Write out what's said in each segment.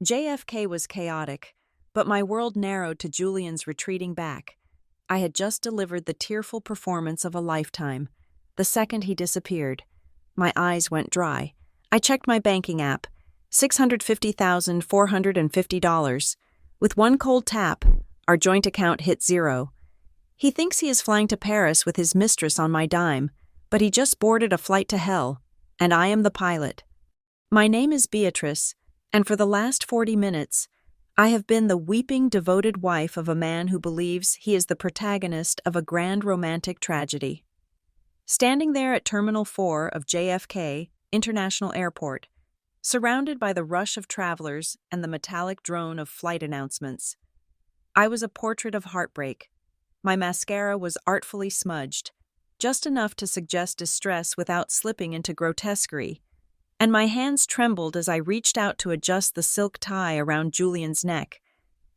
JFK was chaotic, but my world narrowed to Julian's retreating back. I had just delivered the tearful performance of a lifetime. The second he disappeared, my eyes went dry. I checked my banking app. $650,450. With one cold tap, our joint account hit zero. He thinks he is flying to Paris with his mistress on my dime, but he just boarded a flight to hell, and I am the pilot. My name is Beatrice, and for the last 40 minutes, I have been the weeping, devoted wife of a man who believes he is the protagonist of a grand romantic tragedy. Standing there at Terminal 4 of JFK International Airport, surrounded by the rush of travelers and the metallic drone of flight announcements, I was a portrait of heartbreak. My mascara was artfully smudged, just enough to suggest distress without slipping into grotesquerie, and my hands trembled as I reached out to adjust the silk tie around Julian's neck.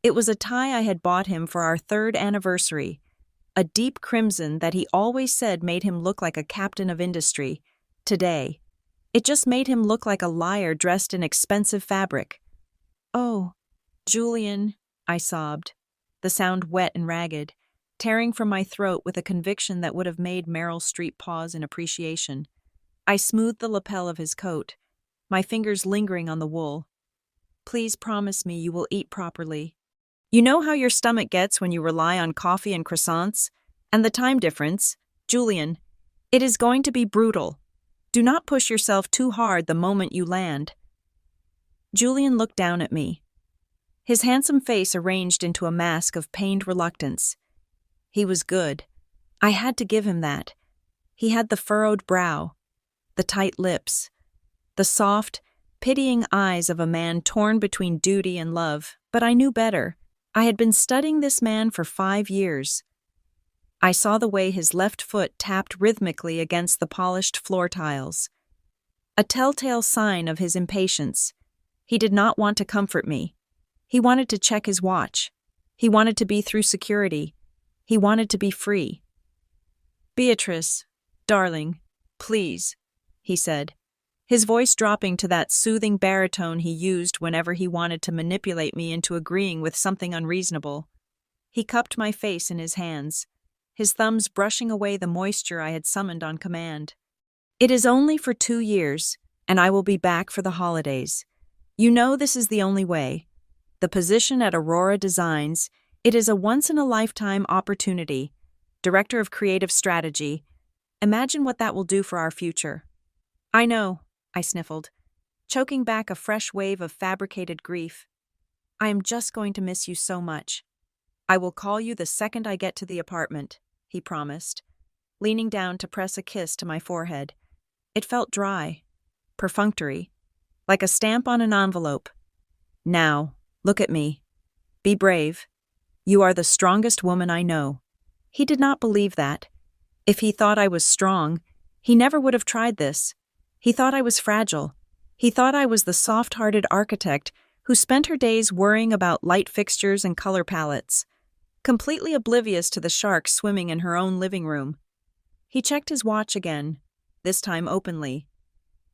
It was a tie I had bought him for our 3rd anniversary, a deep crimson that he always said made him look like a captain of industry. Today, it just made him look like a liar dressed in expensive fabric. "Oh, Julian," I sobbed, the sound wet and ragged, tearing from my throat with a conviction that would have made Meryl Streep pause in appreciation. I smoothed the lapel of his coat, my fingers lingering on the wool. "Please promise me you will eat properly. You know how your stomach gets when you rely on coffee and croissants? And the time difference, Julian. It is going to be brutal. Do not push yourself too hard the moment you land." Julian looked down at me, his handsome face arranged into a mask of pained reluctance. He was good. I had to give him that. He had the furrowed brow, the tight lips, the soft, pitying eyes of a man torn between duty and love, but I knew better. I had been studying this man for 5 years. I saw the way his left foot tapped rhythmically against the polished floor tiles, a telltale sign of his impatience. He did not want to comfort me. He wanted to check his watch. He wanted to be through security. He wanted to be free. "Beatrice, darling, please," he said, his voice dropping to that soothing baritone he used whenever he wanted to manipulate me into agreeing with something unreasonable. He cupped my face in his hands, his thumbs brushing away the moisture I had summoned on command. "It is only for 2 years, and I will be back for the holidays. You know this is the only way. The position at Aurora Designs, it is a once-in-a-lifetime opportunity. Director of Creative Strategy. Imagine what that will do for our future." "I know," I sniffled, choking back a fresh wave of fabricated grief. "I am just going to miss you so much." "I will call you the second I get to the apartment," he promised, leaning down to press a kiss to my forehead. It felt dry, perfunctory, like a stamp on an envelope. "Now, look at me. Be brave. You are the strongest woman I know." He did not believe that. If he thought I was strong, he never would have tried this. He thought I was fragile. He thought I was the soft-hearted architect who spent her days worrying about light fixtures and color palettes, completely oblivious to the shark swimming in her own living room. He checked his watch again, this time openly.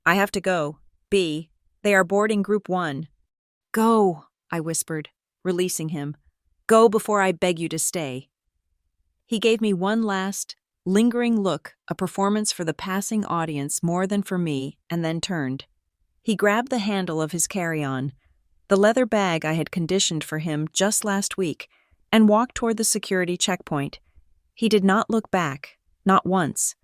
"I have to go. B. They are boarding Group 1. "Go," I whispered, releasing him. "Go before I beg you to stay." He gave me one last, lingering look, a performance for the passing audience more than for me, and then turned. He grabbed the handle of his carry-on, the leather bag I had conditioned for him just last week, and walked toward the security checkpoint. He did not look back, not once.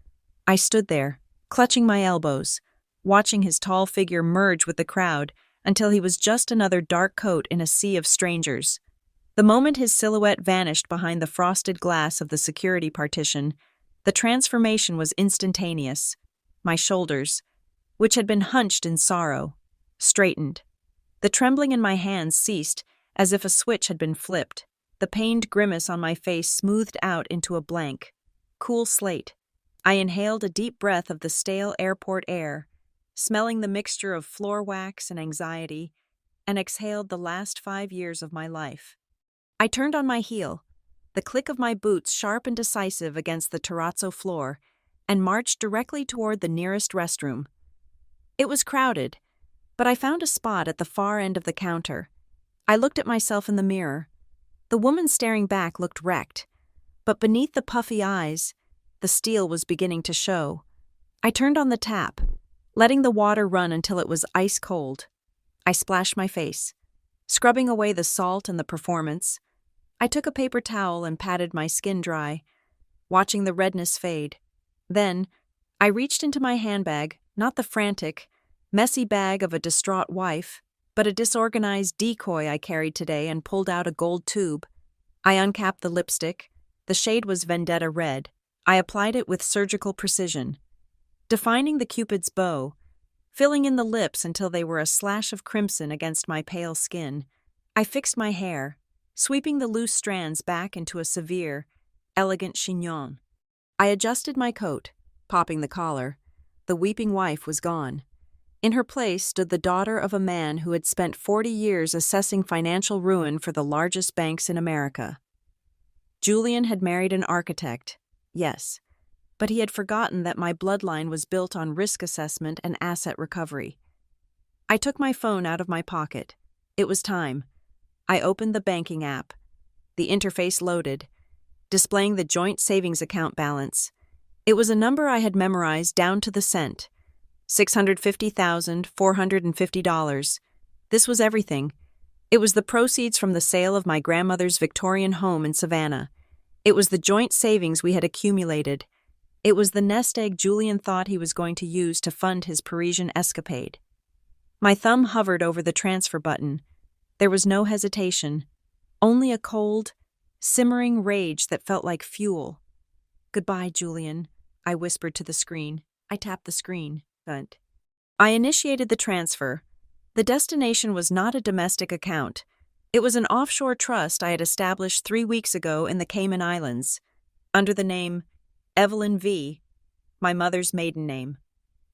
I stood there, clutching my elbows, watching his tall figure merge with the crowd until he was just another dark coat in a sea of strangers. The moment his silhouette vanished behind the frosted glass of the security partition, the transformation was instantaneous. My shoulders, which had been hunched in sorrow, straightened. The trembling in my hands ceased as if a switch had been flipped. The pained grimace on my face smoothed out into a blank, cool slate. I inhaled a deep breath of the stale airport air, smelling the mixture of floor wax and anxiety, and exhaled the last 5 years of my life. I turned on my heel, the click of my boots sharp and decisive against the terrazzo floor, and marched directly toward the nearest restroom. It was crowded, but I found a spot at the far end of the counter, I looked at myself in the mirror. The woman staring back looked wrecked, but beneath the puffy eyes, the steel was beginning to show. I turned on the tap, letting the water run until it was ice cold. I splashed my face, scrubbing away the salt and the performance. I took a paper towel and patted my skin dry, watching the redness fade. Then, I reached into my handbag, not the frantic, messy bag of a distraught wife, but a disorganized decoy I carried today, and pulled out a gold tube. I uncapped the lipstick. The shade was Vendetta red. I applied it with surgical precision, defining the Cupid's bow, filling in the lips until they were a slash of crimson against my pale skin. I fixed my hair, sweeping the loose strands back into a severe, elegant chignon. I adjusted my coat, popping the collar. The weeping wife was gone. In her place stood the daughter of a man who had spent 40 years assessing financial ruin for the largest banks in America. Julian had married an architect, yes, but he had forgotten that my bloodline was built on risk assessment and asset recovery. I took my phone out of my pocket. It was time. I opened the banking app. The interface loaded, displaying the joint savings account balance. It was a number I had memorized down to the cent. $650,450. This was everything. It was the proceeds from the sale of my grandmother's Victorian home in Savannah. It was the joint savings we had accumulated. It was the nest egg Julian thought he was going to use to fund his Parisian escapade. My thumb hovered over the transfer button. There was no hesitation, only a cold, simmering rage that felt like fuel. "Goodbye, Julian," I whispered to the screen. I tapped the screen. I initiated the transfer. The destination was not a domestic account. It was an offshore trust I had established 3 weeks ago in the Cayman Islands, under the name Evelyn V., my mother's maiden name.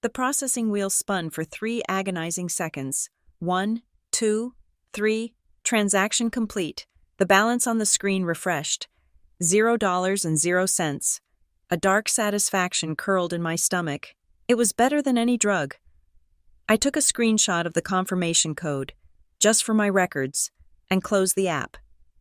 The processing wheel spun for 3 agonizing seconds. 1, 2, 3, transaction complete. The balance on the screen refreshed. $0.00. A dark satisfaction curled in my stomach. It was better than any drug. I took a screenshot of the confirmation code, just for my records, and closed the app.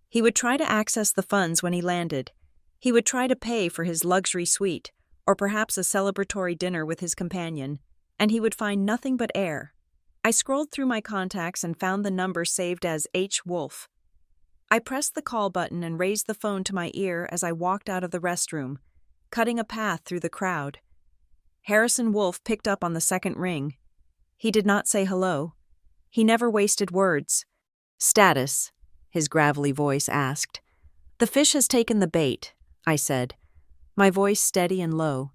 He would try to access the funds when he landed. He would try to pay for his luxury suite, or perhaps a celebratory dinner with his companion, and he would find nothing but air. I scrolled through my contacts and found the number saved as H. Wolf. I pressed the call button and raised the phone to my ear as I walked out of the restroom, cutting a path through the crowd. Harrison Wolf picked up on the second ring. He did not say hello. He never wasted words. "Status?" his gravelly voice asked. "The fish has taken the bait," I said, my voice steady and low.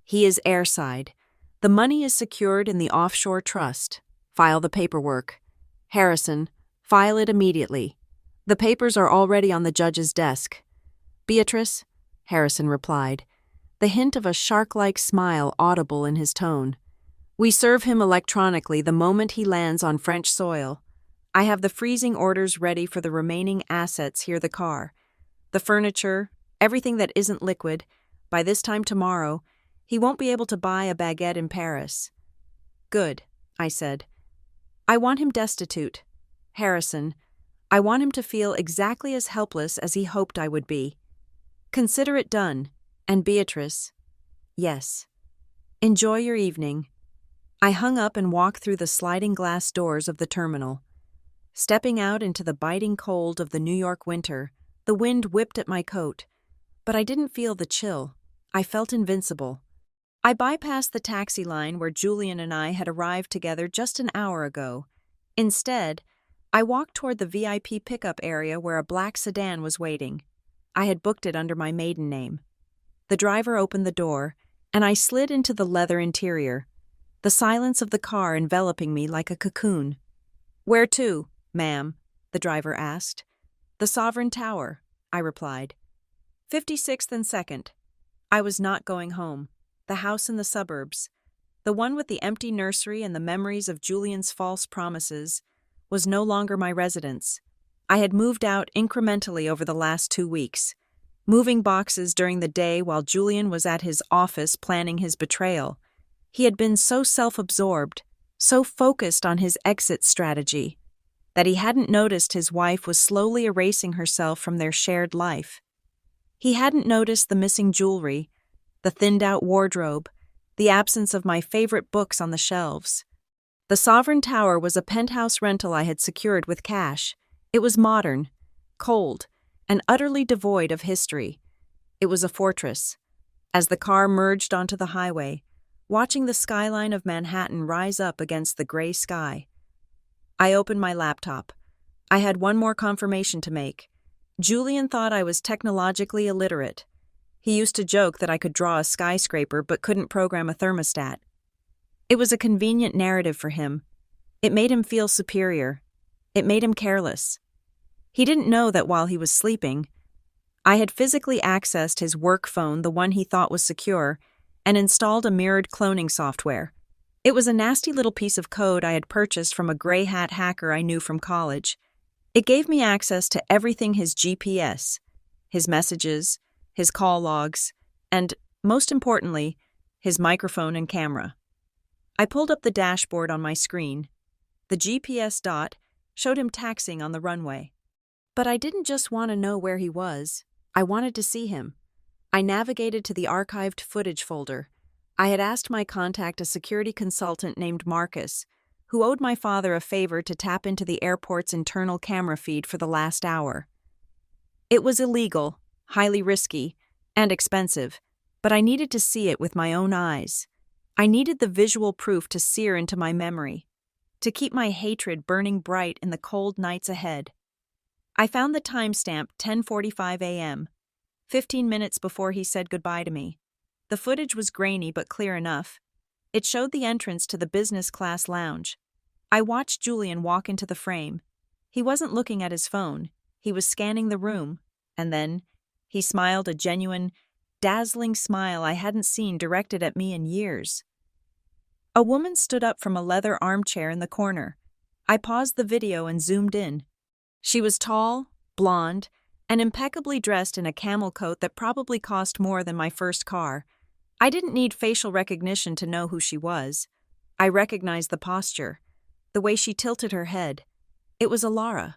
"He is airside. The money is secured in the offshore trust. File the paperwork. Harrison, file it immediately. The papers are already on the judge's desk." "Beatrice?" Harrison replied, the hint of a shark-like smile audible in his tone. "We serve him electronically the moment he lands on French soil. I have the freezing orders ready for the remaining assets here: the car, the furniture, everything that isn't liquid. By this time tomorrow, he won't be able to buy a baguette in Paris." "Good," I said. "I want him destitute. Harrison, I want him to feel exactly as helpless as he hoped I would be. Consider it done. And Beatrice, yes. Enjoy your evening." I hung up and walked through the sliding glass doors of the terminal. Stepping out into the biting cold of the New York winter, the wind whipped at my coat, but I didn't feel the chill. I felt invincible. I bypassed the taxi line where Julian and I had arrived together just an hour ago. Instead, I walked toward the VIP pickup area where a black sedan was waiting. I had booked it under my maiden name. The driver opened the door, and I slid into the leather interior, the silence of the car enveloping me like a cocoon. "Where to, ma'am?" the driver asked. "The Sovereign Tower," I replied. 56th and 2nd. I was not going home. The house in the suburbs, the one with the empty nursery and the memories of Julian's false promises, was no longer my residence. I had moved out incrementally over the last 2 weeks, moving boxes during the day while Julian was at his office planning his betrayal. He had been so self-absorbed, so focused on his exit strategy. that he hadn't noticed his wife was slowly erasing herself from their shared life. He hadn't noticed the missing jewelry, the thinned-out wardrobe, the absence of my favorite books on the shelves. The Sovereign Tower was a penthouse rental I had secured with cash. It was modern, cold, and utterly devoid of history. It was a fortress. As the car merged onto the highway, watching the skyline of Manhattan rise up against the gray sky, I opened my laptop. I had one more confirmation to make. Julian thought I was technologically illiterate. He used to joke that I could draw a skyscraper but couldn't program a thermostat. It was a convenient narrative for him. It made him feel superior. It made him careless. He didn't know that while he was sleeping, I had physically accessed his work phone, the one he thought was secure, and installed a mirrored cloning software. It was a nasty little piece of code I had purchased from a gray hat hacker I knew from college. It gave me access to everything: his GPS, his messages, his call logs, and, most importantly, his microphone and camera. I pulled up the dashboard on my screen. The GPS dot showed him taxiing on the runway. But I didn't just want to know where he was. I wanted to see him. I navigated to the archived footage folder. I had asked my contact, a security consultant named Marcus, who owed my father a favor to tap into the airport's internal camera feed for the last hour. It was illegal, highly risky, and expensive, but I needed to see it with my own eyes. I needed the visual proof to sear into my memory, to keep my hatred burning bright in the cold nights ahead. I found the timestamp 10:45 a.m., 15 minutes before he said goodbye to me. The footage was grainy but clear enough. It showed the entrance to the business class lounge. I watched Julian walk into the frame. He wasn't looking at his phone. He was scanning the room. And then he smiled, a genuine, dazzling smile I hadn't seen directed at me in years. A woman stood up from a leather armchair in the corner. I paused the video and zoomed in. She was tall, blonde, and impeccably dressed in a camel coat that probably cost more than my first car. I didn't need facial recognition to know who she was. I recognized the posture, the way she tilted her head. It was Alara.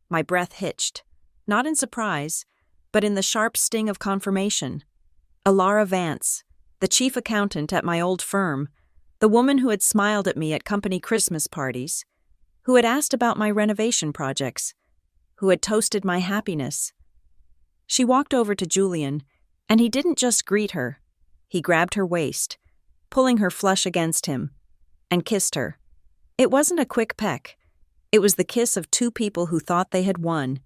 My breath hitched, not in surprise, but in the sharp sting of confirmation. Alara Vance, the chief accountant at my old firm, the woman who had smiled at me at company Christmas parties, who had asked about my renovation projects, who had toasted my happiness. She walked over to Julian, and he didn't just greet her. He grabbed her waist, pulling her flush against him, and kissed her. It wasn't a quick peck. It was the kiss of two people who thought they had won,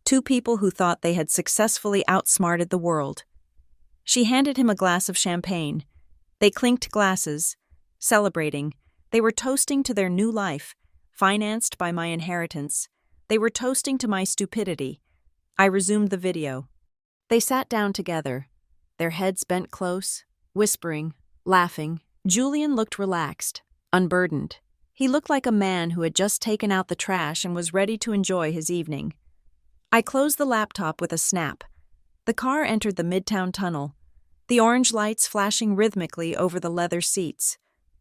two people who thought they had successfully outsmarted the world. She handed him a glass of champagne. They clinked glasses, celebrating. They were toasting to their new life, financed by my inheritance. They were toasting to my stupidity. I resumed the video. They sat down together, their heads bent close, whispering, laughing. Julian looked relaxed, unburdened. He looked like a man who had just taken out the trash and was ready to enjoy his evening. I closed the laptop with a snap. The car entered the Midtown Tunnel, the orange lights flashing rhythmically over the leather seats.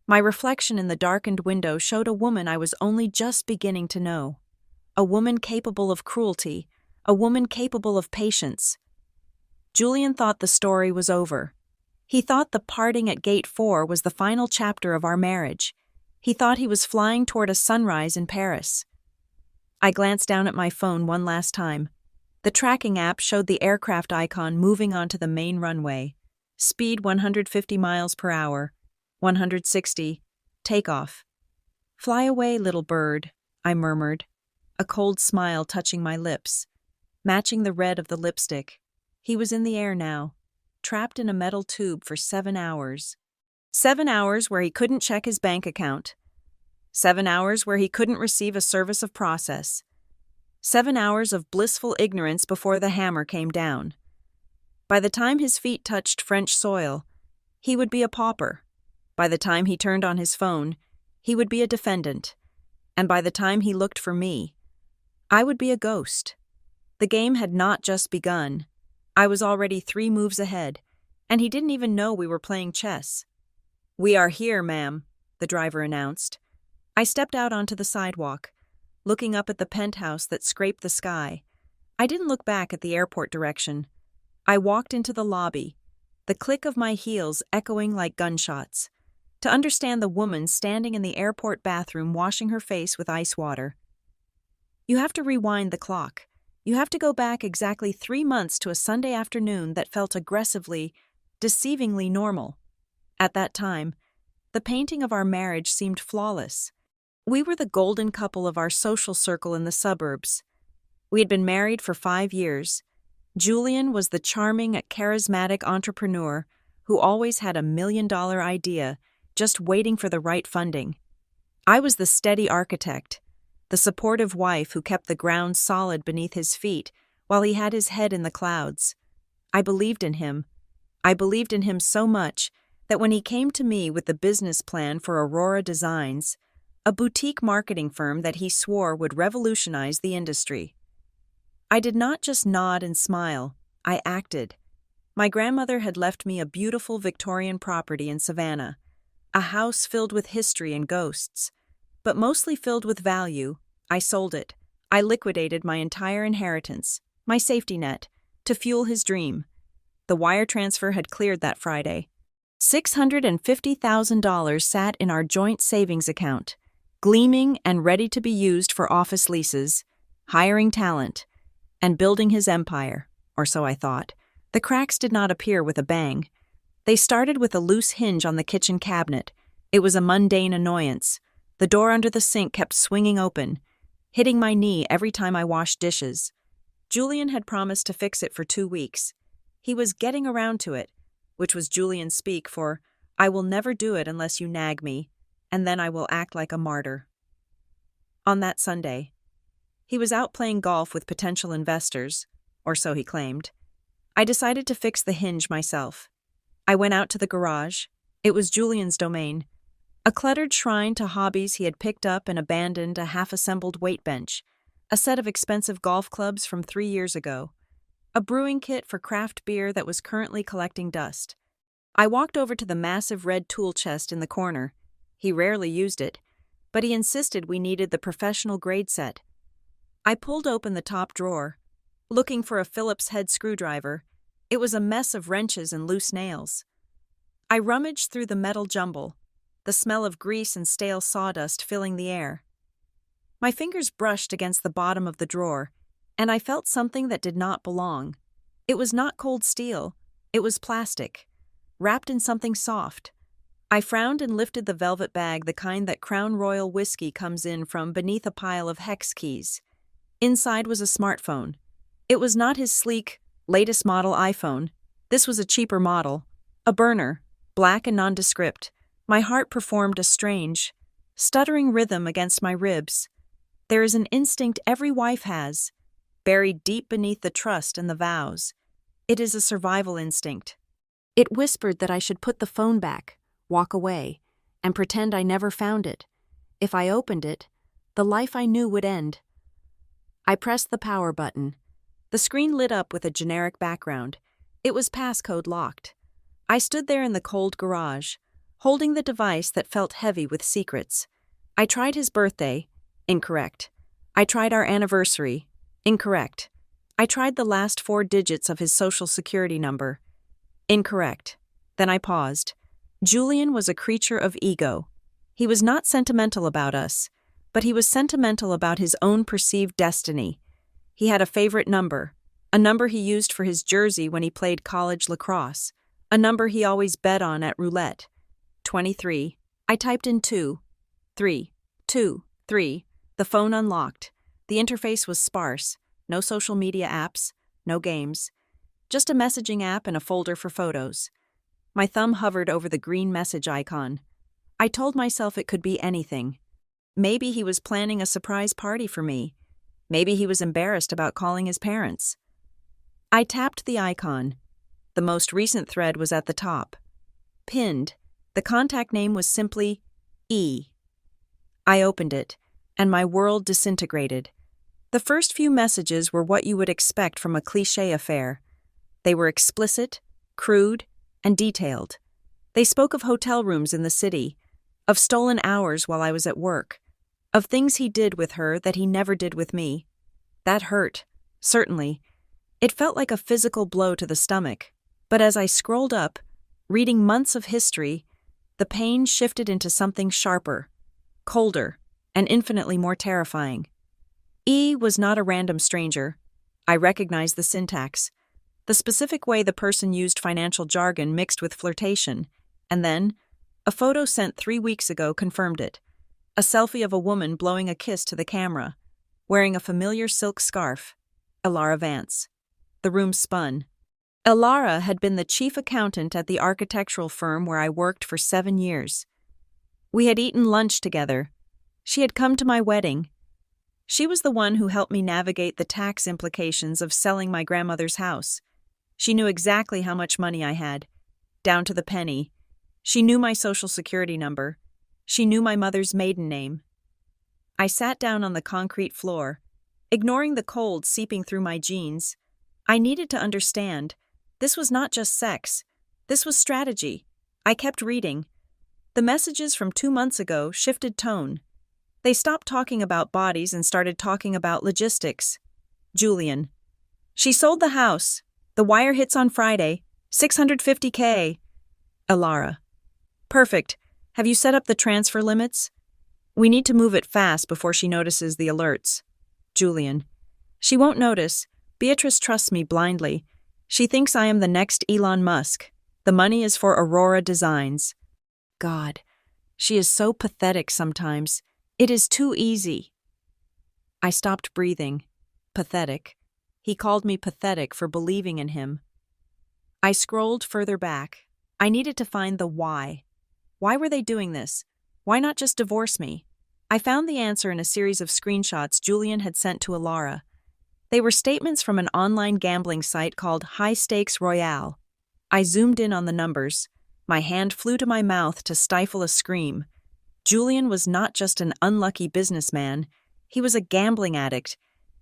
My reflection in the darkened window showed a woman I was only just beginning to know. A woman capable of cruelty, a woman capable of patience. Julian thought the story was over. He thought the parting at Gate 4 was the final chapter of our marriage. He thought he was flying toward a sunrise in Paris. I glanced down at my phone one last time. The tracking app showed the aircraft icon moving onto the main runway. Speed 150 miles per hour, 160, takeoff. "Fly away, little bird," I murmured, a cold smile touching my lips, matching the red of the lipstick. He was in the air now, trapped in a metal tube for 7 hours. 7 hours where he couldn't check his bank account. 7 hours where he couldn't receive a service of process. 7 hours of blissful ignorance before the hammer came down. By the time his feet touched French soil, he would be a pauper. By the time he turned on his phone, he would be a defendant. And by the time he looked for me, I would be a ghost. The game had not just begun. I was already 3 moves ahead, and he didn't even know we were playing chess. "We are here, ma'am," the driver announced. I stepped out onto the sidewalk. looking up at the penthouse that scraped the sky. I didn't look back at the airport direction. I walked into the lobby, the click of my heels echoing like gunshots, to understand the woman standing in the airport bathroom washing her face with ice water. You have to rewind the clock. You have to go back exactly 3 months to a Sunday afternoon that felt aggressively, deceivingly normal. At that time, the painting of our marriage seemed flawless. We were the golden couple of our social circle in the suburbs. We had been married for 5 years. Julian was the charming, charismatic entrepreneur who always had $1 million idea, just waiting for the right funding. I was the steady architect, the supportive wife who kept the ground solid beneath his feet while he had his head in the clouds. I believed in him. I believed in him so much that when he came to me with the business plan for Aurora Designs, a boutique marketing firm that he swore would revolutionize the industry, I did not just nod and smile, I acted. My grandmother had left me a beautiful Victorian property in Savannah, a house filled with history and ghosts, but mostly filled with value. I sold it. I liquidated my entire inheritance, my safety net, to fuel his dream. The wire transfer had cleared that Friday. $650,000 sat in our joint savings account, gleaming and ready to be used for office leases, hiring talent, and building his empire, or so I thought. The cracks did not appear with a bang. They started with a loose hinge on the kitchen cabinet. It was a mundane annoyance. The door under the sink kept swinging open, hitting my knee every time I washed dishes. Julian had promised to fix it for 2 weeks. He was getting around to it, which was Julian speak for, I will never do it unless you nag me, and then I will act like a martyr. On that Sunday, he was out playing golf with potential investors, or so he claimed. I decided to fix the hinge myself. I went out to the garage. It was Julian's domain. A cluttered shrine to hobbies he had picked up and abandoned, a half-assembled weight bench, a set of expensive golf clubs from 3 years ago, a brewing kit for craft beer that was currently collecting dust. I walked over to the massive red tool chest in the corner. He rarely used it, but he insisted we needed the professional grade set. I pulled open the top drawer, looking for a Phillips head screwdriver. It was a mess of wrenches and loose nails. I rummaged through the metal jumble, the smell of grease and stale sawdust filling the air. My fingers brushed against the bottom of the drawer, and I felt something that did not belong. It was not cold steel. It was plastic, wrapped in something soft. I frowned and lifted the velvet bag, the kind that Crown Royal whiskey comes in from, beneath a pile of hex keys. Inside was a smartphone. It was not his sleek, latest model iPhone. This was a cheaper model. A burner, black and nondescript. My heart performed a strange, stuttering rhythm against my ribs. There is an instinct every wife has, buried deep beneath the trust and the vows. It is a survival instinct. It whispered that I should put the phone back, walk away, and pretend I never found it. If I opened it, the life I knew would end. I pressed the power button. The screen lit up with a generic background. It was passcode locked. I stood there in the cold garage, holding the device that felt heavy with secrets. I tried his birthday. Incorrect. I tried our anniversary. Incorrect. I tried the last 4 digits of his social security number. Incorrect. Then I paused. Julian was a creature of ego. He was not sentimental about us, but he was sentimental about his own perceived destiny. He had a favorite number, a number he used for his jersey when he played college lacrosse, a number he always bet on at roulette. 23. I typed in 2, 3, 2, 3. The phone unlocked. The interface was sparse. No social media apps, no games. Just a messaging app and a folder for photos. My thumb hovered over the green message icon. I told myself it could be anything. Maybe he was planning a surprise party for me. Maybe he was embarrassed about calling his parents. I tapped the icon. The most recent thread was at the top. Pinned, the contact name was simply E. I opened it, and my world disintegrated. The first few messages were what you would expect from a cliché affair. They were explicit, crude, and detailed. They spoke of hotel rooms in the city, of stolen hours while I was at work, of things he did with her that he never did with me. That hurt, certainly. It felt like a physical blow to the stomach. But as I scrolled up, reading months of history, the pain shifted into something sharper, colder, and infinitely more terrifying. E was not a random stranger. I recognized the syntax, the specific way the person used financial jargon mixed with flirtation, and then, a photo sent 3 weeks ago confirmed it. A selfie of a woman blowing a kiss to the camera, wearing a familiar silk scarf. Elara Vance. The room spun. Elara had been the chief accountant at the architectural firm where I worked for 7 years. We had eaten lunch together. She had come to my wedding. She was the one who helped me navigate the tax implications of selling my grandmother's house. She knew exactly how much money I had, down to the penny. She knew my social security number. She knew my mother's maiden name. I sat down on the concrete floor, ignoring the cold seeping through my jeans. I needed to understand. This was not just sex. This was strategy. I kept reading. The messages from 2 months ago shifted tone. They stopped talking about bodies and started talking about logistics. Julian. She sold the house. The wire hits on Friday. $650K. Elara. Perfect. Have you set up the transfer limits? We need to move it fast before she notices the alerts. Julian. She won't notice. Beatrice trusts me blindly. She thinks I am the next Elon Musk. The money is for Aurora Designs. God, she is so pathetic sometimes. It is too easy. I stopped breathing. Pathetic. He called me pathetic for believing in him. I scrolled further back. I needed to find the why. Why were they doing this? Why not just divorce me? I found the answer in a series of screenshots Julian had sent to Elara. They were statements from an online gambling site called High Stakes Royale. I zoomed in on the numbers. My hand flew to my mouth to stifle a scream. Julian was not just an unlucky businessman. He was a gambling addict.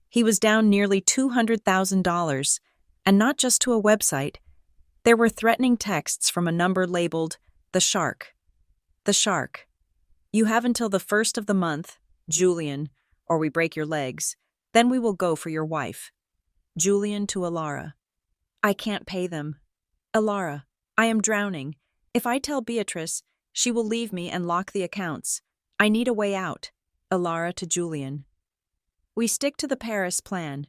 He was down nearly $200,000, and not just to a website. There were threatening texts from a number labeled The Shark. The Shark. You have until the 1st of the month, Julian, or we break your legs. Then we will go for your wife. Julian to Elara. I can't pay them. Elara, I am drowning. If I tell Beatrice, she will leave me and lock the accounts. I need a way out. Elara to Julian. We stick to the Paris plan.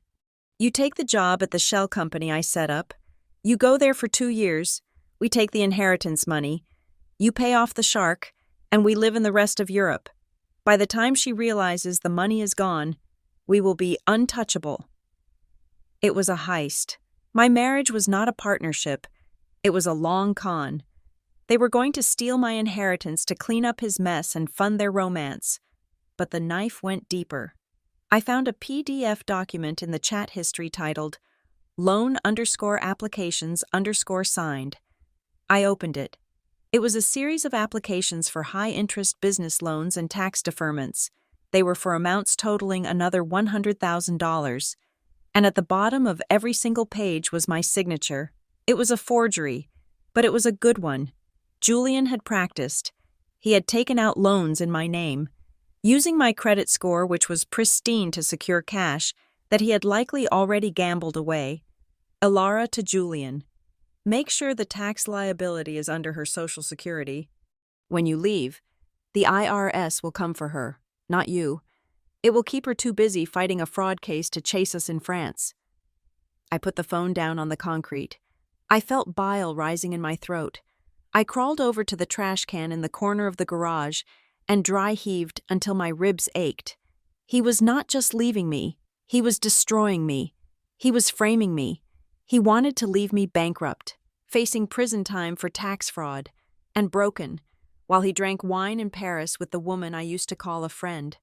You take the job at the shell company I set up. You go there for 2 years. We take the inheritance money. You pay off the shark, and we live in the rest of Europe. By the time she realizes the money is gone, we will be untouchable. It was a heist. My marriage was not a partnership. It was a long con. They were going to steal my inheritance to clean up his mess and fund their romance. But the knife went deeper. I found a PDF document in the chat history titled Loan_applications_signed. I opened it. It was a series of applications for high-interest business loans and tax deferments. They were for amounts totaling another $100,000. And at the bottom of every single page was my signature. It was a forgery, but it was a good one. Julian had practiced. He had taken out loans in my name, using my credit score, which was pristine, to secure cash that he had likely already gambled away. Elara to Julian. Make sure the tax liability is under her Social Security. When you leave, the IRS will come for her, not you. It will keep her too busy fighting a fraud case to chase us in France. I put the phone down on the concrete. I felt bile rising in my throat. I crawled over to the trash can in the corner of the garage and dry heaved until my ribs ached. He was not just leaving me. He was destroying me. He was framing me. He wanted to leave me bankrupt, facing prison time for tax fraud, and broken, while he drank wine in Paris with the woman I used to call a friend.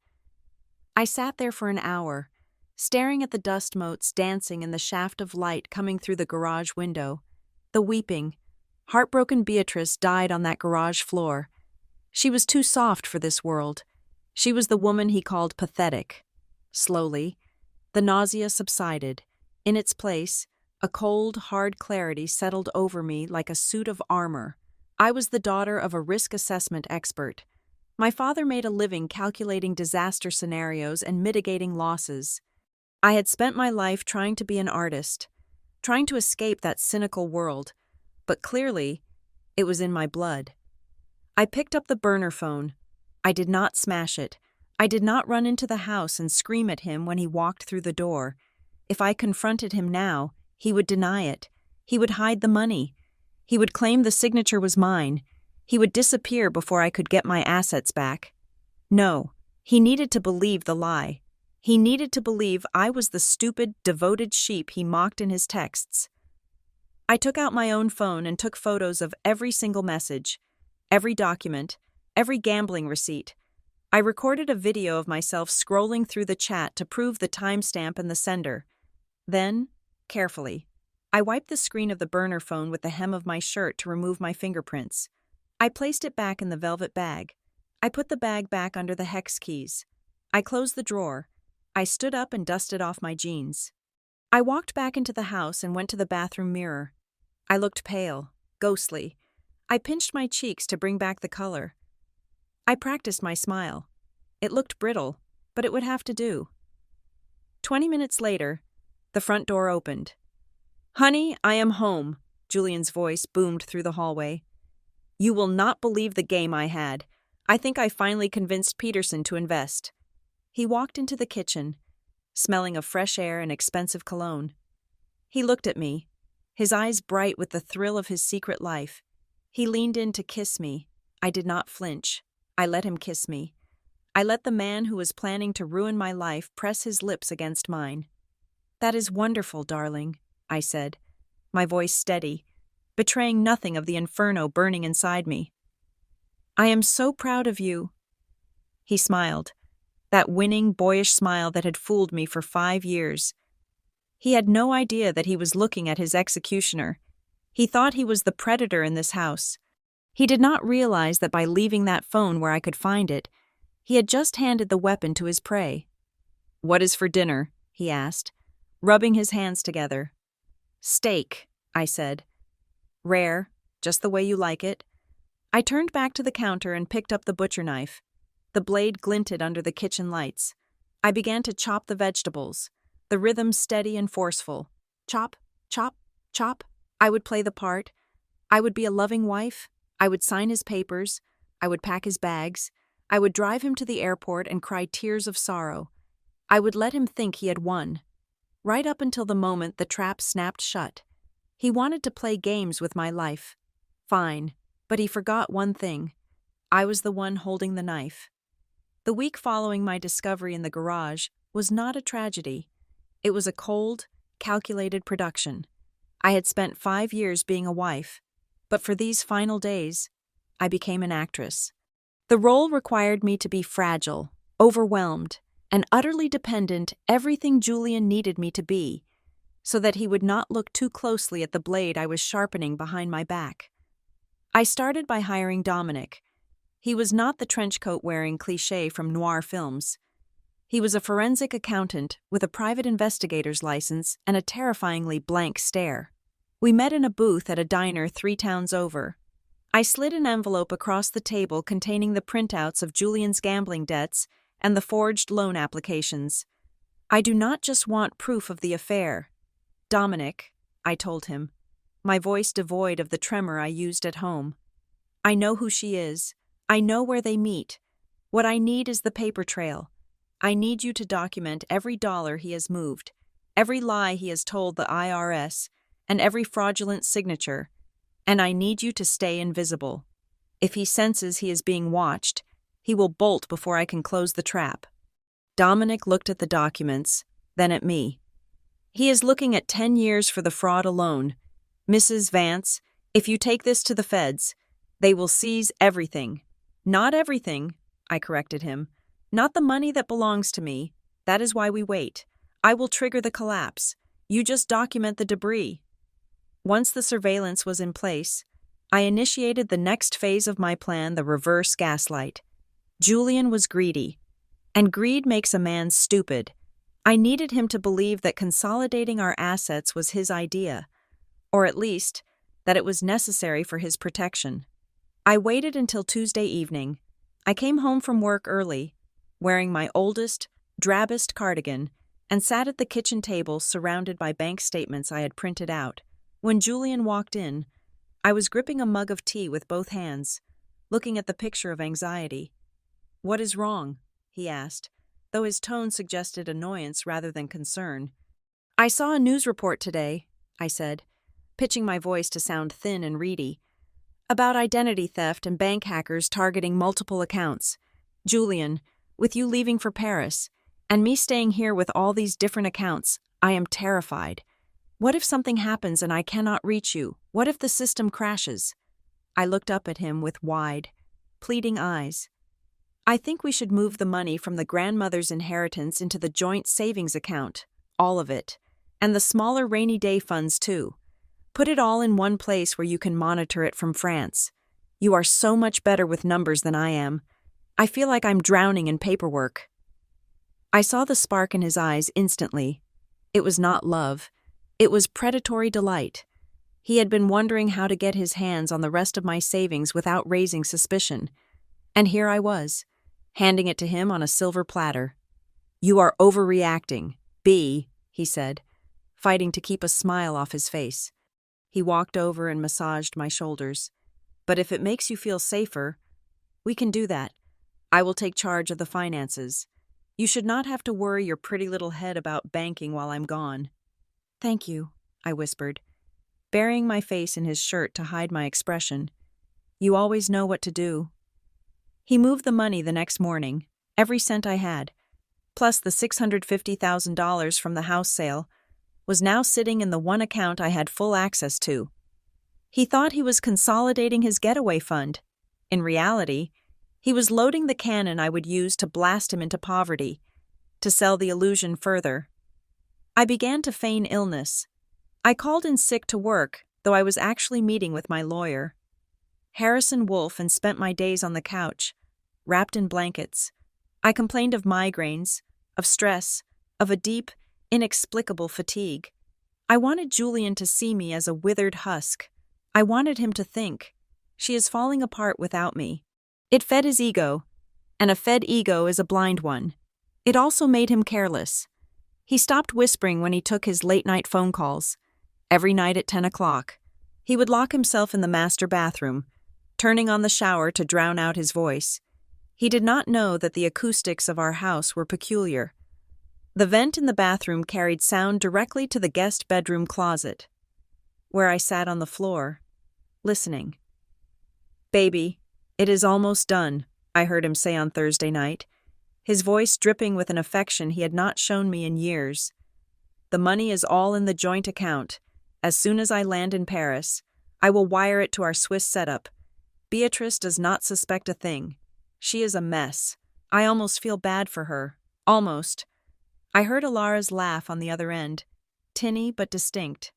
I sat there for an hour, staring at the dust motes dancing in the shaft of light coming through the garage window. The weeping, heartbroken Beatrice died on that garage floor. She was too soft for this world. She was the woman he called pathetic. Slowly, the nausea subsided. In its place, a cold, hard clarity settled over me like a suit of armor. I was the daughter of a risk assessment expert. My father made a living calculating disaster scenarios and mitigating losses. I had spent my life trying to be an artist, trying to escape that cynical world, but clearly, it was in my blood. I picked up the burner phone. I did not smash it. I did not run into the house and scream at him when he walked through the door. If I confronted him now, he would deny it. He would hide the money. He would claim the signature was mine. He would disappear before I could get my assets back. No, he needed to believe the lie. He needed to believe I was the stupid, devoted sheep he mocked in his texts. I took out my own phone and took photos of every single message, every document, every gambling receipt. I recorded a video of myself scrolling through the chat to prove the timestamp and the sender. Then, carefully, I wiped the screen of the burner phone with the hem of my shirt to remove my fingerprints. I placed it back in the velvet bag. I put the bag back under the hex keys. I closed the drawer. I stood up and dusted off my jeans. I walked back into the house and went to the bathroom mirror. I looked pale, ghostly. I pinched my cheeks to bring back the color. I practiced my smile. It looked brittle, but it would have to do. 20 minutes later, the front door opened. "Honey, I am home," Julian's voice boomed through the hallway. "You will not believe the game I had. I think I finally convinced Peterson to invest." He walked into the kitchen, smelling of fresh air and expensive cologne. He looked at me, his eyes bright with the thrill of his secret life. He leaned in to kiss me. I did not flinch. I let him kiss me. I let the man who was planning to ruin my life press his lips against mine. "That is wonderful, darling," I said, my voice steady, betraying nothing of the inferno burning inside me. "I am so proud of you." He smiled, that winning, boyish smile that had fooled me for 5 years. He had no idea that he was looking at his executioner. He thought he was the predator in this house. He did not realize that by leaving that phone where I could find it, he had just handed the weapon to his prey. "What is for dinner?" he asked, rubbing his hands together. "Steak," I said. "Rare, just the way you like it." I turned back to the counter and picked up the butcher knife. The blade glinted under the kitchen lights. I began to chop the vegetables, the rhythm steady and forceful. Chop, chop, chop. I would play the part. I would be a loving wife. I would sign his papers. I would pack his bags. I would drive him to the airport and cry tears of sorrow. I would let him think he had won. Right up until the moment the trap snapped shut. He wanted to play games with my life. Fine, but he forgot one thing. I was the one holding the knife. The week following my discovery in the garage was not a tragedy. It was a cold, calculated production. I had spent 5 years being a wife, but for these final days, I became an actress. The role required me to be fragile, overwhelmed, and utterly dependent everything Julian needed me to be, so that he would not look too closely at the blade I was sharpening behind my back. I started by hiring Dominic. He was not the trenchcoat-wearing cliché from noir films. He was a forensic accountant with a private investigator's license and a terrifyingly blank stare. We met in a booth at a diner 3 towns over. I slid an envelope across the table containing the printouts of Julian's gambling debts and the forged loan applications. "I do not just want proof of the affair. Dominic," I told him, my voice devoid of the tremor I used at home. "I know who she is. I know where they meet. What I need is the paper trail. I need you to document every dollar he has moved, every lie he has told the IRS, and every fraudulent signature. And I need you to stay invisible. If he senses he is being watched, he will bolt before I can close the trap." Dominic looked at the documents, then at me. "He is looking at 10 years for the fraud alone. Mrs. Vance, if you take this to the feds, they will seize everything." "Not everything," I corrected him. "Not the money that belongs to me. That is why we wait. I will trigger the collapse. You just document the debris." Once the surveillance was in place, I initiated the next phase of my plan, the reverse gaslight. Julian was greedy, and greed makes a man stupid. I needed him to believe that consolidating our assets was his idea, or at least, that it was necessary for his protection. I waited until Tuesday evening. I came home from work early, wearing my oldest, drabbest cardigan, and sat at the kitchen table surrounded by bank statements I had printed out. When Julian walked in, I was gripping a mug of tea with both hands, looking at the picture of anxiety. "What is wrong?" he asked, though his tone suggested annoyance rather than concern. "I saw a news report today," I said, pitching my voice to sound thin and reedy, "about identity theft and bank hackers targeting multiple accounts. Julian, with you leaving for Paris, and me staying here with all these different accounts, I am terrified. What if something happens and I cannot reach you? What if the system crashes?" I looked up at him with wide, pleading eyes. "I think we should move the money from the grandmother's inheritance into the joint savings account, all of it, and the smaller rainy day funds too. Put it all in one place where you can monitor it from France. You are so much better with numbers than I am. I feel like I'm drowning in paperwork." I saw the spark in his eyes instantly. It was not love. It was predatory delight. He had been wondering how to get his hands on the rest of my savings without raising suspicion. And here I was, handing it to him on a silver platter. "You are overreacting, B," he said, fighting to keep a smile off his face. He walked over and massaged my shoulders. "But if it makes you feel safer, we can do that. I will take charge of the finances. You should not have to worry your pretty little head about banking while I'm gone." "Thank you," I whispered, burying my face in his shirt to hide my expression. "You always know what to do." He moved the money the next morning, every cent I had, plus the $650,000 from the house sale, was now sitting in the one account I had full access to. He thought he was consolidating his getaway fund. In reality, he was loading the cannon I would use to blast him into poverty, to sell the illusion further. I began to feign illness. I called in sick to work, though I was actually meeting with my lawyer. Harrison Wolf, and spent my days on the couch, wrapped in blankets. I complained of migraines, of stress, of a deep, inexplicable fatigue. I wanted Julian to see me as a withered husk. I wanted him to think, "She is falling apart without me." It fed his ego, and a fed ego is a blind one. It also made him careless. He stopped whispering when he took his late-night phone calls. Every night at 10 o'clock, he would lock himself in the master bathroom, turning on the shower to drown out his voice. He did not know that the acoustics of our house were peculiar. The vent in the bathroom carried sound directly to the guest bedroom closet, where I sat on the floor, listening. "Baby, it is almost done," I heard him say on Thursday night, his voice dripping with an affection he had not shown me in years. "The money is all in the joint account. As soon as I land in Paris, I will wire it to our Swiss setup. Beatrice does not suspect a thing. She is a mess. I almost feel bad for her. Almost." I heard Alara's laugh on the other end, tinny but distinct.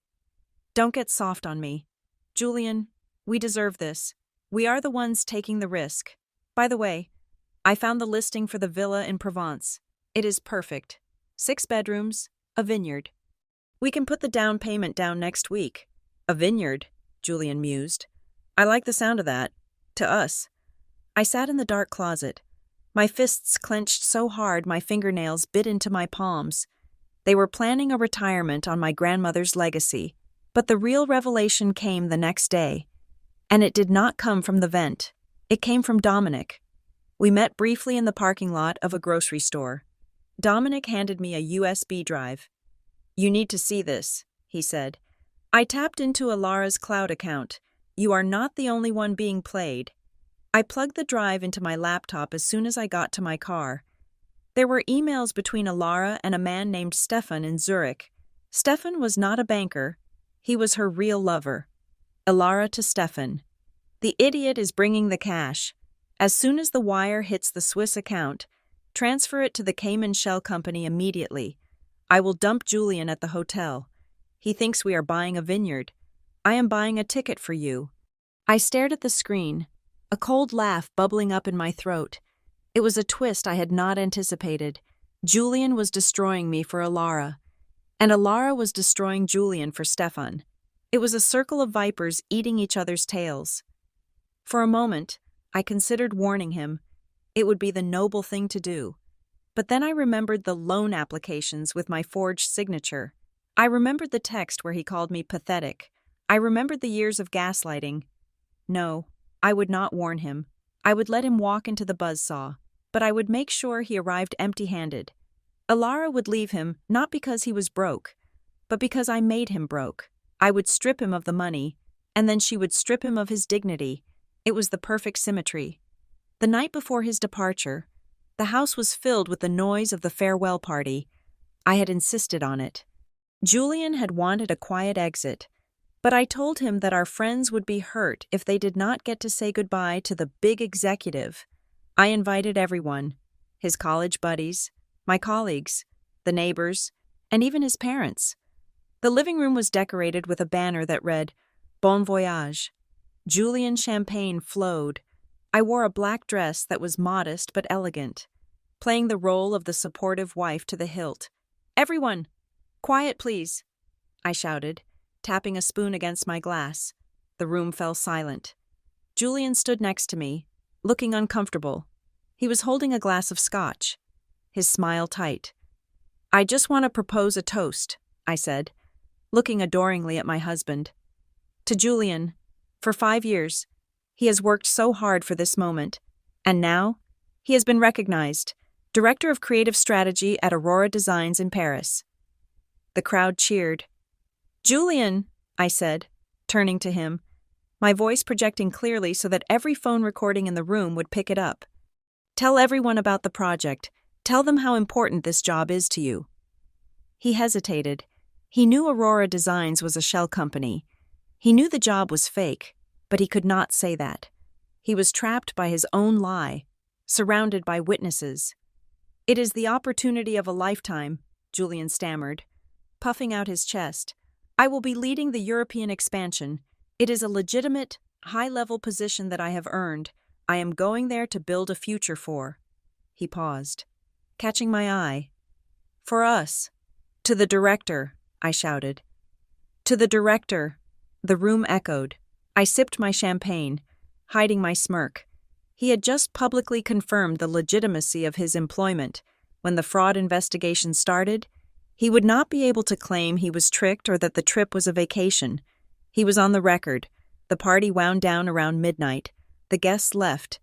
"Don't get soft on me. Julian, we deserve this. We are the ones taking the risk. By the way, I found the listing for the villa in Provence. It is perfect. 6 bedrooms, a vineyard. We can put the down payment down next week." "A vineyard," Julian mused. "I like the sound of that. To us." I sat in the dark closet, my fists clenched so hard my fingernails bit into my palms. They were planning a retirement on my grandmother's legacy, but the real revelation came the next day. And it did not come from the vent. It came from Dominic. We met briefly in the parking lot of a grocery store. Dominic handed me a USB drive. "You need to see this," he said. "I tapped into Alara's cloud account. You are not the only one being played." I plugged the drive into my laptop as soon as I got to my car. There were emails between Alara and a man named Stefan in Zurich. Stefan was not a banker. He was her real lover. Alara to Stefan. "The idiot is bringing the cash. As soon as the wire hits the Swiss account, transfer it to the Cayman Shell Company immediately. I will dump Julian at the hotel. He thinks we are buying a vineyard. I am buying a ticket for you." I stared at the screen, a cold laugh bubbling up in my throat. It was a twist I had not anticipated. Julian was destroying me for Alara, and Alara was destroying Julian for Stefan. It was a circle of vipers eating each other's tails. For a moment, I considered warning him. It would be the noble thing to do. But then I remembered the loan applications with my forged signature. I remembered the text where he called me pathetic. I remembered the years of gaslighting. No, I would not warn him. I would let him walk into the buzzsaw, but I would make sure he arrived empty-handed. Alara would leave him not because he was broke, but because I made him broke. I would strip him of the money, and then she would strip him of his dignity. It was the perfect symmetry. The night before his departure, the house was filled with the noise of the farewell party. I had insisted on it. Julian had wanted a quiet exit, but I told him that our friends would be hurt if they did not get to say goodbye to the big executive. I invited everyone, his college buddies, my colleagues, the neighbors, and even his parents. The living room was decorated with a banner that read, "Bon voyage." Julian champagne flowed. I wore a black dress that was modest but elegant, playing the role of the supportive wife to the hilt. "Everyone, quiet please," I shouted, tapping a spoon against my glass. The room fell silent. Julian stood next to me, looking uncomfortable. He was holding a glass of scotch, his smile tight. "I just want to propose a toast," I said, looking adoringly at my husband. "To Julian, for 5 years. He has worked so hard for this moment, and now he has been recognized, Director of Creative Strategy at Aurora Designs in Paris." The crowd cheered. "Julian," I said, turning to him, my voice projecting clearly so that every phone recording in the room would pick it up. "Tell everyone about the project. Tell them how important this job is to you." He hesitated. He knew Aurora Designs was a shell company. He knew the job was fake, but he could not say that. He was trapped by his own lie, surrounded by witnesses. "It is the opportunity of a lifetime," Julian stammered, puffing out his chest. "I will be leading the European expansion. It is a legitimate, high-level position that I have earned. I am going there to build a future for." He paused, catching my eye. "For us." "To the director," I shouted. "To the director." The room echoed. I sipped my champagne, hiding my smirk. He had just publicly confirmed the legitimacy of his employment. When the fraud investigation started, he would not be able to claim he was tricked or that the trip was a vacation. He was on the record. The party wound down around midnight. The guests left,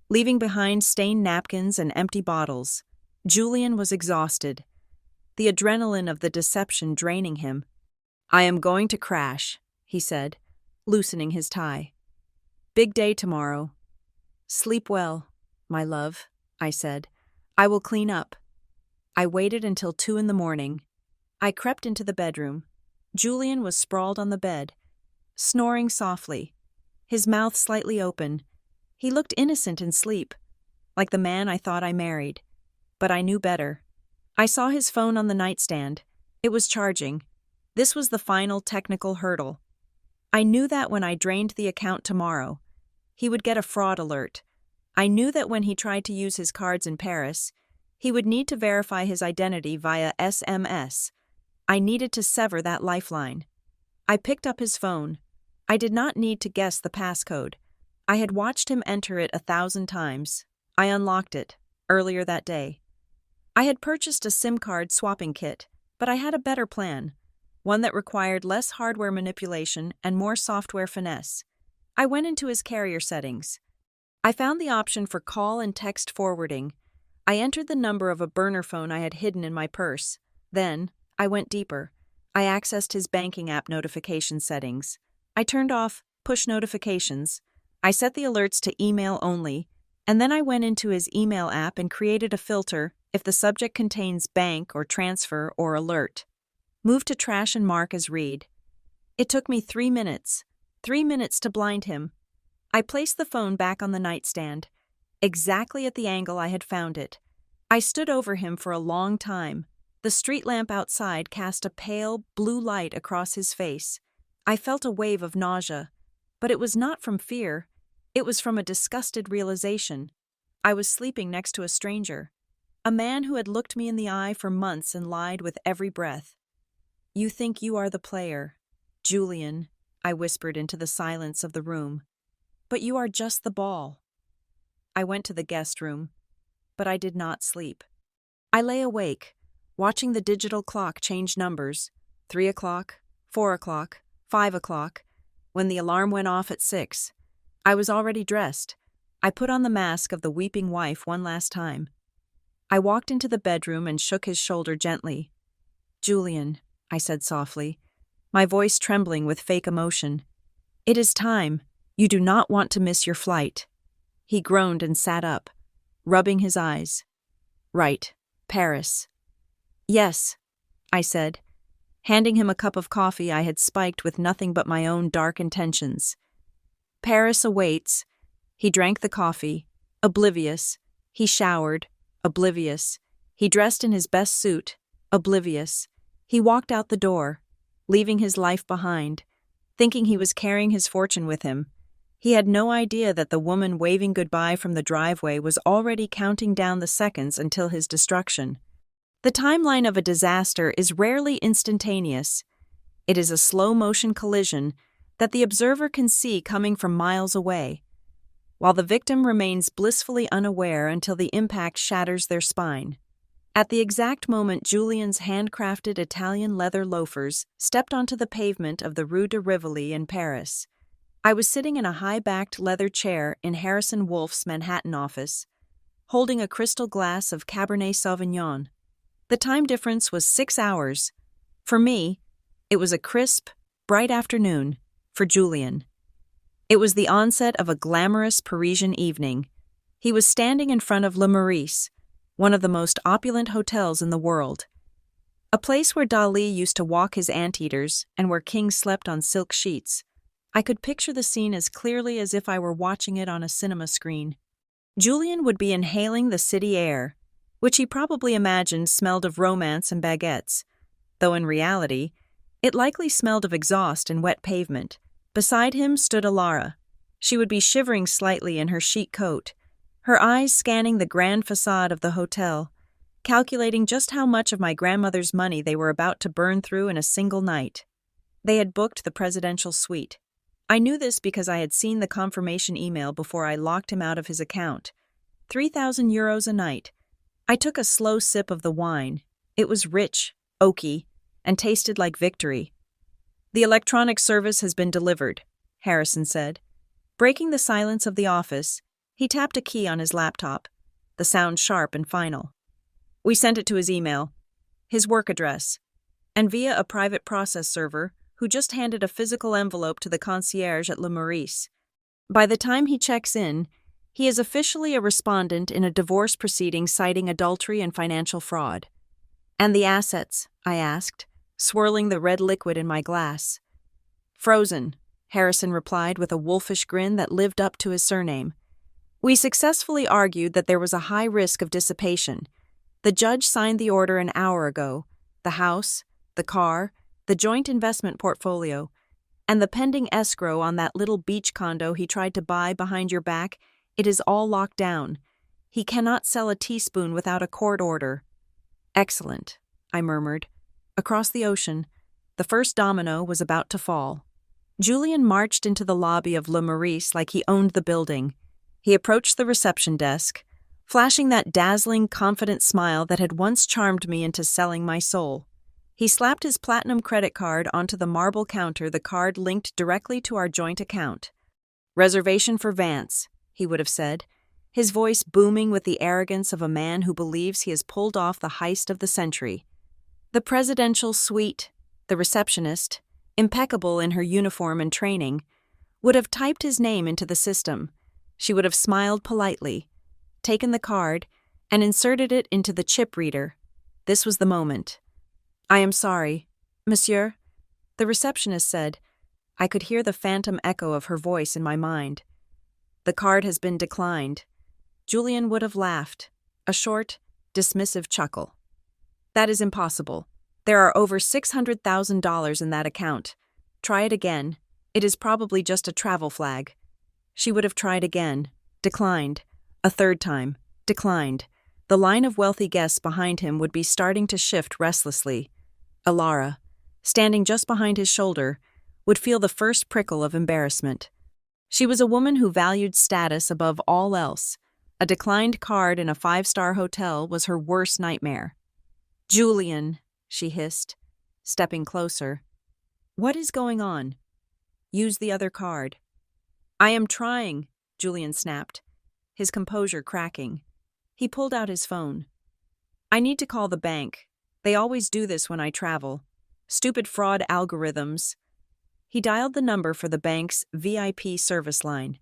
leaving behind stained napkins and empty bottles. Julian was exhausted, the adrenaline of the deception draining him. "I am going to crash," he said, loosening his tie. "Big day tomorrow." "Sleep well, my love," I said. "I will clean up." I waited until 2 in the morning. I crept into the bedroom. Julian was sprawled on the bed, snoring softly, his mouth slightly open. He looked innocent in sleep, like the man I thought I married. But I knew better. I saw his phone on the nightstand. It was charging. This was the final technical hurdle. I knew that when I drained the account tomorrow, he would get a fraud alert. I knew that when he tried to use his cards in Paris, he would need to verify his identity via SMS. I needed to sever that lifeline. I picked up his phone. I did not need to guess the passcode. I had watched him enter it 1,000 times. I unlocked it, earlier that day. I had purchased a SIM card swapping kit, but I had a better plan, one that required less hardware manipulation and more software finesse. I went into his carrier settings. I found the option for call and text forwarding. I entered the number of a burner phone I had hidden in my purse. Then, I went deeper. I accessed his banking app notification settings. I turned off push notifications. I set the alerts to email only, and then I went into his email app and created a filter if the subject contains bank or transfer or alert. Move to trash and mark as read. It took me 3 minutes. 3 minutes to blind him. I placed the phone back on the nightstand, exactly at the angle I had found it. I stood over him for a long time. The street lamp outside cast a pale, blue light across his face. I felt a wave of nausea, but it was not from fear. It was from a disgusted realization. I was sleeping next to a stranger, a man who had looked me in the eye for months and lied with every breath. "You think you are the player, Julian," I whispered into the silence of the room. "But you are just the ball." I went to the guest room. but I did not sleep. I lay awake, watching the digital clock change numbers, 3 o'clock, 4 o'clock, 5 o'clock. When the alarm went off at 6, I was already dressed. I put on the mask of the weeping wife one last time. I walked into the bedroom and shook his shoulder gently. "Julian," I said softly, my voice trembling with fake emotion. "It is time. You do not want to miss your flight." He groaned and sat up, rubbing his eyes. "Right, Paris." "Yes," I said, handing him a cup of coffee I had spiked with nothing but my own dark intentions. "Paris awaits." He drank the coffee, oblivious. He showered, oblivious. He dressed in his best suit, oblivious. He walked out the door, leaving his life behind, thinking he was carrying his fortune with him. He had no idea that the woman waving goodbye from the driveway was already counting down the seconds until his destruction. The timeline of a disaster is rarely instantaneous. It is a slow-motion collision that the observer can see coming from miles away, while the victim remains blissfully unaware until the impact shatters their spine. At the exact moment Julian's handcrafted Italian leather loafers stepped onto the pavement of the Rue de Rivoli in Paris, I was sitting in a high-backed leather chair in Harrison Wolff's Manhattan office, holding a crystal glass of Cabernet Sauvignon. The time difference was 6 hours. For me, it was a crisp, bright afternoon. For Julian, it was the onset of a glamorous Parisian evening. He was standing in front of Le Meurice, one of the most opulent hotels in the world. A place where Dali used to walk his anteaters and where kings slept on silk sheets. I could picture the scene as clearly as if I were watching it on a cinema screen. Julian would be inhaling the city air, which he probably imagined smelled of romance and baguettes, though in reality, it likely smelled of exhaust and wet pavement. Beside him stood Alara. She would be shivering slightly in her chic coat, her eyes scanning the grand facade of the hotel, calculating just how much of my grandmother's money they were about to burn through in a single night. They had booked the presidential suite. I knew this because I had seen the confirmation email before I locked him out of his account. 3,000 euros a night. I took a slow sip of the wine. It was rich, oaky, and tasted like victory. "The electronic service has been delivered," Harrison said. Breaking the silence of the office, he tapped a key on his laptop, the sound sharp and final. "We sent it to his email, his work address, and via a private process server who just handed a physical envelope to the concierge at Le Meurice. By the time he checks in, he is officially a respondent in a divorce proceeding citing adultery and financial fraud." "And the assets?" I asked, swirling the red liquid in my glass. "Frozen," Harrison replied with a wolfish grin that lived up to his surname. "We successfully argued that there was a high risk of dissipation. The judge signed the order an hour ago. The house, the car, the joint investment portfolio, and the pending escrow on that little beach condo he tried to buy behind your back, it is all locked down. He cannot sell a teaspoon without a court order." "Excellent," I murmured. Across the ocean, the first domino was about to fall. Julian marched into the lobby of Le Meurice like he owned the building. He approached the reception desk, flashing that dazzling, confident smile that had once charmed me into selling my soul. He slapped his platinum credit card onto the marble counter, the card linked directly to our joint account. "Reservation for Vance," he would have said, his voice booming with the arrogance of a man who believes he has pulled off the heist of the century. The presidential suite, the receptionist, impeccable in her uniform and training, would have typed his name into the system. She would have smiled politely, taken the card, and inserted it into the chip reader. This was the moment. "I am sorry, monsieur," the receptionist said. I could hear the phantom echo of her voice in my mind. "The card has been declined." Julian would have laughed, a short, dismissive chuckle. "That is impossible. There are over $600,000 in that account. Try it again. It is probably just a travel flag." She would have tried again, declined, a third time, declined. The line of wealthy guests behind him would be starting to shift restlessly. Alara, standing just behind his shoulder, would feel the first prickle of embarrassment. She was a woman who valued status above all else, A declined card in a 5-star hotel was her worst nightmare. "Julian," she hissed, stepping closer. "What is going on?" "Use the other card." "I am trying," Julian snapped, his composure cracking. He pulled out his phone. "I need to call the bank. They always do this when I travel. Stupid fraud algorithms." He dialed the number for the bank's VIP service line.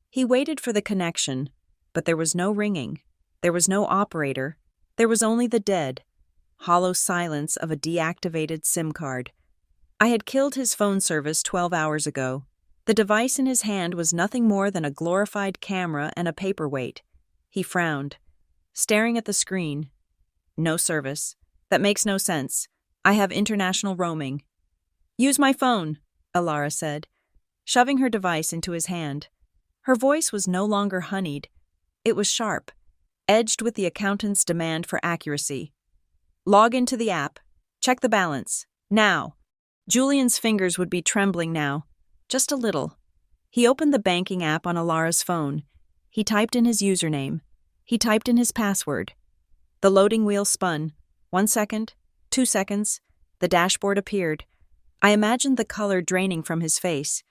He waited for the connection, but there was no ringing. There was no operator. There was only the dead, hollow silence of a deactivated SIM card. I had killed his phone service 12 hours ago. The device in his hand was nothing more than a glorified camera and a paperweight. He frowned, staring at the screen. "No service. That makes no sense. I have international roaming." "Use my phone," Alara said, shoving her device into his hand. Her voice was no longer honeyed. It was sharp, edged with the accountant's demand for accuracy. "Log into the app. Check the balance. Now." Julian's fingers would be trembling now, just a little. He opened the banking app on Alara's phone. He typed in his username. He typed in his password. The loading wheel spun. 1 second, 2 seconds. The dashboard appeared. I imagined the color draining from his face.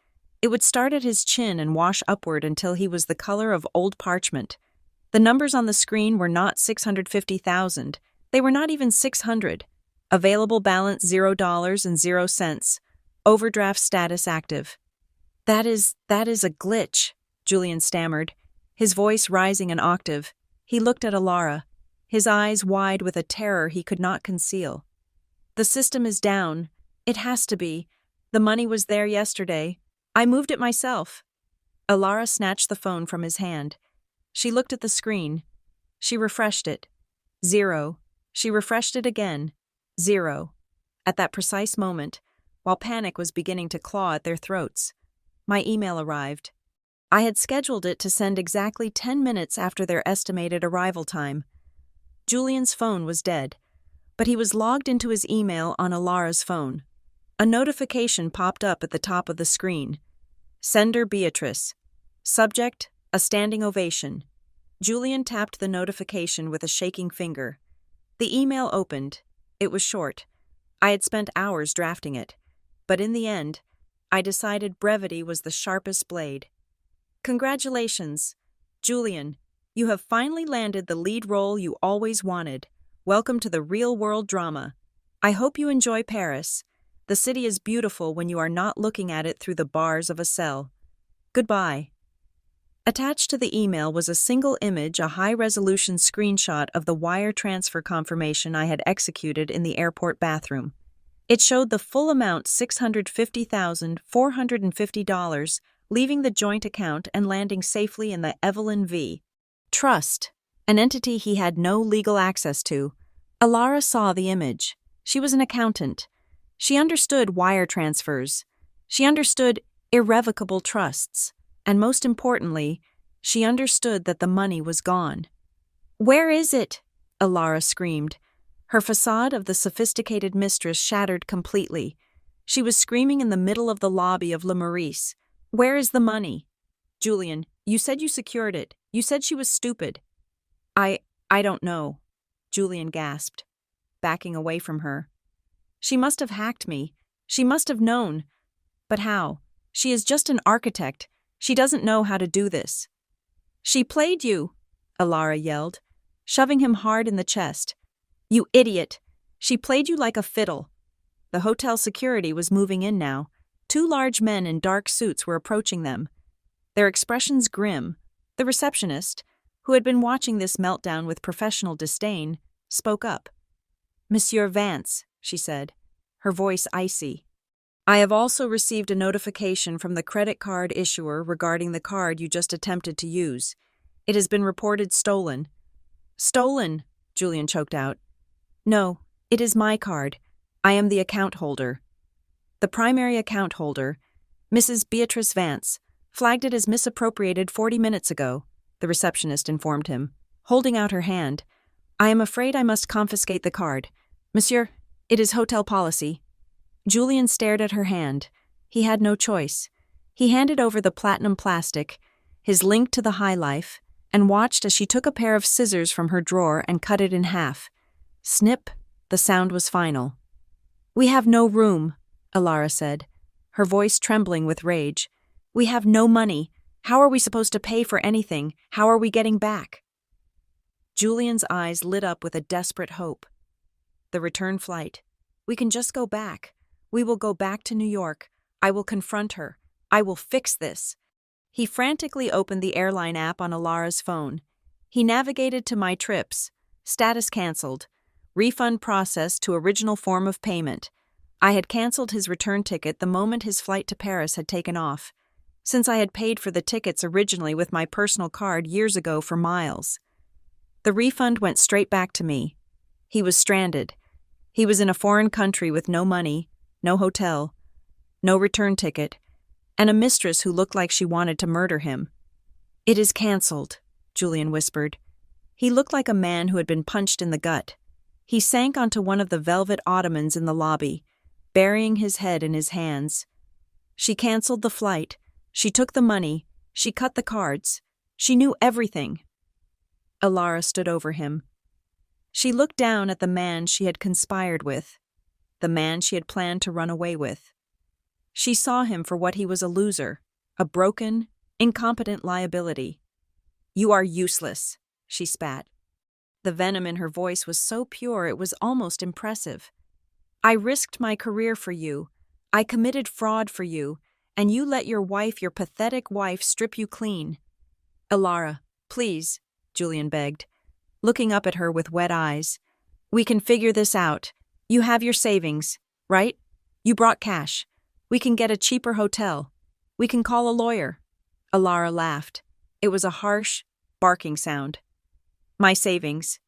It would start at his chin and wash upward until he was the color of old parchment. The numbers on the screen were not 650,000. They were not even 600. Available balance $0.00. Overdraft status active. That is a glitch," Julian stammered, his voice rising an octave. He looked at Alara, his eyes wide with a terror he could not conceal. "The system is down. It has to be. The money was there yesterday. I moved it myself." Alara snatched the phone from his hand. She looked at the screen. She refreshed it. 0. She refreshed it again. 0. At that precise moment, while panic was beginning to claw at their throats, my email arrived. I had scheduled it to send exactly 10 minutes after their estimated arrival time. Julian's phone was dead, but he was logged into his email on Alara's phone. A notification popped up at the top of the screen. Sender Beatrice. Subject, a standing ovation. Julian tapped the notification with a shaking finger. The email opened. It was short. I had spent hours drafting it, but in the end, I decided brevity was the sharpest blade. "Congratulations, Julian. You have finally landed the lead role you always wanted. Welcome to the real-world drama. I hope you enjoy Paris. The city is beautiful when you are not looking at it through the bars of a cell. Goodbye." Attached to the email was a single image, a high-resolution screenshot of the wire transfer confirmation I had executed in the airport bathroom. It showed the full amount, $650,450, leaving the joint account and landing safely in the Evelyn V. Trust, an entity he had no legal access to. Alara saw the image. She was an accountant. She understood wire transfers. She understood irrevocable trusts. And most importantly, she understood that the money was gone. "Where is it?" Alara screamed. Her facade of the sophisticated mistress shattered completely. She was screaming in the middle of the lobby of Le Maurice. "Where is the money?" "Julian, you said you secured it. You said she was stupid." I don't know," Julian gasped, backing away from her. "She must have hacked me. She must have known. But how? She is just an architect. She doesn't know how to do this." "She played you," Alara yelled, shoving him hard in the chest. "You idiot! She played you like a fiddle." The hotel security was moving in now. 2 large men in dark suits were approaching them, their expressions grim. The receptionist, who had been watching this meltdown with professional disdain, spoke up. "Monsieur Vance," she said, her voice icy. "I have also received a notification from the credit card issuer regarding the card you just attempted to use. It has been reported stolen." "Stolen?" Julian choked out. "No, it is my card. I am the account holder." The primary account holder, Mrs. Beatrice Vance, flagged it as misappropriated 40 minutes ago, the receptionist informed him, holding out her hand. "I am afraid I must confiscate the card. Monsieur, it is hotel policy." Julian stared at her hand. He had no choice. He handed over the platinum plastic, his link to the High Life, and watched as she took a pair of scissors from her drawer and cut it in half. Snip, the sound was final. "We have no room," Alara said, her voice trembling with rage. "We have no money. How are we supposed to pay for anything? How are we getting back?" Julian's eyes lit up with a desperate hope. "The return flight. We can just go back. We will go back to New York. I will confront her. I will fix this." He frantically opened the airline app on Alara's phone. He navigated to My Trips. Status canceled. Refund processed to original form of payment. I had canceled his return ticket the moment his flight to Paris had taken off, since I had paid for the tickets originally with my personal card years ago for miles. The refund went straight back to me. He was stranded. He was in a foreign country with no money, no hotel, no return ticket, and a mistress who looked like she wanted to murder him. "It is cancelled," Julian whispered. He looked like a man who had been punched in the gut. He sank onto one of the velvet ottomans in the lobby, burying his head in his hands. "She cancelled the flight. She took the money. She cut the cards. She knew everything." Alara stood over him. She looked down at the man she had conspired with, the man she had planned to run away with. She saw him for what he was: a loser, a broken, incompetent liability. "You are useless," she spat. The venom in her voice was so pure it was almost impressive. "I risked my career for you. I committed fraud for you, and you let your wife, your pathetic wife, strip you clean." "Alara, please," Julian begged, looking up at her with wet eyes. "We can figure this out. You have your savings, right? You brought cash. We can get a cheaper hotel. We can call a lawyer." Alara laughed. It was a harsh, barking sound. "My savings.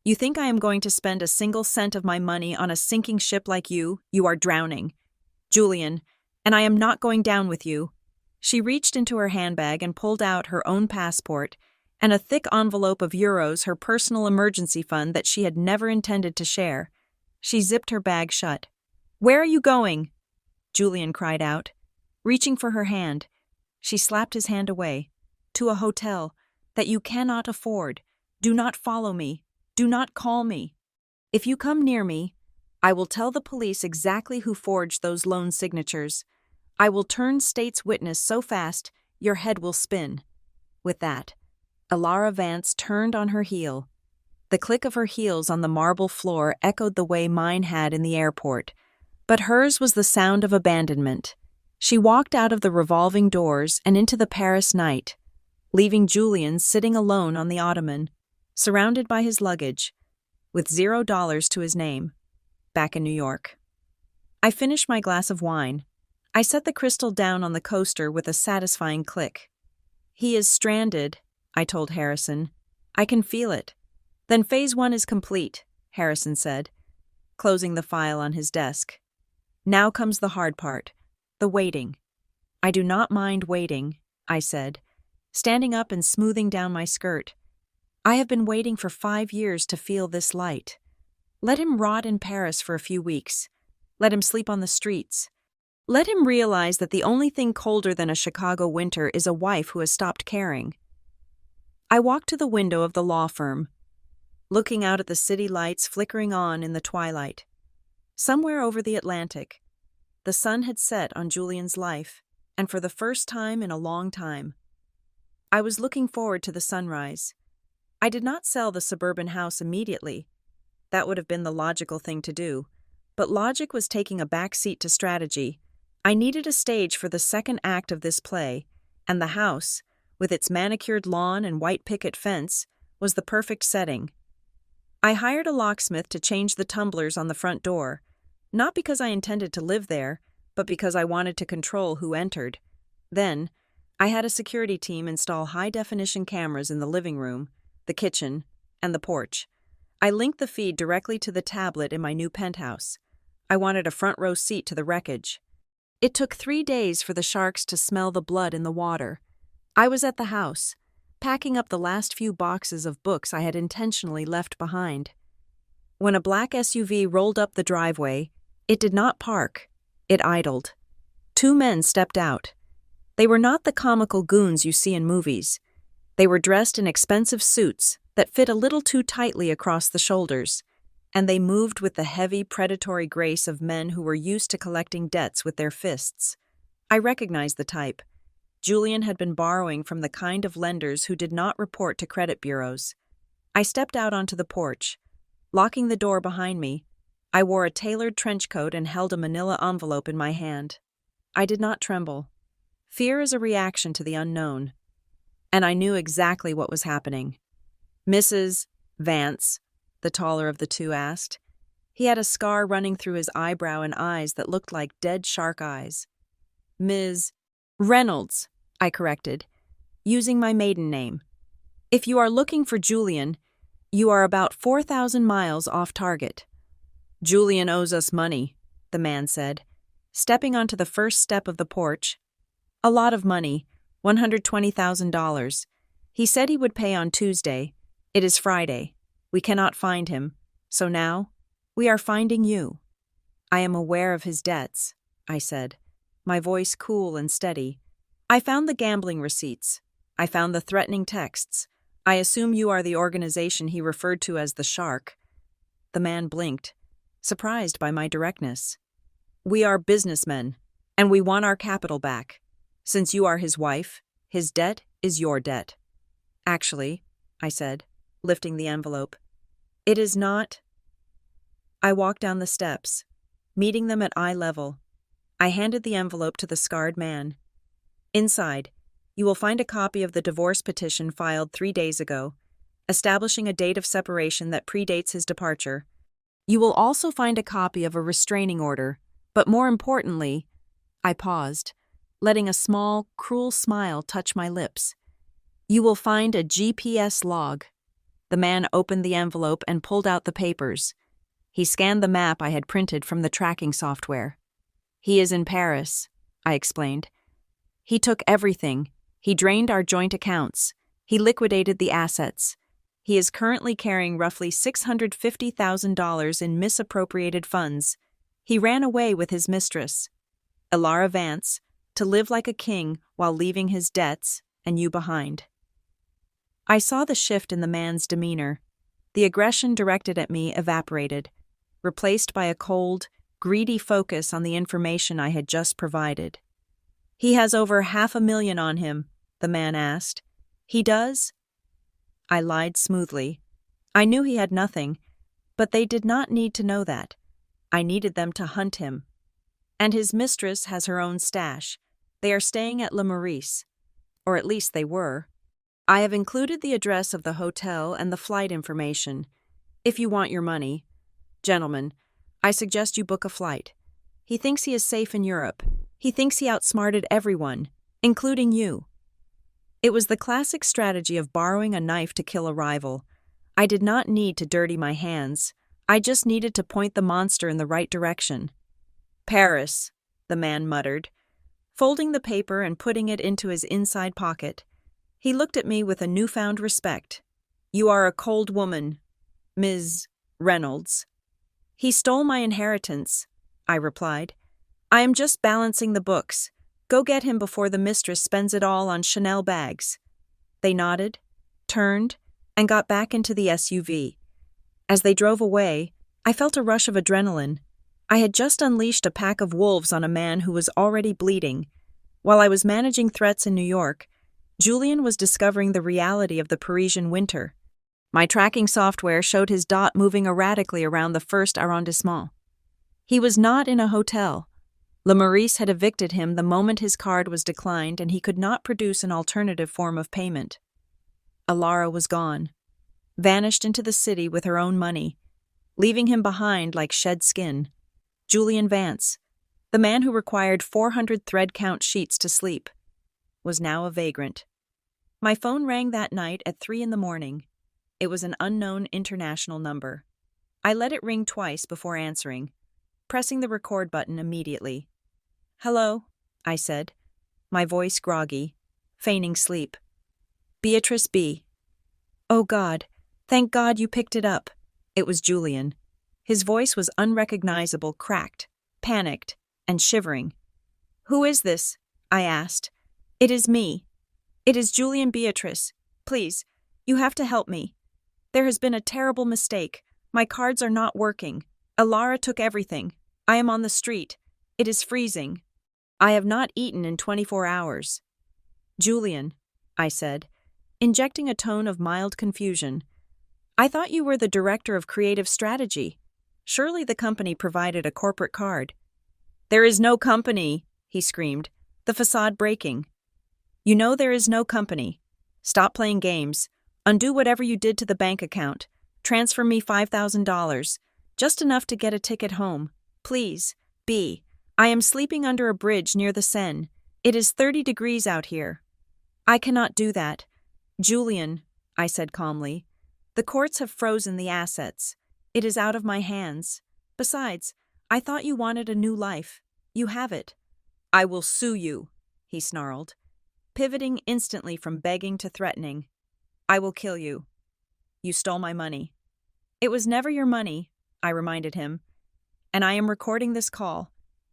You think I am going to spend a single cent of my money on a sinking ship like you? You are drowning, Julian, and I am not going down with you." She reached into her handbag and pulled out her own passport and a thick envelope of euros, her personal emergency fund that she had never intended to share. She zipped her bag shut. "Where are you going?" Julian cried out, reaching for her hand. She slapped his hand away. "To a hotel that you cannot afford. Do not follow me. Do not call me. If you come near me, I will tell the police exactly who forged those loan signatures. I will turn state's witness so fast your head will spin." With that, Alara Vance turned on her heel. The click of her heels on the marble floor echoed the way mine had in the airport, but hers was the sound of abandonment. She walked out of the revolving doors and into the Paris night, leaving Julian sitting alone on the ottoman, surrounded by his luggage, with $0 to his name, back in New York. I finished my glass of wine. I set the crystal down on the coaster with a satisfying click. "He is stranded," I told Harrison. "I can feel it." "Then phase 1 is complete," Harrison said, closing the file on his desk. "Now comes the hard part, the waiting." "I do not mind waiting," I said, standing up and smoothing down my skirt. "I have been waiting for 5 years to feel this light. Let him rot in Paris for a few weeks. Let him sleep on the streets. Let him realize that the only thing colder than a Chicago winter is a wife who has stopped caring." I walked to the window of the law firm, looking out at the city lights flickering on in the twilight. Somewhere over the Atlantic, the sun had set on Julian's life, and for the first time in a long time. I was looking forward to the sunrise. I did not sell the suburban house immediately. That would have been the logical thing to do, but logic was taking a back seat to strategy. I needed a stage for the second act of this play, and the house, with its manicured lawn and white picket fence, was the perfect setting. I hired a locksmith to change the tumblers on the front door, not because I intended to live there, but because I wanted to control who entered. Then, I had a security team install high-definition cameras in the living room, the kitchen, and the porch. I linked the feed directly to the tablet in my new penthouse. I wanted a front-row seat to the wreckage. It took 3 days for the sharks to smell the blood in the water. I was at the house, packing up the last few boxes of books I had intentionally left behind. When a black SUV rolled up the driveway, it did not park. It idled. 2 men stepped out. They were not the comical goons you see in movies. They were dressed in expensive suits that fit a little too tightly across the shoulders, and they moved with the heavy, predatory grace of men who were used to collecting debts with their fists. I recognized the type. Julian had been borrowing from the kind of lenders who did not report to credit bureaus. I stepped out onto the porch. Locking the door behind me, I wore a tailored trench coat and held a manila envelope in my hand. I did not tremble. Fear is a reaction to the unknown. And I knew exactly what was happening. "Mrs. Vance," the taller of the two asked. He had a scar running through his eyebrow and eyes that looked like dead shark eyes. "Ms. Reynolds," I corrected, using my maiden name. "If you are looking for Julian, you are about 4,000 miles off target." "Julian owes us money," the man said, stepping onto the first step of the porch. "A lot of money, $120,000. He said he would pay on Tuesday. It is Friday. We cannot find him, so now we are finding you." "I am aware of his debts," I said, my voice cool and steady. "I found the gambling receipts. I found the threatening texts. I assume you are the organization he referred to as the Shark." The man blinked, surprised by my directness. "We are businessmen, and we want our capital back. Since you are his wife, his debt is your debt." "Actually," I said, lifting the envelope, "it is not." I walked down the steps, meeting them at eye level. I handed the envelope to the scarred man. "Inside, you will find a copy of the divorce petition filed 3 days ago, establishing a date of separation that predates his departure. You will also find a copy of a restraining order, but more importantly," I paused, letting a small, cruel smile touch my lips, "you will find a GPS log." The man opened the envelope and pulled out the papers. He scanned the map I had printed from the tracking software. "He is in Paris," I explained. "He took everything. He drained our joint accounts. He liquidated the assets. He is currently carrying roughly $650,000 in misappropriated funds. He ran away with his mistress, Elara Vance, to live like a king while leaving his debts and you behind." I saw the shift in the man's demeanor. The aggression directed at me evaporated, replaced by a cold, greedy focus on the information I had just provided. "He has over $500,000 on him," the man asked. "He does?" I lied smoothly. I knew he had nothing, but they did not need to know that. I needed them to hunt him. "And his mistress has her own stash. They are staying at Le Maurice. Or at least they were. I have included the address of the hotel and the flight information. If you want your money. Gentlemen, I suggest you book a flight. He thinks he is safe in Europe. He thinks he outsmarted everyone, including you." It was the classic strategy of borrowing a knife to kill a rival. I did not need to dirty my hands. I just needed to point the monster in the right direction. "Paris," the man muttered, folding the paper and putting it into his inside pocket. He looked at me with a newfound respect. "You are a cold woman, Ms. Reynolds." "He stole my inheritance," I replied. "I am just balancing the books. Go get him before the mistress spends it all on Chanel bags." They nodded, turned, and got back into the SUV. As they drove away, I felt a rush of adrenaline. I had just unleashed a pack of wolves on a man who was already bleeding. While I was managing threats in New York, Julian was discovering the reality of the Parisian winter. My tracking software showed his dot moving erratically around the first arrondissement. He was not in a hotel. Le Maurice had evicted him the moment his card was declined, and he could not produce an alternative form of payment. Elara was gone, vanished into the city with her own money, leaving him behind like shed skin. Julian Vance, the man who required 400 thread count sheets to sleep, was now a vagrant. My phone rang that night at 3 a.m. It was an unknown international number. I let it ring twice before answering, pressing the record button immediately. "Hello," I said, my voice groggy, feigning sleep. "Beatrice B." "Oh God, thank God you picked it up." It was Julian. His voice was unrecognizable, cracked, panicked, and shivering. "Who is this?" I asked. "It is me. It is Julian Beatrice. Please, you have to help me. There has been a terrible mistake. My cards are not working. Alara took everything. I am on the street. It is freezing. I have not eaten in 24 hours. Julian, I said, injecting a tone of mild confusion. I thought you were the director of creative strategy. Surely the company provided a corporate card. There is no company, he screamed, the facade breaking. You know there is no company. Stop playing games. Undo whatever you did to the bank account. Transfer me $5,000. Just enough to get a ticket home. Please. B. I am sleeping under a bridge near the Seine. It is 30 degrees out here. I cannot do that. Julian, I said calmly, the courts have frozen the assets. It is out of my hands. Besides, I thought you wanted a new life. You have it. I will sue you, he snarled, pivoting instantly from begging to threatening. I will kill you. You stole my money. It was never your money, I reminded him. And I am recording this call.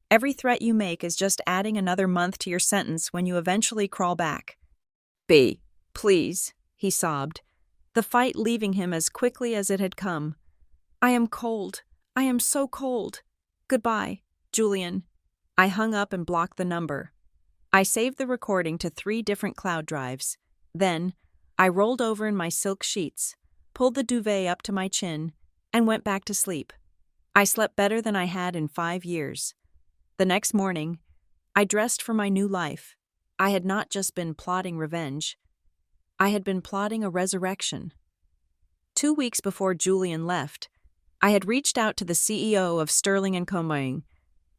Every threat you make is just adding another month to your sentence when you eventually crawl back. B, please, he sobbed, the fight leaving him as quickly as it had come. I am cold. I am so cold. Goodbye, Julian. I hung up and blocked the number. I saved the recording to 3 different cloud drives. Then, I rolled over in my silk sheets, pulled the duvet up to my chin, and went back to sleep. I slept better than I had in 5 years. The next morning, I dressed for my new life. I had not just been plotting revenge. I had been plotting a resurrection. 2 weeks before Julian left, I had reached out to the CEO of Sterling & Company,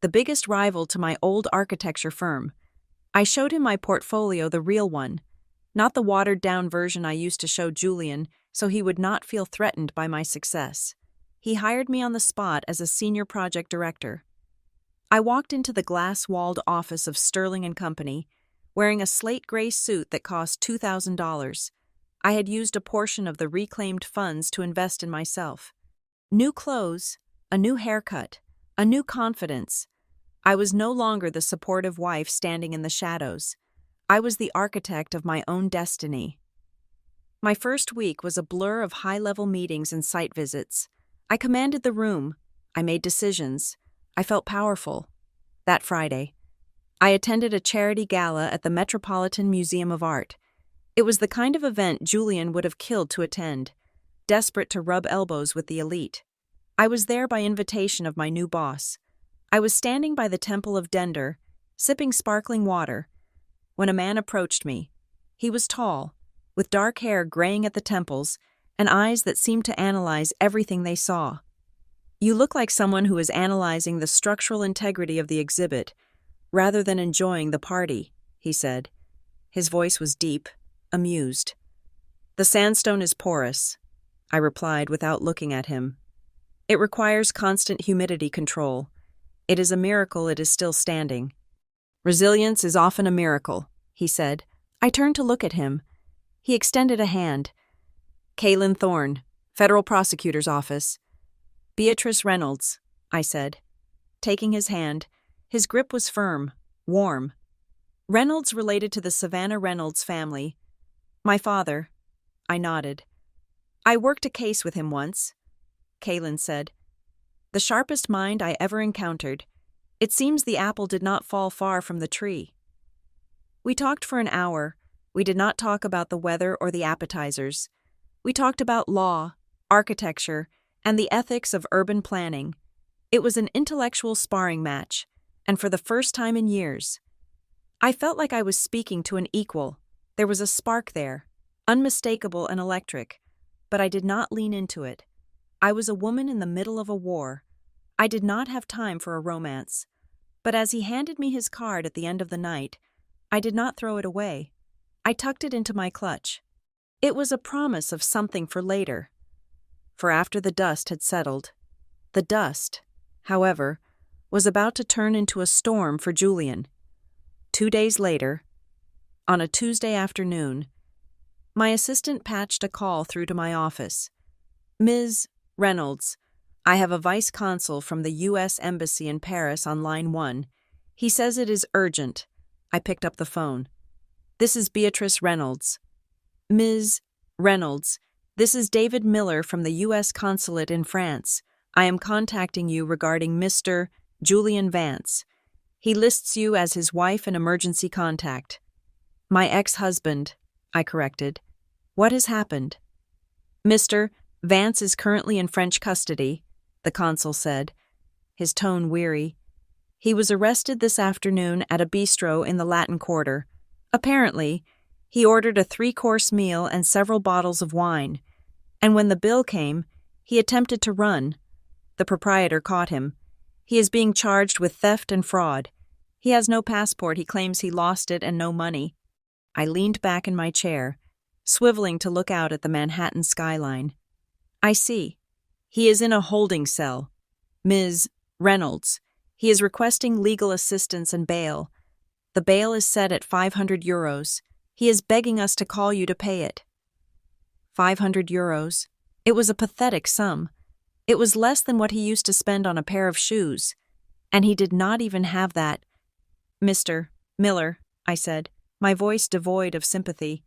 the biggest rival to my old architecture firm. I showed him my portfolio, the real one, not the watered-down version I used to show Julian, so he would not feel threatened by my success. He hired me on the spot as a senior project director. I walked into the glass-walled office of Sterling & Company, wearing a slate gray suit that cost $2,000. I had used a portion of the reclaimed funds to invest in myself. New clothes, a new haircut, a new confidence. I was no longer the supportive wife standing in the shadows. I was the architect of my own destiny. My first week was a blur of high-level meetings and site visits. I commanded the room. I made decisions. I felt powerful. That Friday, I attended a charity gala at the Metropolitan Museum of Art. It was the kind of event Julian would have killed to attend, desperate to rub elbows with the elite. I was there by invitation of my new boss. I was standing by the Temple of Dender, sipping sparkling water, when a man approached me. He was tall, with dark hair graying at the temples and eyes that seemed to analyze everything they saw. You look like someone who is analyzing the structural integrity of the exhibit, rather than enjoying the party, he said. His voice was deep, amused. The sandstone is porous, I replied without looking at him. It requires constant humidity control. It is a miracle it is still standing. Resilience is often a miracle, he said. I turned to look at him. He extended a hand. Kaylin Thorne, Federal Prosecutor's Office. Beatrice Reynolds, I said. Taking his hand, his grip was firm, warm. Reynolds related to the Savannah Reynolds family. My father. I nodded. I worked a case with him once. Kaylin said. The sharpest mind I ever encountered. It seems the apple did not fall far from the tree. We talked for an hour. We did not talk about the weather or the appetizers. We talked about law, architecture, and the ethics of urban planning. It was an intellectual sparring match, and for the first time in years, I felt like I was speaking to an equal. There was a spark there, unmistakable and electric, but I did not lean into it. I was a woman in the middle of a war. I did not have time for a romance. But as he handed me his card at the end of the night, I did not throw it away. I tucked it into my clutch. It was a promise of something for later. For after the dust had settled, the dust, however, was about to turn into a storm for Julian. 2 days later, on a Tuesday afternoon, my assistant patched a call through to my office. Ms. Reynolds, I have a vice consul from the U.S. Embassy in Paris on line 1. He says it is urgent. I picked up the phone. This is Beatrice Reynolds. Ms. Reynolds, this is David Miller from the U.S. Consulate in France. I am contacting you regarding Mr. Julian Vance. He lists you as his wife and emergency contact. My ex-husband, I corrected. What has happened? Mr. Vance is currently in French custody, the consul said, his tone weary. He was arrested this afternoon at a bistro in the Latin Quarter. Apparently, he ordered a 3-course meal and several bottles of wine, and when the bill came, he attempted to run. The proprietor caught him. He is being charged with theft and fraud. He has no passport, he claims he lost it, and no money. I leaned back in my chair, swiveling to look out at the Manhattan skyline. I see. He is in a holding cell. Ms. Reynolds. He is requesting legal assistance and bail. The bail is set at 500 euros. He is begging us to call you to pay it. 500 euros. It was a pathetic sum. It was less than what he used to spend on a pair of shoes. And he did not even have that. Mr. Miller, I said, my voice devoid of sympathy.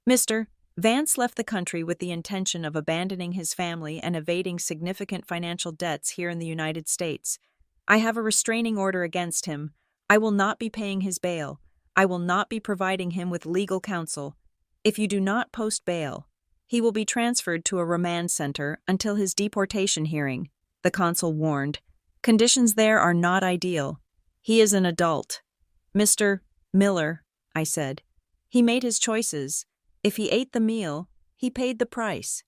Mr. Vance left the country with the intention of abandoning his family and evading significant financial debts here in the United States. I have a restraining order against him. I will not be paying his bail. I will not be providing him with legal counsel. If you do not post bail, he will be transferred to a remand center until his deportation hearing, the consul warned. Conditions there are not ideal. He is an adult. Mr. Miller, I said. He made his choices. If he ate the meal, he paid the price.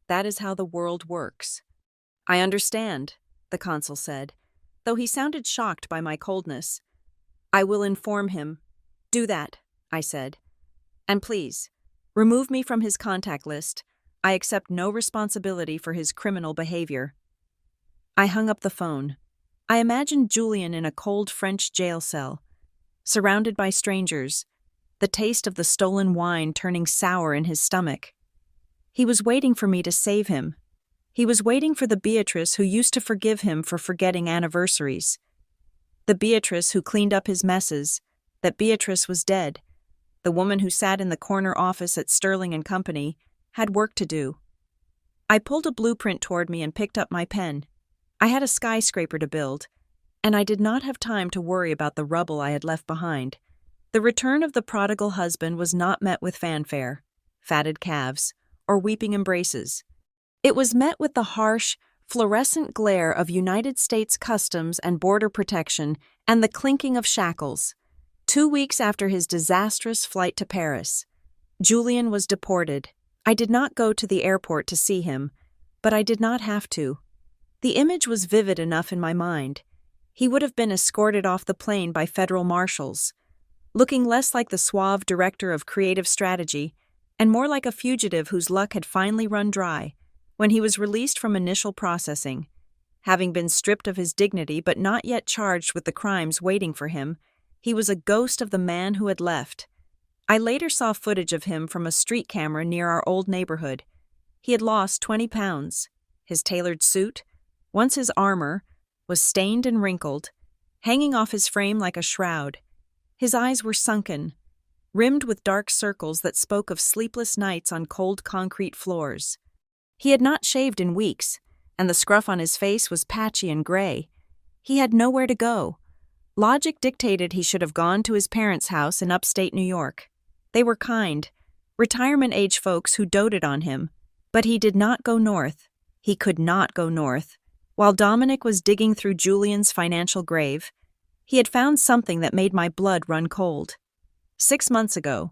That is how the world works. I understand, the consul said, though he sounded shocked by my coldness. I will inform him. Do that, I said. And please, remove me from his contact list. I accept no responsibility for his criminal behavior. I hung up the phone. I imagined Julian in a cold French jail cell, surrounded by strangers, the taste of the stolen wine turning sour in his stomach. He was waiting for me to save him. He was waiting for the Beatrice who used to forgive him for forgetting anniversaries. The Beatrice who cleaned up his messes. That Beatrice was dead. The woman who sat in the corner office at Sterling and Company had work to do. I pulled a blueprint toward me and picked up my pen. I had a skyscraper to build, and I did not have time to worry about the rubble I had left behind. The return of the prodigal husband was not met with fanfare, fatted calves, or weeping embraces. It was met with the harsh, fluorescent glare of United States Customs and Border Protection and the clinking of shackles. 2 weeks after his disastrous flight to Paris, Julian was deported. I did not go to the airport to see him, but I did not have to. The image was vivid enough in my mind. He would have been escorted off the plane by federal marshals, looking less like the suave director of creative strategy and more like a fugitive whose luck had finally run dry when he was released from initial processing. Having been stripped of his dignity but not yet charged with the crimes waiting for him, he was a ghost of the man who had left. I later saw footage of him from a street camera near our old neighborhood. He had lost 20 pounds. His tailored suit, once his armor, was stained and wrinkled, hanging off his frame like a shroud. His eyes were sunken, rimmed with dark circles that spoke of sleepless nights on cold concrete floors. He had not shaved in weeks, and the scruff on his face was patchy and gray. He had nowhere to go. Logic dictated he should have gone to his parents' house in upstate New York. They were kind, retirement-age folks who doted on him, but he did not go north. He could not go north. While Dominic was digging through Julian's financial grave, he had found something that made my blood run cold. 6 months ago,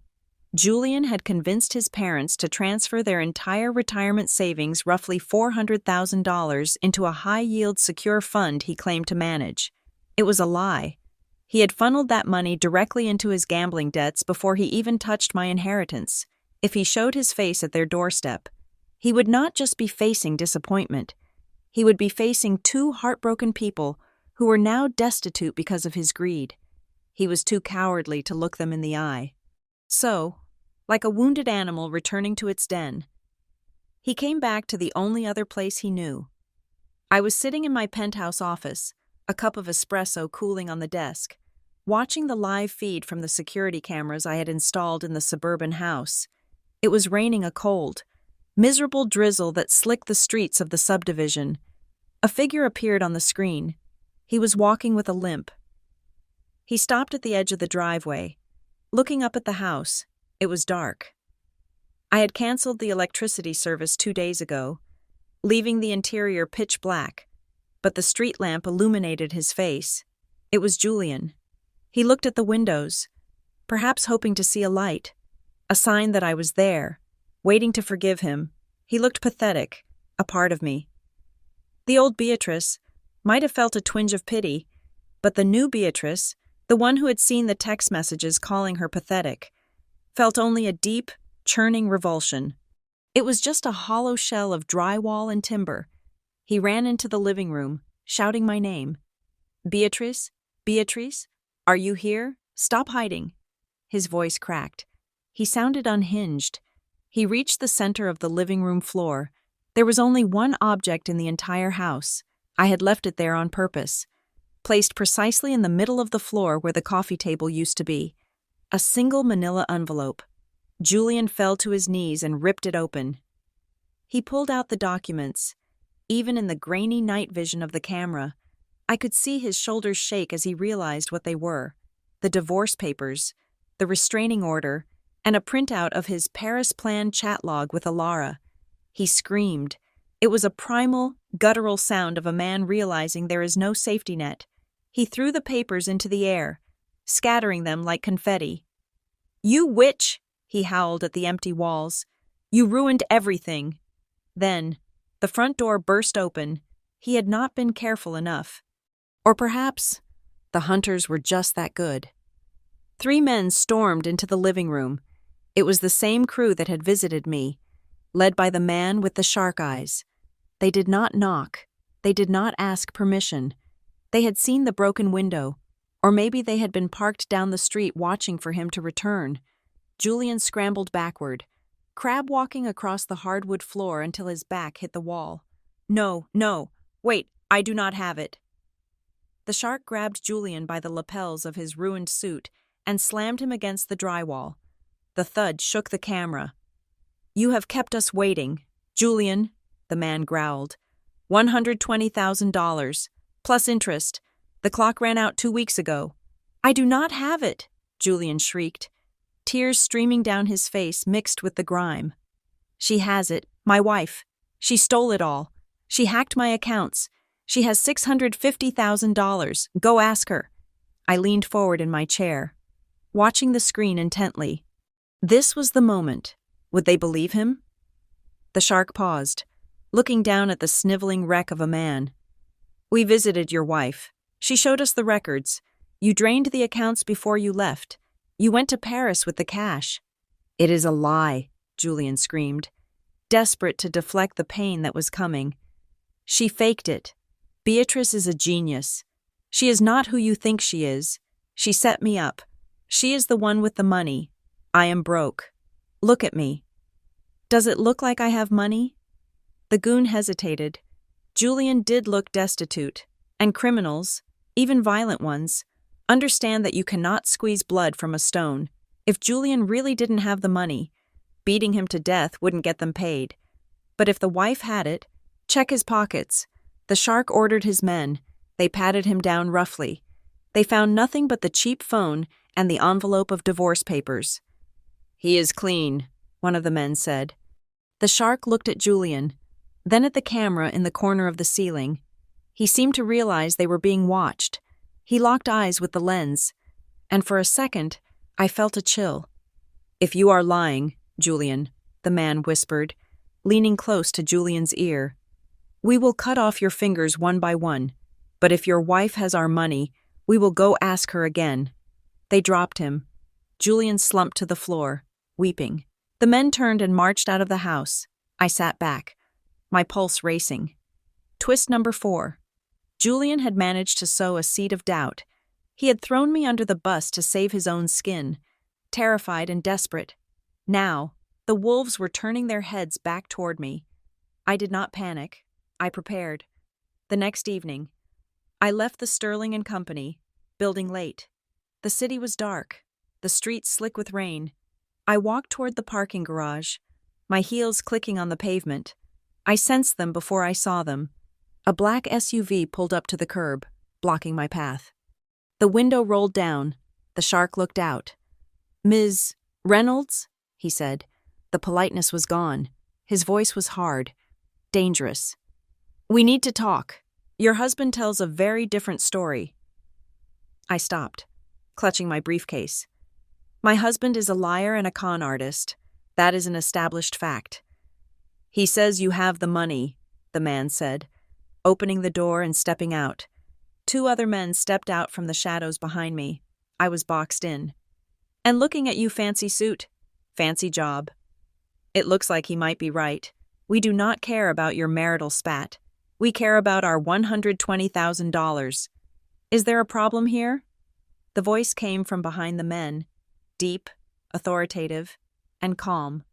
Julian had convinced his parents to transfer their entire retirement savings, roughly $400,000, into a high-yield secure fund he claimed to manage. It was a lie. He had funneled that money directly into his gambling debts before he even touched my inheritance. If he showed his face at their doorstep, he would not just be facing disappointment. He would be facing 2 heartbroken people who were now destitute because of his greed. He was too cowardly to look them in the eye. So, like a wounded animal returning to its den, he came back to the only other place he knew. I was sitting in my penthouse office, a cup of espresso cooling on the desk, watching the live feed from the security cameras I had installed in the suburban house. It was raining a cold, Miserable drizzle that slicked the streets of the subdivision. A figure appeared on the screen. He was walking with a limp. He stopped at the edge of the driveway. Looking up at the house, it was dark. I had canceled the electricity service 2 days ago, leaving the interior pitch black, but the street lamp illuminated his face. It was Julian. He looked at the windows, perhaps hoping to see a light, a sign that I was there, waiting to forgive him. He looked pathetic, a part of me. The old Beatrice might have felt a twinge of pity, but the new Beatrice, the one who had seen the text messages calling her pathetic, felt only a deep, churning revulsion. It was just a hollow shell of drywall and timber. He ran into the living room, shouting my name. "Beatrice? Beatrice? Are you here? Stop hiding." His voice cracked. He sounded unhinged. He reached the center of the living room floor. There was only one object in the entire house. I had left it there on purpose, placed precisely in the middle of the floor where the coffee table used to be. A single manila envelope. Julian fell to his knees and ripped it open. He pulled out the documents. Even in the grainy night vision of the camera, I could see his shoulders shake as he realized what they were: the divorce papers, the restraining order, and a printout of his Paris plan chat log with Alara. He screamed. It was a primal, guttural sound of a man realizing there is no safety net. He threw the papers into the air, scattering them like confetti. "You witch!" he howled at the empty walls. "You ruined everything." Then, the front door burst open. He had not been careful enough. Or perhaps the hunters were just that good. 3 men stormed into the living room. It was the same crew that had visited me, led by the man with the shark eyes. They did not knock. They did not ask permission. They had seen the broken window, or maybe they had been parked down the street watching for him to return. Julian scrambled backward, crab-walking across the hardwood floor until his back hit the wall. "No, no, wait, I do not have it." The shark grabbed Julian by the lapels of his ruined suit and slammed him against the drywall. The thud shook the camera. "You have kept us waiting, Julian," the man growled. $120,000, plus interest. The clock ran out 2 weeks ago." "I do not have it," Julian shrieked, tears streaming down his face mixed with the grime. "She has it, my wife. She stole it all. She hacked my accounts. She has $650,000. Go ask her." I leaned forward in my chair, watching the screen intently. This was the moment. Would they believe him? The shark paused, looking down at the sniveling wreck of a man. "We visited your wife. She showed us the records. You drained the accounts before you left. You went to Paris with the cash." "It is a lie," Julian screamed, desperate to deflect the pain that was coming. "She faked it. Beatrice is a genius. She is not who you think she is. She set me up. She is the one with the money. I am broke. Look at me. Does it look like I have money?" The goon hesitated. Julian did look destitute, and criminals, even violent ones, understand that you cannot squeeze blood from a stone. If Julian really didn't have the money, beating him to death wouldn't get them paid. But if the wife had it, check his pockets. The shark ordered his men. They patted him down roughly. They found nothing but the cheap phone and the envelope of divorce papers. "He is clean," one of the men said. The shark looked at Julian, then at the camera in the corner of the ceiling. He seemed to realize they were being watched. He locked eyes with the lens, and for a second, I felt a chill. "If you are lying, Julian," the man whispered, leaning close to Julian's ear, "we will cut off your fingers one by one. But if your wife has our money, we will go ask her again." They dropped him. Julian slumped to the floor, weeping. The men turned and marched out of the house. I sat back, my pulse racing. Twist number 4. Julian had managed to sow a seed of doubt. He had thrown me under the bus to save his own skin, terrified and desperate. Now, the wolves were turning their heads back toward me. I did not panic. I prepared. The next evening, I left the Sterling and Company, building late. The city was dark, the streets slick with rain. I walked toward the parking garage. my heels clicking on the pavement. I sensed them before I saw them. A black SUV pulled up to the curb, blocking my path. The window rolled down. The shark looked out. "Ms. Reynolds?" he said. The politeness was gone. His voice was hard, dangerous. "We need to talk. Your husband tells a very different story." I stopped, clutching my briefcase. "My husband is a liar and a con artist. That is an established fact." "He says you have the money," the man said, opening the door and stepping out. 2 other men stepped out from the shadows behind me. I was boxed in. "And looking at you, fancy suit. Fancy job." It looks like he might be right. We do not care about your marital spat. We care about our $120,000. Is there a problem here? The voice came from behind the men, deep, authoritative, and calm.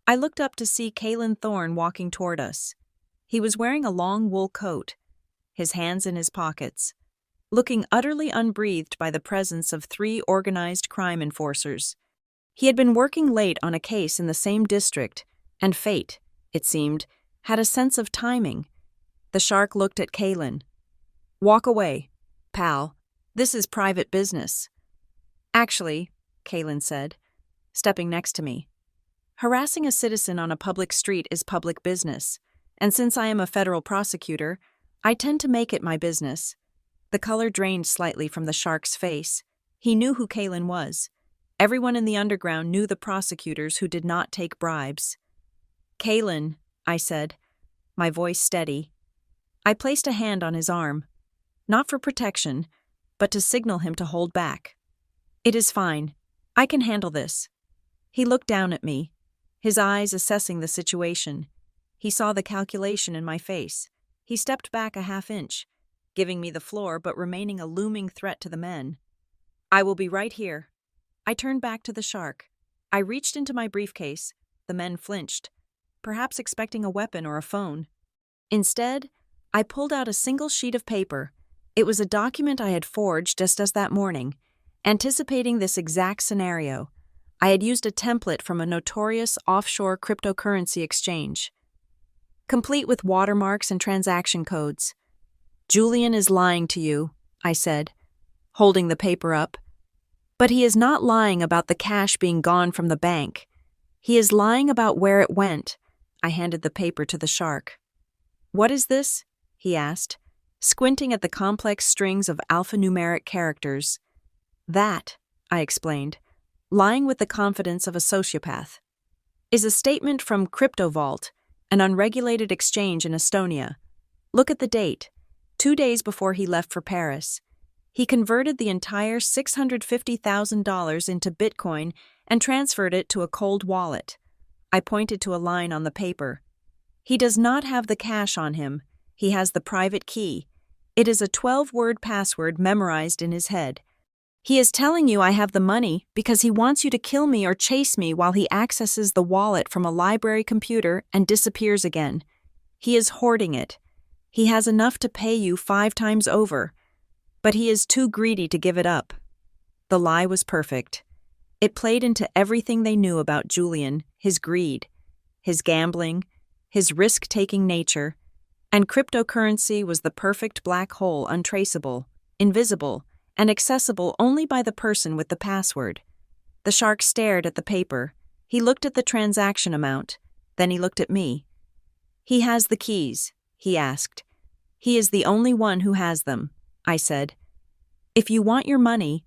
I looked up to see Kalen Thorne walking toward us. He was wearing a long wool coat, his hands in his pockets, looking utterly unbreathed by the presence of 3 organized crime enforcers. He had been working late on a case in the same district, and fate, it seemed, had a sense of timing. The shark looked at Kalen. "Walk away, pal. This is private business." "Actually," Kalen said, stepping next to me, "harassing a citizen on a public street is public business, and since I am a federal prosecutor, I tend to make it my business." The color drained slightly from the shark's face. He knew who Kalen was. Everyone in the underground knew the prosecutors who did not take bribes. "Kalen," I said, my voice steady. I placed a hand on his arm, not for protection, but to signal him to hold back. "It is fine. I can handle this." He looked down at me, his eyes assessing the situation. He saw the calculation in my face. He stepped back a half-inch, giving me the floor but remaining a looming threat to the men. "I will be right here." I turned back to the shark. I reached into my briefcase. The men flinched, perhaps expecting a weapon or a phone. Instead, I pulled out a single sheet of paper. It was a document I had forged just as that morning, anticipating this exact scenario. I had used a template from a notorious offshore cryptocurrency exchange, complete with watermarks and transaction codes. "Julian is lying to you," I said, holding the paper up. "But he is not lying about the cash being gone from the bank. He is lying about where it went." I handed the paper to the shark. "What is this?" he asked, squinting at the complex strings of alphanumeric characters. "That," I explained, lying with the confidence of a sociopath, "is a statement from CryptoVault, an unregulated exchange in Estonia. Look at the date, 2 days before he left for Paris. He converted the entire $650,000 into Bitcoin and transferred it to a cold wallet." I pointed to a line on the paper. "He does not have the cash on him. He has the private key. It is a 12-word password memorized in his head. He is telling you I have the money because he wants you to kill me or chase me while he accesses the wallet from a library computer and disappears again. He is hoarding it. He has enough to pay you 5 times over, but he is too greedy to give it up." The lie was perfect. It played into everything they knew about Julian, his greed, his gambling, his risk-taking nature, and cryptocurrency was the perfect black hole, untraceable, invisible, and accessible only by the person with the password. The shark stared at the paper. He looked at the transaction amount. Then he looked at me. "He has the keys," he asked. "He is the only one who has them," I said. "If you want your money,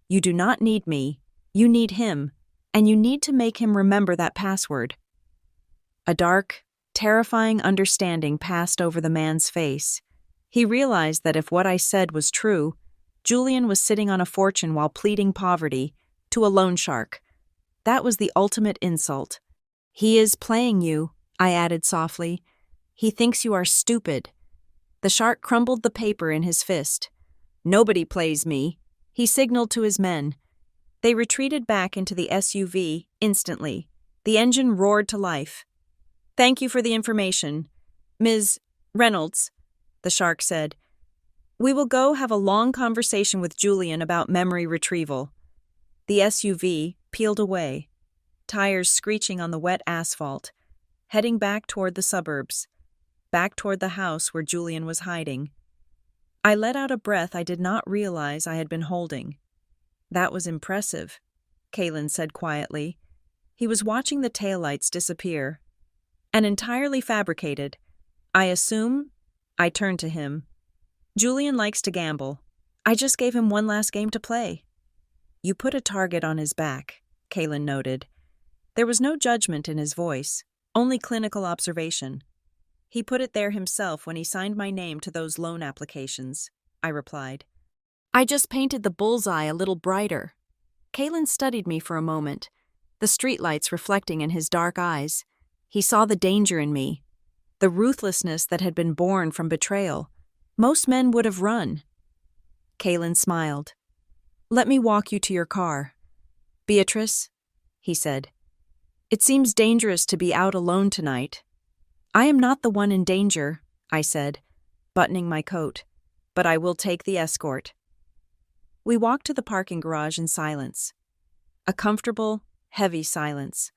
you do not need me, you need him, and you need to make him remember that password." A dark, terrifying understanding passed over the man's face. He realized that if what I said was true, Julian was sitting on a fortune while pleading poverty to a loan shark. That was the ultimate insult. "He is playing you," I added softly. "He thinks you are stupid." The shark crumbled the paper in his fist. "Nobody plays me." He signaled to his men. They retreated back into the SUV instantly. The engine roared to life. "Thank you for the information, Ms. Reynolds," the shark said. "We will go have a long conversation with Julian about memory retrieval." The SUV peeled away, tires screeching on the wet asphalt. heading back toward the suburbs, back toward the house where Julian was hiding. I let out a breath I did not realize I had been holding. "That was impressive," Kalen said quietly. He was watching the taillights disappear. "And entirely fabricated, I assume?" I turned to him. "Julian likes to gamble. I just gave him one last game to play." "You put a target on his back," Kalen noted. There was no judgment in his voice, only clinical observation. "He put it there himself when he signed my name to those loan applications," I replied. "I just painted the bullseye a little brighter." Kalen studied me for a moment, the streetlights reflecting in his dark eyes. He saw the danger in me, the ruthlessness that had been born from betrayal. Most men would have run. Kalen smiled. "Let me walk you to your car." "Beatrice," he said, "it seems dangerous to be out alone tonight." "I am not the one in danger," I said, buttoning my coat, "but I will take the escort." We walked to the parking garage in silence. A comfortable, heavy silence.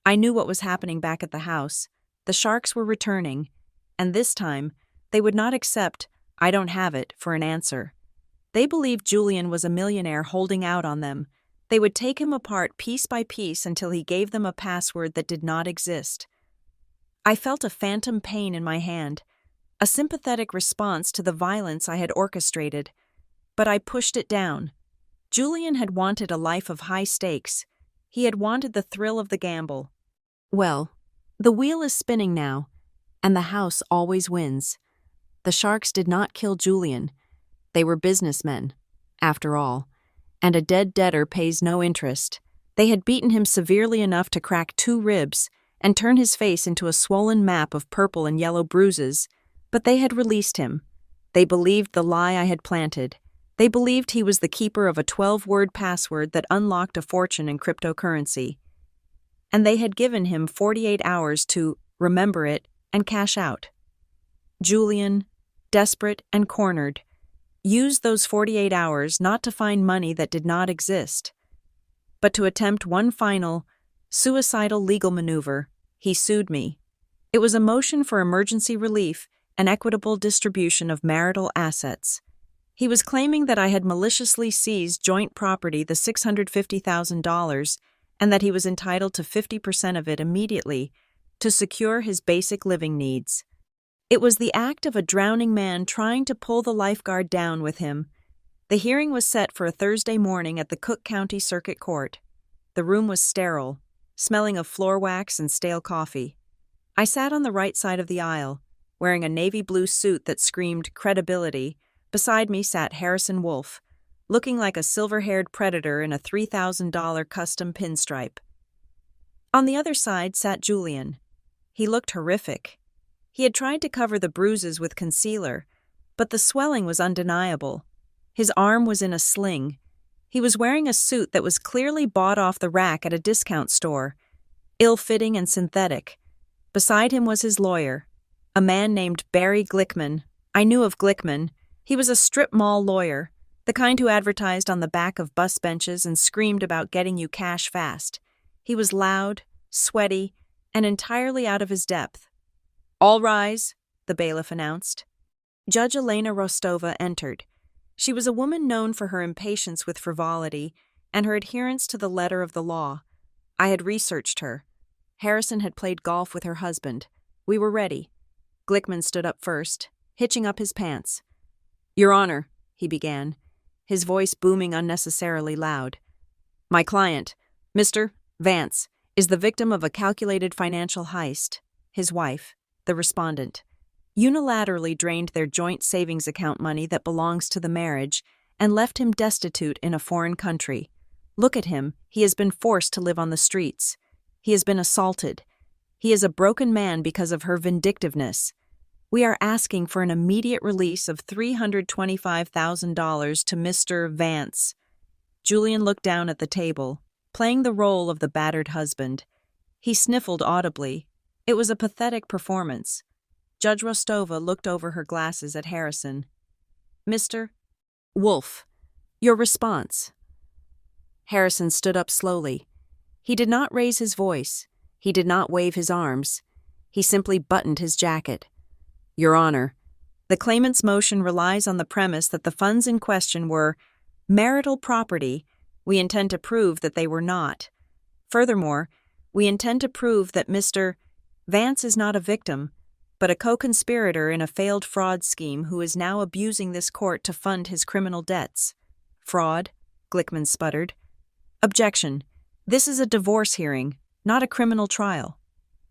I knew what was happening back at the house. The Sharks were returning, and this time, they would not accept "I don't have it" for an answer. They believed Julian was a millionaire holding out on them. They would take him apart piece by piece until he gave them a password that did not exist. I felt a phantom pain in my hand, a sympathetic response to the violence I had orchestrated, but I pushed it down. Julian had wanted a life of high stakes. He had wanted the thrill of the gamble. Well, the wheel is spinning now, and the house always wins. The Sharks did not kill Julian. They were businessmen, after all, and a dead debtor pays no interest. They had beaten him severely enough to crack 2 ribs and turn his face into a swollen map of purple and yellow bruises, but they had released him. They believed the lie I had planted. They believed he was the keeper of a 12-word password that unlocked a fortune in cryptocurrency. And they had given him 48 hours to remember it and cash out. Julian, desperate and cornered, used those 48 hours not to find money that did not exist, but to attempt one final, suicidal legal maneuver. He sued me. It was a motion for emergency relief and equitable distribution of marital assets. He was claiming that I had maliciously seized joint property, the $650,000, and that he was entitled to 50% of it immediately to secure his basic living needs. It was the act of a drowning man trying to pull the lifeguard down with him. The hearing was set for a Thursday morning at the Cook County Circuit Court. The room was sterile, smelling of floor wax and stale coffee. I sat on the right side of the aisle, wearing a navy blue suit that screamed credibility. Beside me sat Harrison Wolfe, looking like a silver-haired predator in a $3,000 custom pinstripe. On the other side sat Julian. He looked horrific. He had tried to cover the bruises with concealer, but the swelling was undeniable. His arm was in a sling. He was wearing a suit that was clearly bought off the rack at a discount store, ill-fitting and synthetic. Beside him was his lawyer, a man named Barry Glickman. I knew of Glickman. He was a strip mall lawyer, the kind who advertised on the back of bus benches and screamed about getting you cash fast. He was loud, sweaty, and entirely out of his depth. "All rise," the bailiff announced. Judge Elena Rostova entered. She was a woman known for her impatience with frivolity and her adherence to the letter of the law. I had researched her. Harrison had played golf with her husband. We were ready. Glickman stood up first, hitching up his pants. "Your Honor," he began, his voice booming unnecessarily loud. "My client, Mr. Vance, is the victim of a calculated financial heist. His wife, the respondent, unilaterally drained their joint savings account money that belongs to the marriage and left him destitute in a foreign country. Look at him. He has been forced to live on the streets. He has been assaulted. He is a broken man because of her vindictiveness. We are asking for an immediate release of $325,000 to Mr. Vance." Julian looked down at the table, playing the role of the battered husband. He sniffled audibly. It was a pathetic performance. Judge Rostova looked over her glasses at Harrison. "Mr. Wolfe, your response." Harrison stood up slowly. He did not raise his voice. He did not wave his arms. He simply buttoned his jacket. Your Honor, the claimant's motion relies on the premise that the funds in question were marital property. We intend to prove that they were not. Furthermore, we intend to prove that Mr. Vance is not a victim, but a co-conspirator in a failed fraud scheme who is now abusing this court to fund his criminal debts. Fraud, Glickman sputtered. Objection. This is a divorce hearing, not a criminal trial.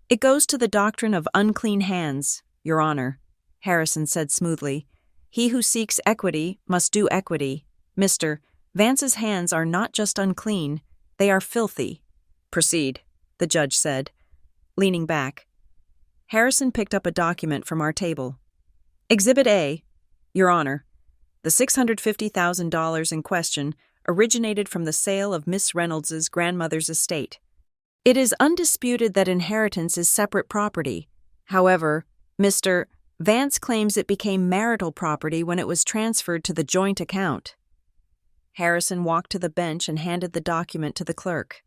It goes to the doctrine of unclean hands, Your Honor, Harrison said smoothly. He who seeks equity must do equity. Mr. Vance's hands are not just unclean, they are filthy. Proceed, the judge said, leaning back. Harrison picked up a document from our table. Exhibit A, Your Honor, the $650,000 in question originated from the sale of Miss Reynolds's grandmother's estate. It is undisputed that inheritance is separate property. However, Mr. Vance claims it became marital property when it was transferred to the joint account. Harrison walked to the bench and handed the document to the clerk.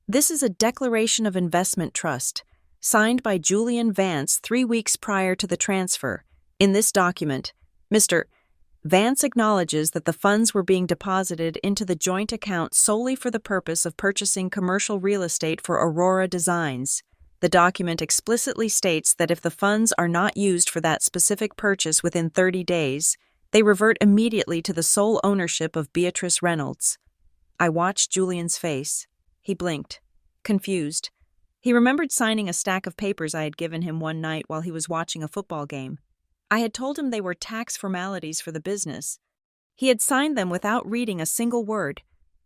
This is a declaration of investment trust, signed by Julian Vance 3 weeks prior to the transfer. In this document, Mr. Vance acknowledges that the funds were being deposited into the joint account solely for the purpose of purchasing commercial real estate for Aurora Designs. The document explicitly states that if the funds are not used for that specific purchase within 30 days, they revert immediately to the sole ownership of Beatrice Reynolds. I watched Julian's face. He blinked, confused. He remembered signing a stack of papers I had given him one night while he was watching a football game. I had told him they were tax formalities for the business. He had signed them without reading a single word,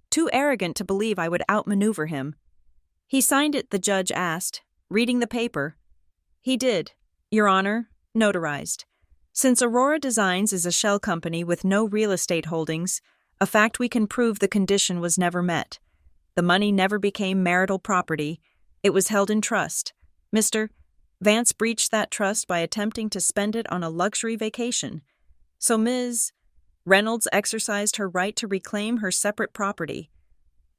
too arrogant to believe I would outmaneuver him. He signed it, the judge asked, reading the paper. He did, Your Honor, notarized. Since Aurora Designs is a shell company with no real estate holdings, a fact we can prove the condition was never met. The money never became marital property. It was held in trust. Mr. Vance breached that trust by attempting to spend it on a luxury vacation. So Ms. Reynolds exercised her right to reclaim her separate property.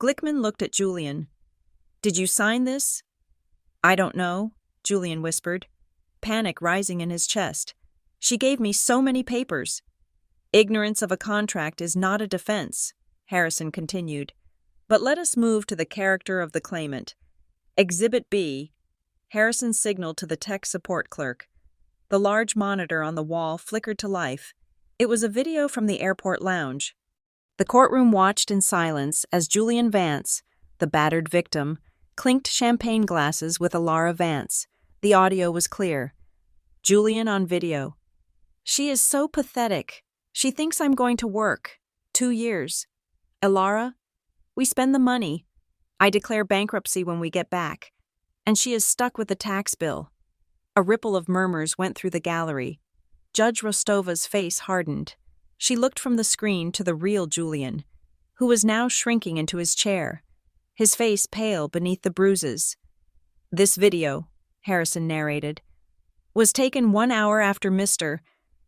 Glickman looked at Julian. Did you sign this? I don't know, Julian whispered, panic rising in his chest. She gave me so many papers. Ignorance of a contract is not a defense, Harrison continued. But let us move to the character of the claimant. Exhibit B. Harrison signaled to the tech support clerk. The large monitor on the wall flickered to life. It was a video from the airport lounge. The courtroom watched in silence as Julian Vance, the battered victim, clinked champagne glasses with Alara Vance. The audio was clear. Julian on video. She is so pathetic. She thinks I'm going to work. 2 years. Alara, we spend the money. I declare bankruptcy when we get back. And she is stuck with the tax bill. A ripple of murmurs went through the gallery. Judge Rostova's face hardened. She looked from the screen to the real Julian, who was now shrinking into his chair, his face pale beneath the bruises. This video, Harrison narrated, was taken 1 hour after Mr.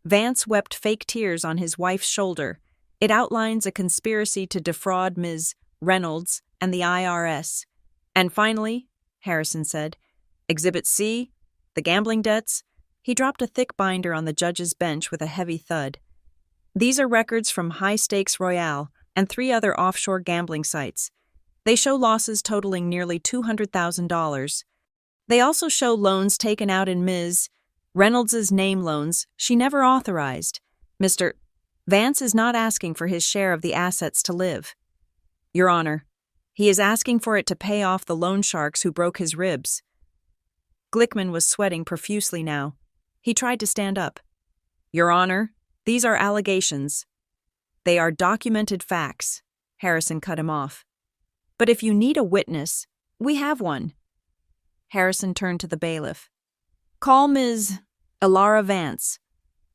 Vance wept fake tears on his wife's shoulder. It outlines a conspiracy to defraud Ms. Reynolds and the IRS. And finally, Harrison said, Exhibit C, the gambling debts. He dropped a thick binder on the judge's bench with a heavy thud. These are records from High Stakes Royale and 3 other offshore gambling sites. They show losses totaling nearly $200,000. They also show loans taken out in Ms. Reynolds's name, loans she never authorized. Mr. Vance is not asking for his share of the assets to live. Your Honor, he is asking for it to pay off the loan sharks who broke his ribs. Glickman was sweating profusely now. He tried to stand up. Your Honor, these are allegations. They are documented facts. Harrison cut him off. But if you need a witness, we have one. Harrison turned to the bailiff. Call Ms. Alara Vance.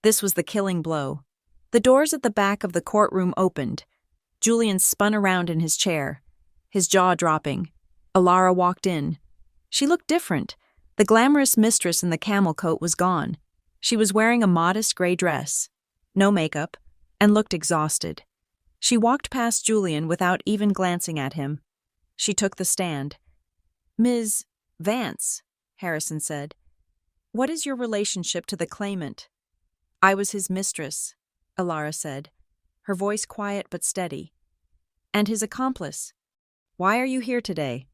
This was the killing blow. The doors at the back of the courtroom opened. Julian spun around in his chair, his jaw dropping. Alara walked in. She looked different. The glamorous mistress in the camel coat was gone. She was wearing a modest gray dress, no makeup, and looked exhausted. She walked past Julian without even glancing at him. She took the stand. Ms. Vance, Harrison said, What is your relationship to the claimant? I was his mistress, Alara said, her voice quiet but steady. And his accomplice. Why are you here today?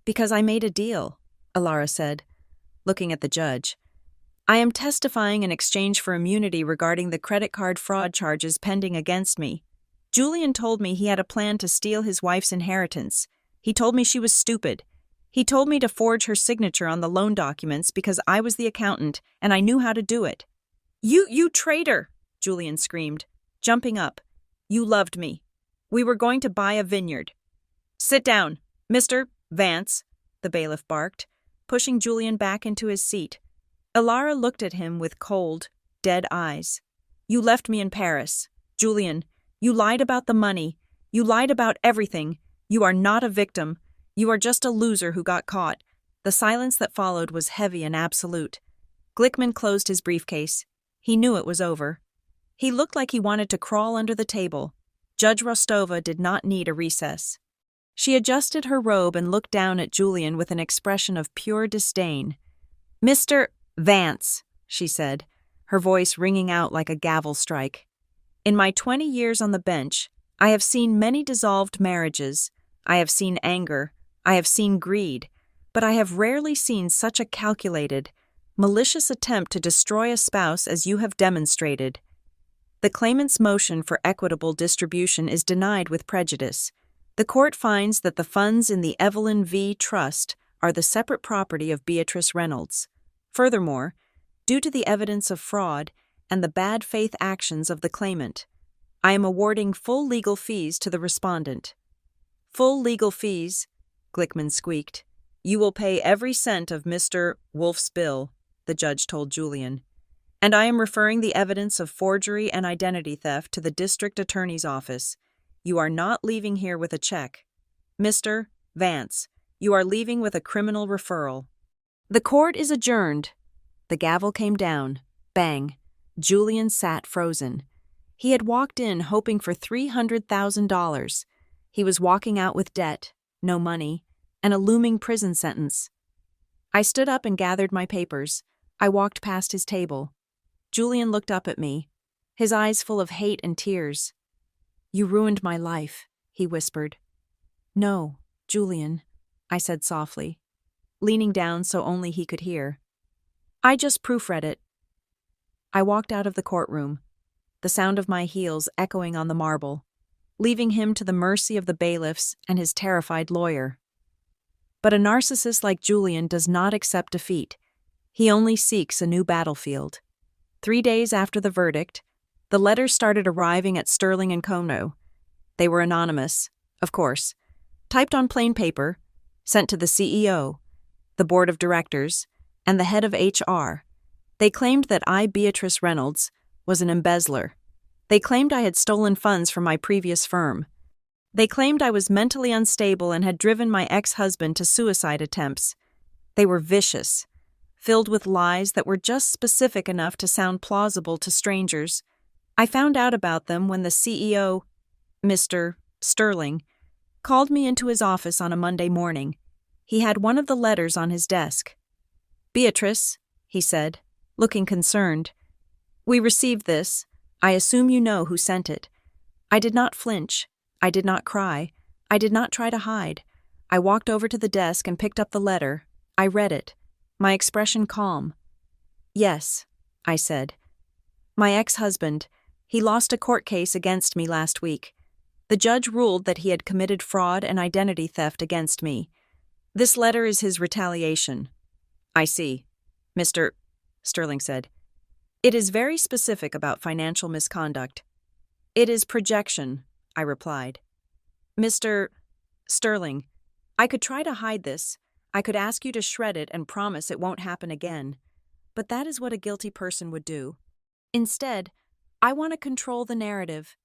Because I made a deal, Alara said, looking at the judge. I am testifying in exchange for immunity regarding the credit card fraud charges pending against me. Julian told me he had a plan to steal his wife's inheritance. He told me she was stupid. He told me to forge her signature on the loan documents because I was the accountant and I knew how to do it. You traitor, Julian screamed, jumping up. You loved me. We were going to buy a vineyard. Sit down, Mr. Vance, the bailiff barked, pushing Julian back into his seat. Alara looked at him with cold, dead eyes. You left me in Paris. Julian, you lied about the money. You lied about everything. You are not a victim. You are just a loser who got caught. The silence that followed was heavy and absolute. Glickman closed his briefcase. He knew it was over. He looked like he wanted to crawl under the table. Judge Rostova did not need a recess. She adjusted her robe and looked down at Julian with an expression of pure disdain. Mr. Vance, she said, her voice ringing out like a gavel strike. In my 20 years on the bench, I have seen many dissolved marriages. I have seen anger. I have seen greed. But I have rarely seen such a calculated, malicious attempt to destroy a spouse as you have demonstrated. The claimant's motion for equitable distribution is denied with prejudice. The court finds that the funds in the Evelyn V. Trust are the separate property of Beatrice Reynolds. Furthermore, due to the evidence of fraud and the bad faith actions of the claimant, I am awarding full legal fees to the respondent. Full legal fees, Glickman squeaked. You will pay every cent of Mr. Wolf's bill, the judge told Julian. And I am referring the evidence of forgery and identity theft to the district attorney's office. You are not leaving here with a check. Mr. Vance, you are leaving with a criminal referral. The court is adjourned. The gavel came down. Bang. Julian sat frozen. He had walked in hoping for $300,000. He was walking out with debt, no money, and a looming prison sentence. I stood up and gathered my papers. I walked past his table. Julian looked up at me, his eyes full of hate and tears. You ruined my life, he whispered. No, Julian, I said softly, leaning down so only he could hear. I just proofread it. I walked out of the courtroom, the sound of my heels echoing on the marble, leaving him to the mercy of the bailiffs and his terrified lawyer. But a narcissist like Julian does not accept defeat. He only seeks a new battlefield. 3 days after the verdict, the letters started arriving at Sterling and Kono. They were anonymous, of course, typed on plain paper, sent to the CEO, the board of directors, and the head of HR. They claimed that I, Beatrice Reynolds, was an embezzler. They claimed I had stolen funds from my previous firm. They claimed I was mentally unstable and had driven my ex-husband to suicide attempts. They were vicious, filled with lies that were just specific enough to sound plausible to strangers. I found out about them when the CEO, Mr. Sterling, called me into his office on a Monday morning. He had one of the letters on his desk. Beatrice, he said, looking concerned. We received this. I assume you know who sent it. I did not flinch. I did not cry. I did not try to hide. I walked over to the desk and picked up the letter. I read it, my expression calm. Yes, I said. My ex-husband, he lost a court case against me last week. The judge ruled that he had committed fraud and identity theft against me. This letter is his retaliation. I see, Mr. Sterling said. It is very specific about financial misconduct. It is projection, I replied. Mr. Sterling, I could try to hide this. I could ask you to shred it and promise it won't happen again. But that is what a guilty person would do. Instead, I want to control the narrative.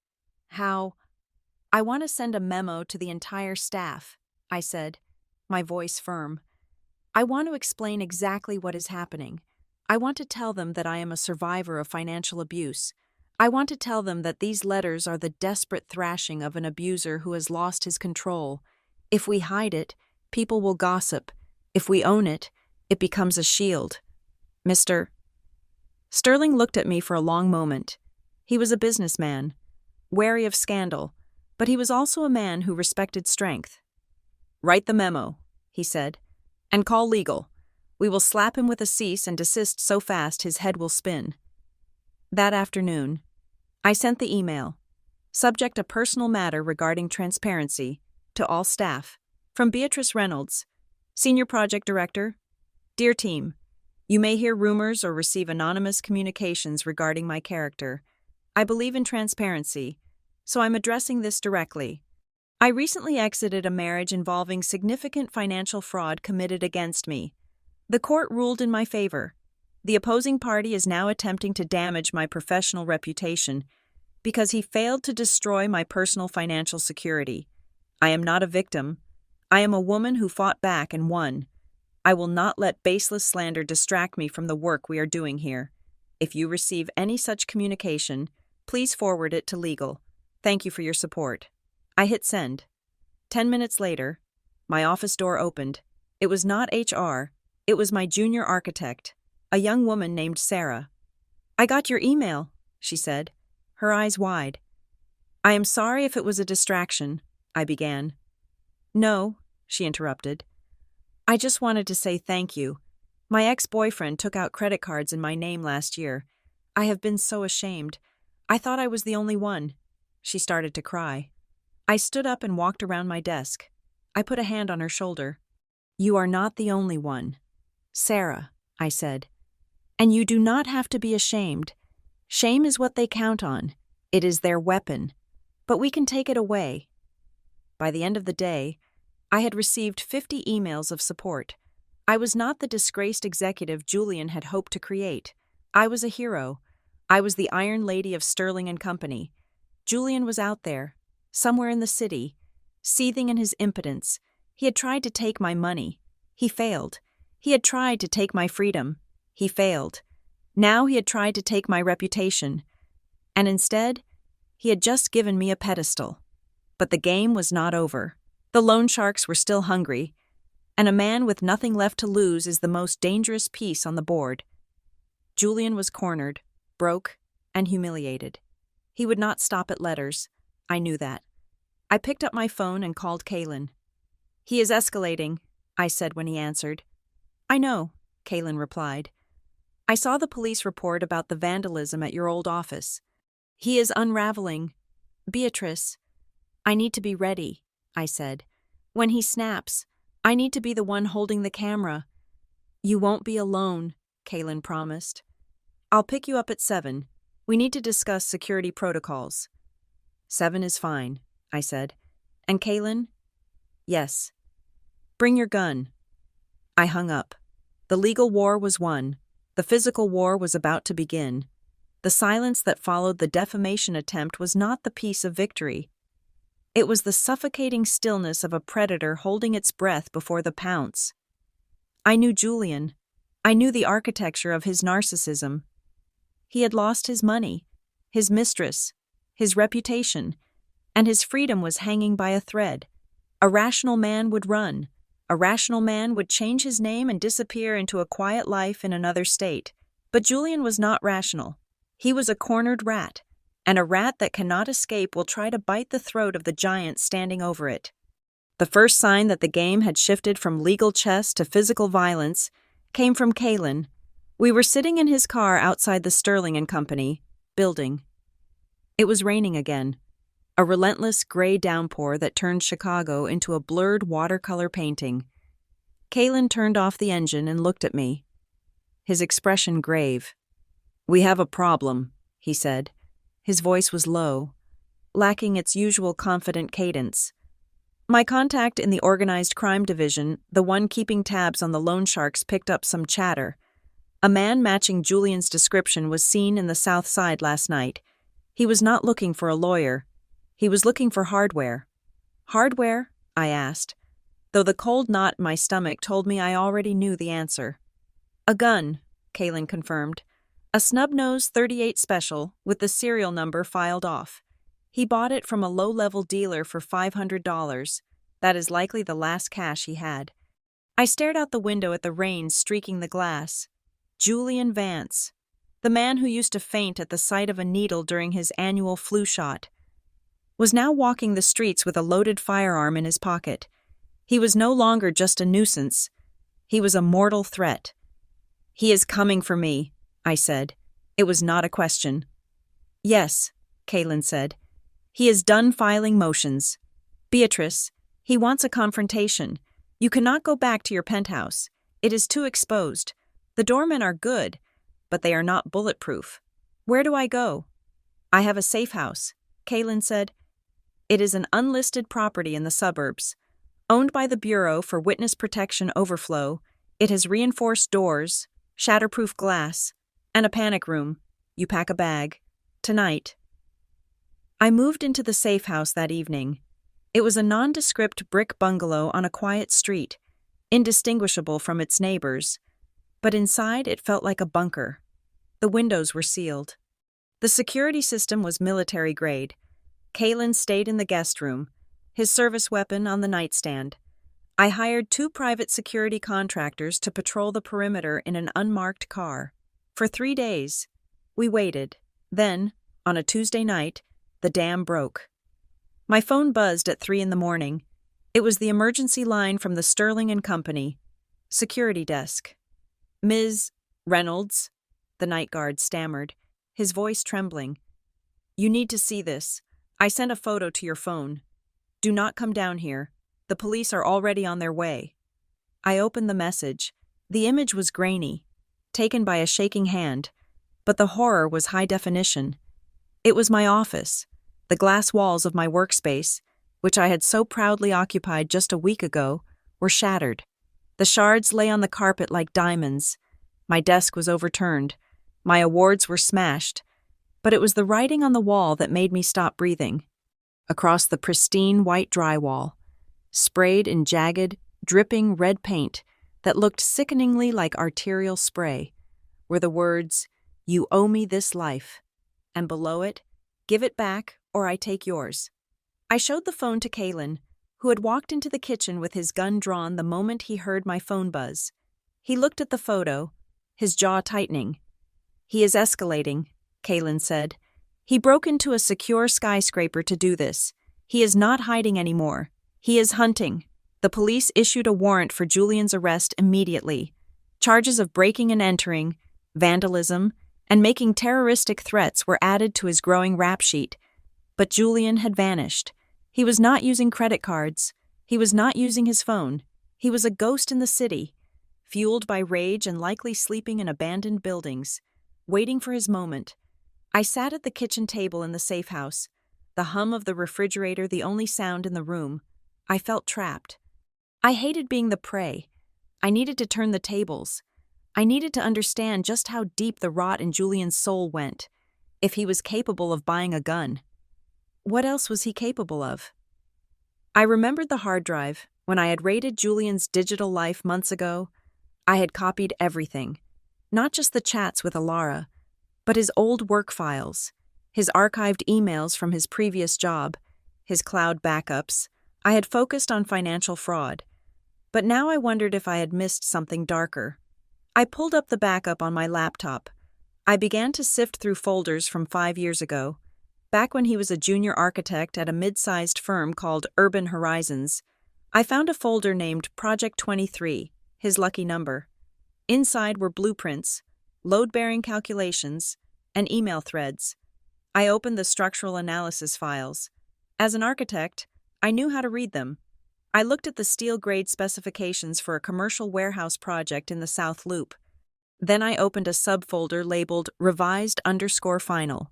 How? I want to send a memo to the entire staff, I said, my voice firm. I want to explain exactly what is happening. I want to tell them that I am a survivor of financial abuse. I want to tell them that these letters are the desperate thrashing of an abuser who has lost his control. If we hide it, people will gossip. If we own it, it becomes a shield. Mr. Sterling looked at me for a long moment. He was a businessman, wary of scandal, but he was also a man who respected strength. "Write the memo," he said, "and call legal. We will slap him with a cease and desist so fast his head will spin." That afternoon, I sent the email, subject a personal matter regarding transparency, to all staff, from Beatrice Reynolds, Senior Project Director. "Dear team, you may hear rumors or receive anonymous communications regarding my character. I believe in transparency, so I'm addressing this directly. I recently exited a marriage involving significant financial fraud committed against me. The court ruled in my favor. The opposing party is now attempting to damage my professional reputation because he failed to destroy my personal financial security. I am not a victim. I am a woman who fought back and won. I will not let baseless slander distract me from the work we are doing here. If you receive any such communication, please forward it to legal. Thank you for your support." I hit send. 10 minutes later, my office door opened. It was not HR, it was my junior architect, a young woman named Sarah. "I got your email," she said, her eyes wide. "I am sorry if it was a distraction," I began. "No," she interrupted. "I just wanted to say thank you. My ex-boyfriend took out credit cards in my name last year. I have been so ashamed. I thought I was the only one." She started to cry. I stood up and walked around my desk. I put a hand on her shoulder. "You are not the only one, Sarah," I said. "And you do not have to be ashamed. Shame is what they count on. It is their weapon. But we can take it away." By the end of the day, I had received 50 emails of support. I was not the disgraced executive Julian had hoped to create. I was a hero. I was the Iron Lady of Sterling and Company. Julian was out there, somewhere in the city, seething in his impotence. He had tried to take my money. He failed. He had tried to take my freedom. He failed. Now he had tried to take my reputation. And instead, he had just given me a pedestal. But the game was not over. The loan sharks were still hungry, and a man with nothing left to lose is the most dangerous piece on the board. Julian was cornered, broke, and humiliated. He would not stop at letters. I knew that. I picked up my phone and called Kaylin. "He is escalating," I said when he answered. "I know," Kaylin replied. "I saw the police report about the vandalism at your old office. He is unraveling. Beatrice, I need to be ready," I said. "When he snaps, I need to be the one holding the camera." "You won't be alone," Kaylin promised. "I'll pick you up at 7. We need to discuss security protocols." 7 is fine, I said. "And Kaylin?" "Yes." "Bring your gun." I hung up. The legal war was won. The physical war was about to begin. The silence that followed the defamation attempt was not the peace of victory. It was the suffocating stillness of a predator holding its breath before the pounce. I knew Julian. I knew the architecture of his narcissism. He had lost his money, his mistress, his reputation, and his freedom was hanging by a thread. A rational man would run. A rational man would change his name and disappear into a quiet life in another state. But Julian was not rational. He was a cornered rat, and a rat that cannot escape will try to bite the throat of the giant standing over it. The first sign that the game had shifted from legal chess to physical violence came from Kaylin. We were sitting in his car outside the Sterling and Company building. It was raining again, a relentless gray downpour that turned Chicago into a blurred watercolor painting. Kaylin turned off the engine and looked at me, his expression grave. "We have a problem," he said. His voice was low, lacking its usual confident cadence. My contact in the organized crime division, the one keeping tabs on the loan sharks, picked up some chatter. A man matching Julian's description was seen in the South Side last night. He was not looking for a lawyer. He was looking for hardware. "Hardware?" I asked, though the cold knot in my stomach told me I already knew the answer. "A gun," Kaylin confirmed. "A snub-nose .38 special with the serial number filed off. He bought it from a low-level dealer for $500. That is likely the last cash he had." I stared out the window at the rain streaking the glass. Julian Vance, the man who used to faint at the sight of a needle during his annual flu shot, was now walking the streets with a loaded firearm in his pocket. He was no longer just a nuisance. He was a mortal threat. "He is coming for me," I said. It was not a question. "Yes," Kaylin said. "He is done filing motions. Beatrice, he wants a confrontation. You cannot go back to your penthouse. It is too exposed. The doormen are good, but they are not bulletproof. Where do I go?" "I have a safe house," Kaylin said. "It is an unlisted property in the suburbs. Owned by the Bureau for Witness Protection Overflow, it has reinforced doors, shatterproof glass, and a panic room. You pack a bag. Tonight." I moved into the safe house that evening. It was a nondescript brick bungalow on a quiet street, indistinguishable from its neighbors, but inside it felt like a bunker. The windows were sealed. The security system was military grade. Kaylin stayed in the guest room, his service weapon on the nightstand. I hired 2 private security contractors to patrol the perimeter in an unmarked car. For 3 days, we waited. Then, on a Tuesday night, the dam broke. My phone buzzed at 3 a.m. It was the emergency line from the Sterling and Company security desk. "Ms. Reynolds," the night guard stammered, his voice trembling. "You need to see this. I sent a photo to your phone. Do not come down here. The police are already on their way." I opened the message. The image was grainy, taken by a shaking hand, but the horror was high definition. It was my office. The glass walls of my workspace, which I had so proudly occupied just a week ago, were shattered. The shards lay on the carpet like diamonds. My desk was overturned. My awards were smashed. But it was the writing on the wall that made me stop breathing. Across the pristine white drywall, sprayed in jagged, dripping red paint that looked sickeningly like arterial spray, were the words, "You owe me this life," and below it, "Give it back or I take yours." I showed the phone to Kaylin, who had walked into the kitchen with his gun drawn the moment he heard my phone buzz. He looked at the photo, his jaw tightening. "He is escalating," Kaylin said. "He broke into a secure skyscraper to do this. He is not hiding anymore. He is hunting." The police issued a warrant for Julian's arrest immediately. Charges of breaking and entering, vandalism, and making terroristic threats were added to his growing rap sheet. But Julian had vanished. He was not using credit cards. He was not using his phone. He was a ghost in the city, fueled by rage and likely sleeping in abandoned buildings, waiting for his moment. I sat at the kitchen table in the safe house, the hum of the refrigerator the only sound in the room. I felt trapped. I hated being the prey. I needed to turn the tables. I needed to understand just how deep the rot in Julian's soul went, if he was capable of buying a gun. What else was he capable of? I remembered the hard drive. When I had raided Julian's digital life months ago, I had copied everything, not just the chats with Alara, but his old work files, his archived emails from his previous job, his cloud backups. I had focused on financial fraud, but now I wondered if I had missed something darker. I pulled up the backup on my laptop. I began to sift through folders from 5 years ago, back when he was a junior architect at a mid-sized firm called Urban Horizons. I found a folder named Project 23, his lucky number. Inside were blueprints, load-bearing calculations, and email threads. I opened the structural analysis files. As an architect, I knew how to read them. I looked at the steel-grade specifications for a commercial warehouse project in the South Loop. Then I opened a subfolder labeled Revised_Final.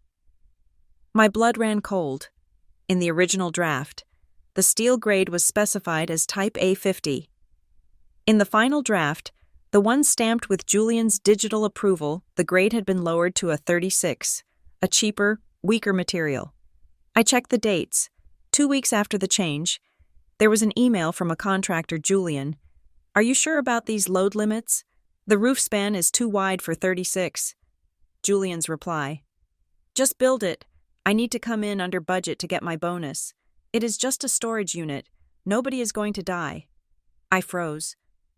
My blood ran cold. In the original draft, the steel grade was specified as Type A50. In the final draft, the one stamped with Julian's digital approval, the grade had been lowered to a 36, a cheaper, weaker material. I checked the dates. 2 weeks after the change, there was an email from a contractor, Julian. "Are you sure about these load limits? The roof span is too wide for 36. Julian's reply: "Just build it. I need to come in under budget to get my bonus. It is just a storage unit. Nobody is going to die." I froze.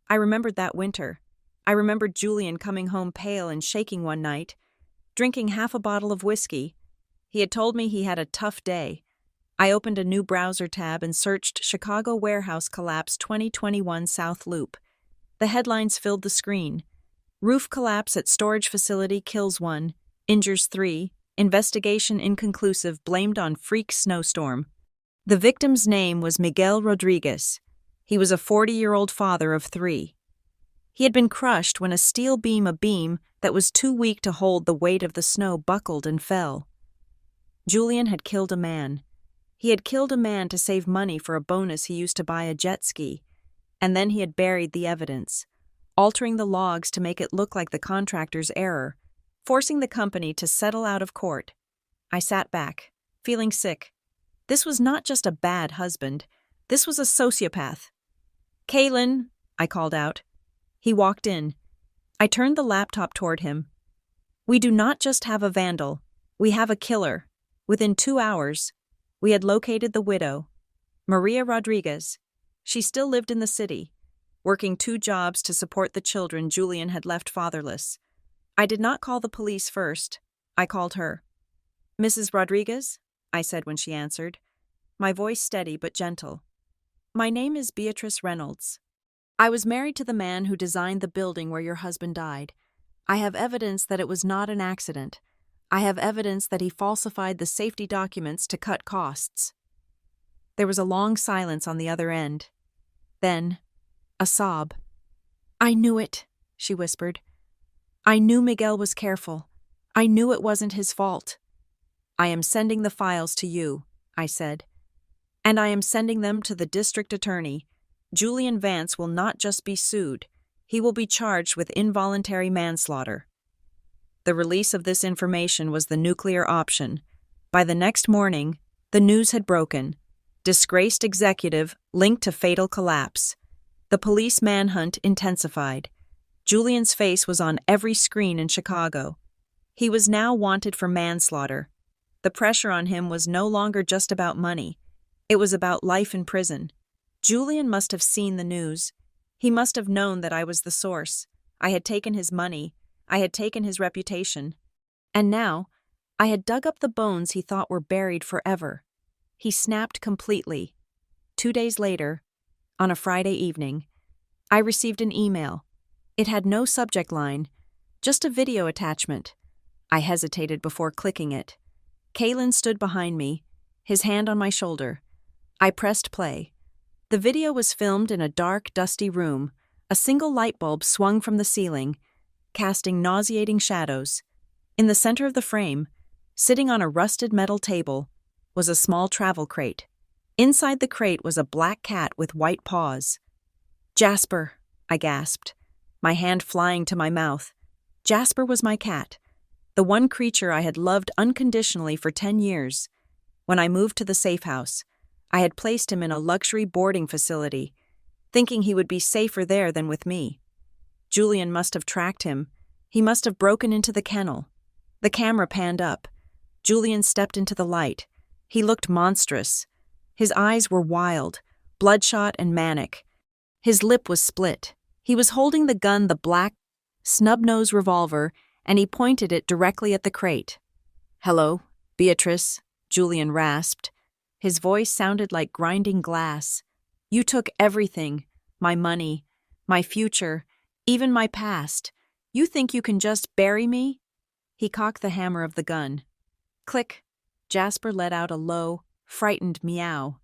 I remembered that winter. I remembered Julian coming home pale and shaking one night, drinking half a bottle of whiskey. He had told me he had a tough day. I opened a new browser tab and searched Chicago Warehouse Collapse 2021 South Loop. The headlines filled the screen. Roof collapse at storage facility kills 1, injures 3, investigation inconclusive blamed on freak snowstorm. The victim's name was Miguel Rodriguez. He was a 40-year-old father of 3. He had been crushed when a steel beam that was too weak to hold the weight of the snow buckled and fell. Julian had killed a man. He had killed a man to save money for a bonus he used to buy a jet ski, and then he had buried the evidence, altering the logs to make it look like the contractor's error, forcing the company to settle out of court. I sat back, feeling sick. This was not just a bad husband. This was a sociopath. "Kalen," I called out. He walked in. I turned the laptop toward him. "We do not just have a vandal. We have a killer." Within 2 hours, we had located the widow, Maria Rodriguez. She still lived in the city, working 2 jobs to support the children Julian had left fatherless. I did not call the police first. I called her. "Mrs. Rodriguez?" I said when she answered, my voice steady but gentle. "My name is Beatrice Reynolds. I was married to the man who designed the building where your husband died. I have evidence that it was not an accident. I have evidence that he falsified the safety documents to cut costs." There was a long silence on the other end. Then, a sob. "I knew it," she whispered. "I knew Miguel was careful. I knew it wasn't his fault." "I am sending the files to you," I said. "And I am sending them to the district attorney. Julian Vance will not just be sued. He will be charged with involuntary manslaughter." The release of this information was the nuclear option. By the next morning, the news had broken. Disgraced executive linked to fatal collapse. The police manhunt intensified. Julian's face was on every screen in Chicago. He was now wanted for manslaughter. The pressure on him was no longer just about money. It was about life in prison. Julian must have seen the news. He must have known that I was the source. I had taken his money. I had taken his reputation. And now, I had dug up the bones he thought were buried forever. He snapped completely. 2 days later, on a Friday evening, I received an email. It had no subject line, just a video attachment. I hesitated before clicking it. Kalen stood behind me, his hand on my shoulder. I pressed play. The video was filmed in a dark, dusty room. A single light bulb swung from the ceiling, casting nauseating shadows. In the center of the frame, sitting on a rusted metal table, was a small travel crate. Inside the crate was a black cat with white paws. "Jasper," I gasped, my hand flying to my mouth. Jasper was my cat, the one creature I had loved unconditionally for 10 years. When I moved to the safe house, I had placed him in a luxury boarding facility, thinking he would be safer there than with me. Julian must have tracked him. He must have broken into the kennel. The camera panned up. Julian stepped into the light. He looked monstrous. His eyes were wild, bloodshot and manic. His lip was split. He was holding the gun, the black, snub-nosed revolver, and he pointed it directly at the crate. "Hello, Beatrice," Julian rasped. His voice sounded like grinding glass. "You took everything, my money, my future, even my past. You think you can just bury me?" He cocked the hammer of the gun. Click. Jasper let out a low, frightened meow.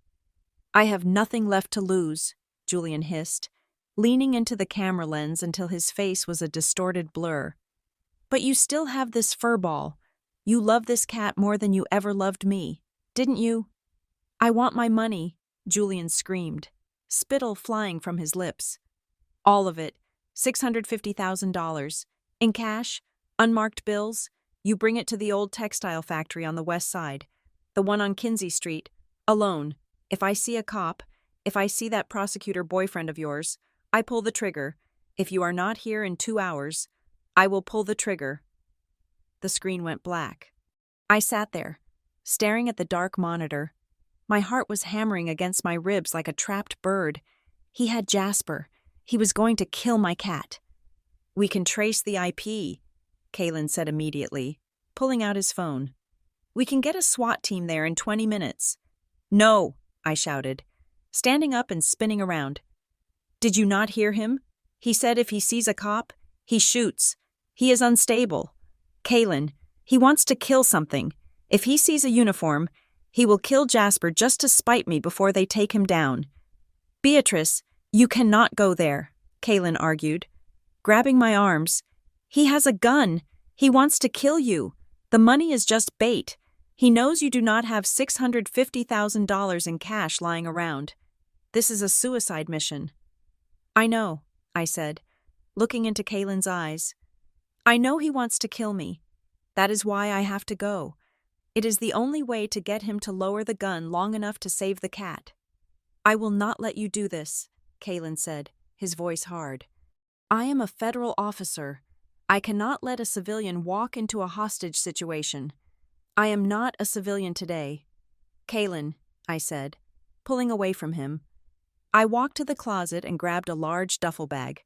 "I have nothing left to lose," Julian hissed, leaning into the camera lens until his face was a distorted blur. "But you still have this furball. You love this cat more than you ever loved me, didn't you?" "I want my money," Julian screamed, spittle flying from his lips. "All of it. $650,000. In cash, unmarked bills. You bring it to the old textile factory on the west side, the one on Kinsey Street, alone. If I see a cop, if I see that prosecutor boyfriend of yours, I pull the trigger. If you are not here in 2 hours, I will pull the trigger." The screen went black. I sat there, staring at the dark monitor. My heart was hammering against my ribs like a trapped bird. He had Jasper. He was going to kill my cat. We can trace the IP, Kalen said immediately, pulling out his phone. We can get a SWAT team there in 20 minutes. No, I shouted, standing up and spinning around. Did you not hear him? He said if he sees a cop, he shoots. He is unstable. Kalen, he wants to kill something. If he sees a uniform, he will kill Jasper just to spite me before they take him down. Beatrice, you cannot go there, Kalen argued, grabbing my arms. He has a gun. He wants to kill you. The money is just bait. He knows you do not have $650,000 in cash lying around. This is a suicide mission. I know, I said, looking into Kalen's eyes. I know he wants to kill me. That is why I have to go. It is the only way to get him to lower the gun long enough to save the cat. I will not let you do this, Kalen said, his voice hard. I am a federal officer. I cannot let a civilian walk into a hostage situation. I am not a civilian today. Kalen, I said, pulling away from him. I walked to the closet and grabbed a large duffel bag.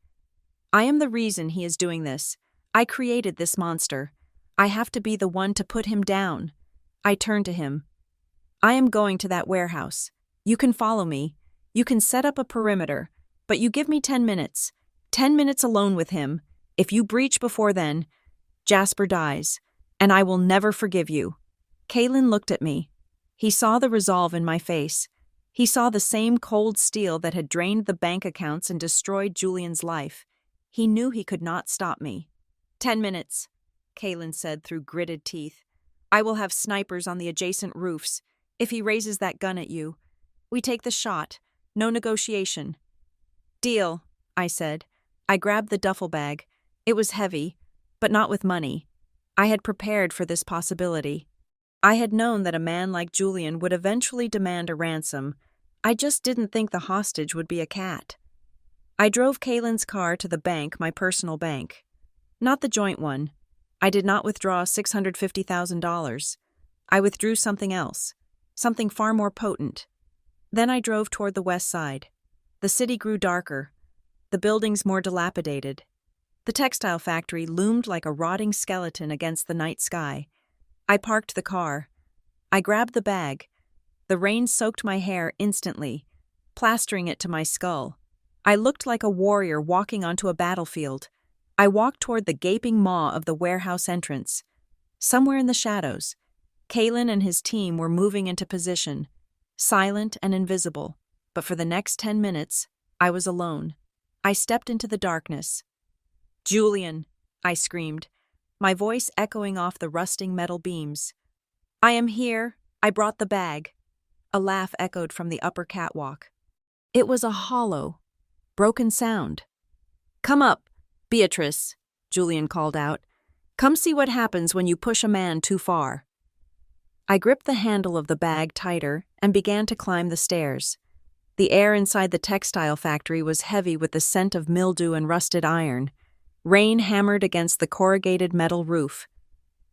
I am the reason he is doing this. I created this monster. I have to be the one to put him down. I turned to him. I am going to that warehouse. You can follow me. You can set up a perimeter, but you give me 10 minutes. 10 minutes alone with him. If you breach before then, Jasper dies, and I will never forgive you. Kalen looked at me. He saw the resolve in my face. He saw the same cold steel that had drained the bank accounts and destroyed Julian's life. He knew he could not stop me. 10 minutes, Kalen said through gritted teeth. I will have snipers on the adjacent roofs. If he raises that gun at you, we take the shot. No negotiation. Deal, I said. I grabbed the duffel bag. It was heavy, but not with money. I had prepared for this possibility. I had known that a man like Julian would eventually demand a ransom. I just didn't think the hostage would be a cat. I drove Kalen's car to the bank, my personal bank. Not the joint one. I did not withdraw $650,000. I withdrew something else, something far more potent. Then I drove toward the west side. The city grew darker, the buildings more dilapidated. The textile factory loomed like a rotting skeleton against the night sky. I parked the car. I grabbed the bag. The rain soaked my hair instantly, plastering it to my skull. I looked like a warrior walking onto a battlefield. I walked toward the gaping maw of the warehouse entrance. Somewhere in the shadows, Kalen and his team were moving into position, silent and invisible. But for the next 10 minutes, I was alone. I stepped into the darkness. Julian, I screamed, my voice echoing off the rusting metal beams. I am here. I brought the bag. A laugh echoed from the upper catwalk. It was a hollow, broken sound. Come up, Beatrice, Julian called out. Come see what happens when you push a man too far. I gripped the handle of the bag tighter and began to climb the stairs. The air inside the textile factory was heavy with the scent of mildew and rusted iron. Rain hammered against the corrugated metal roof,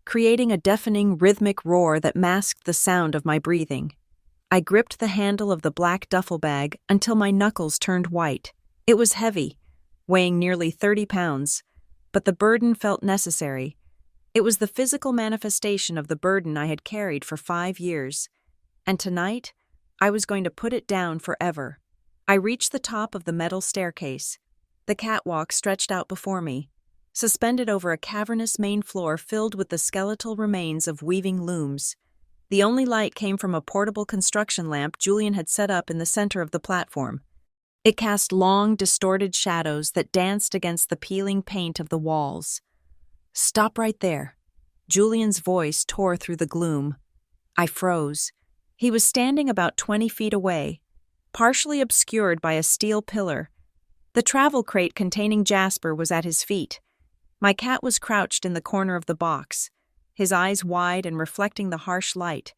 creating a deafening rhythmic roar that masked the sound of my breathing. I gripped the handle of the black duffel bag until my knuckles turned white. It was heavy, weighing nearly 30 pounds, but the burden felt necessary. It was the physical manifestation of the burden I had carried for 5 years, and tonight I was going to put it down forever. I reached the top of the metal staircase. The catwalk stretched out before me, suspended over a cavernous main floor filled with the skeletal remains of weaving looms. The only light came from a portable construction lamp Julian had set up in the center of the platform. It cast long, distorted shadows that danced against the peeling paint of the walls. Stop right there. Julian's voice tore through the gloom. I froze. He was standing about 20 feet away, partially obscured by a steel pillar. The travel crate containing Jasper was at his feet. My cat was crouched in the corner of the box, his eyes wide and reflecting the harsh light,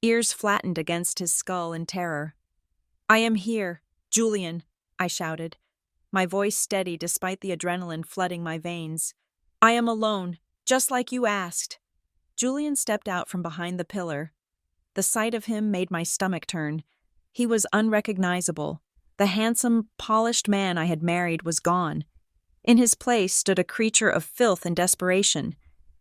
ears flattened against his skull in terror. I am here, Julian, I shouted, my voice steady despite the adrenaline flooding my veins. I am alone, just like you asked. Julian stepped out from behind the pillar. The sight of him made my stomach turn. He was unrecognizable. The handsome, polished man I had married was gone. In his place stood a creature of filth and desperation.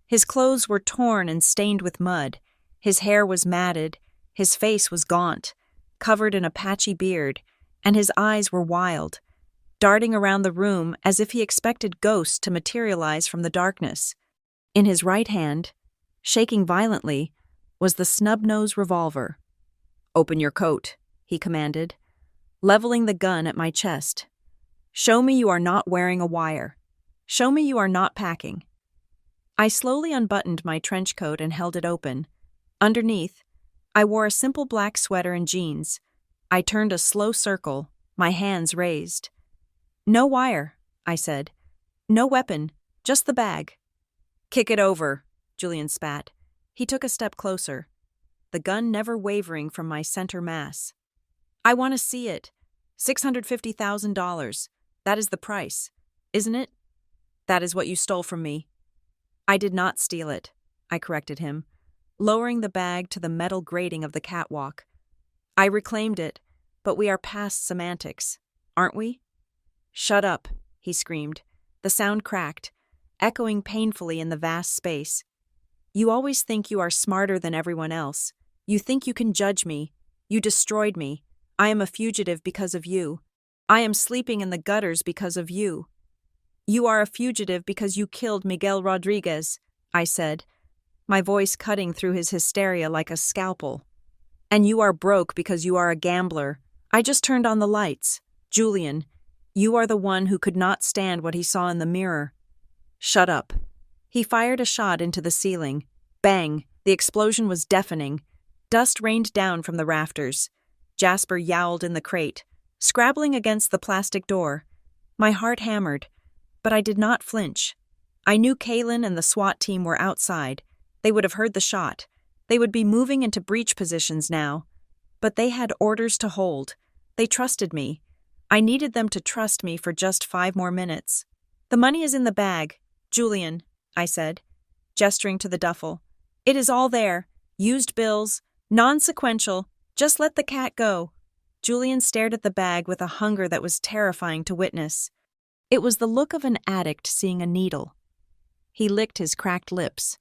His clothes were torn and stained with mud. His hair was matted. His face was gaunt, covered in a patchy beard, and his eyes were wild, darting around the room as if he expected ghosts to materialize from the darkness. In his right hand, shaking violently, was the snub-nose revolver. "Open your coat," he commanded, leveling the gun at my chest. "Show me you are not wearing a wire. Show me you are not packing." I slowly unbuttoned my trench coat and held it open. Underneath, I wore a simple black sweater and jeans. I turned a slow circle, my hands raised. "No wire," I said. "No weapon, just the bag." "Kick it over," Julian spat. He took a step closer, the gun never wavering from my center mass. "I want to see it. $650,000. That is the price, isn't it? That is what you stole from me." "I did not steal it," I corrected him, lowering the bag to the metal grating of the catwalk. "I reclaimed it, but we are past semantics, aren't we?" "Shut up," he screamed. The sound cracked, echoing painfully in the vast space. "You always think you are smarter than everyone else. You think you can judge me. You destroyed me. I am a fugitive because of you. I am sleeping in the gutters because of you. You are a fugitive because you killed Miguel Rodriguez," I said, my voice cutting through his hysteria like a scalpel. "And you are broke because you are a gambler. I just turned on the lights. Julian, you are the one who could not stand what he saw in the mirror." "Shut up." He fired a shot into the ceiling. Bang! The explosion was deafening. Dust rained down from the rafters. Jasper yowled in the crate, scrabbling against the plastic door. My heart hammered, but I did not flinch. I knew Kaylin and the SWAT team were outside. They would have heard the shot. They would be moving into breach positions now. But they had orders to hold. They trusted me. I needed them to trust me for just 5 more minutes. "The money is in the bag, Julian," I said, gesturing to the duffel. "It is all there. Used bills, non-sequential. Just let the cat go." Julian stared at the bag with a hunger that was terrifying to witness. It was the look of an addict seeing a needle. He licked his cracked lips.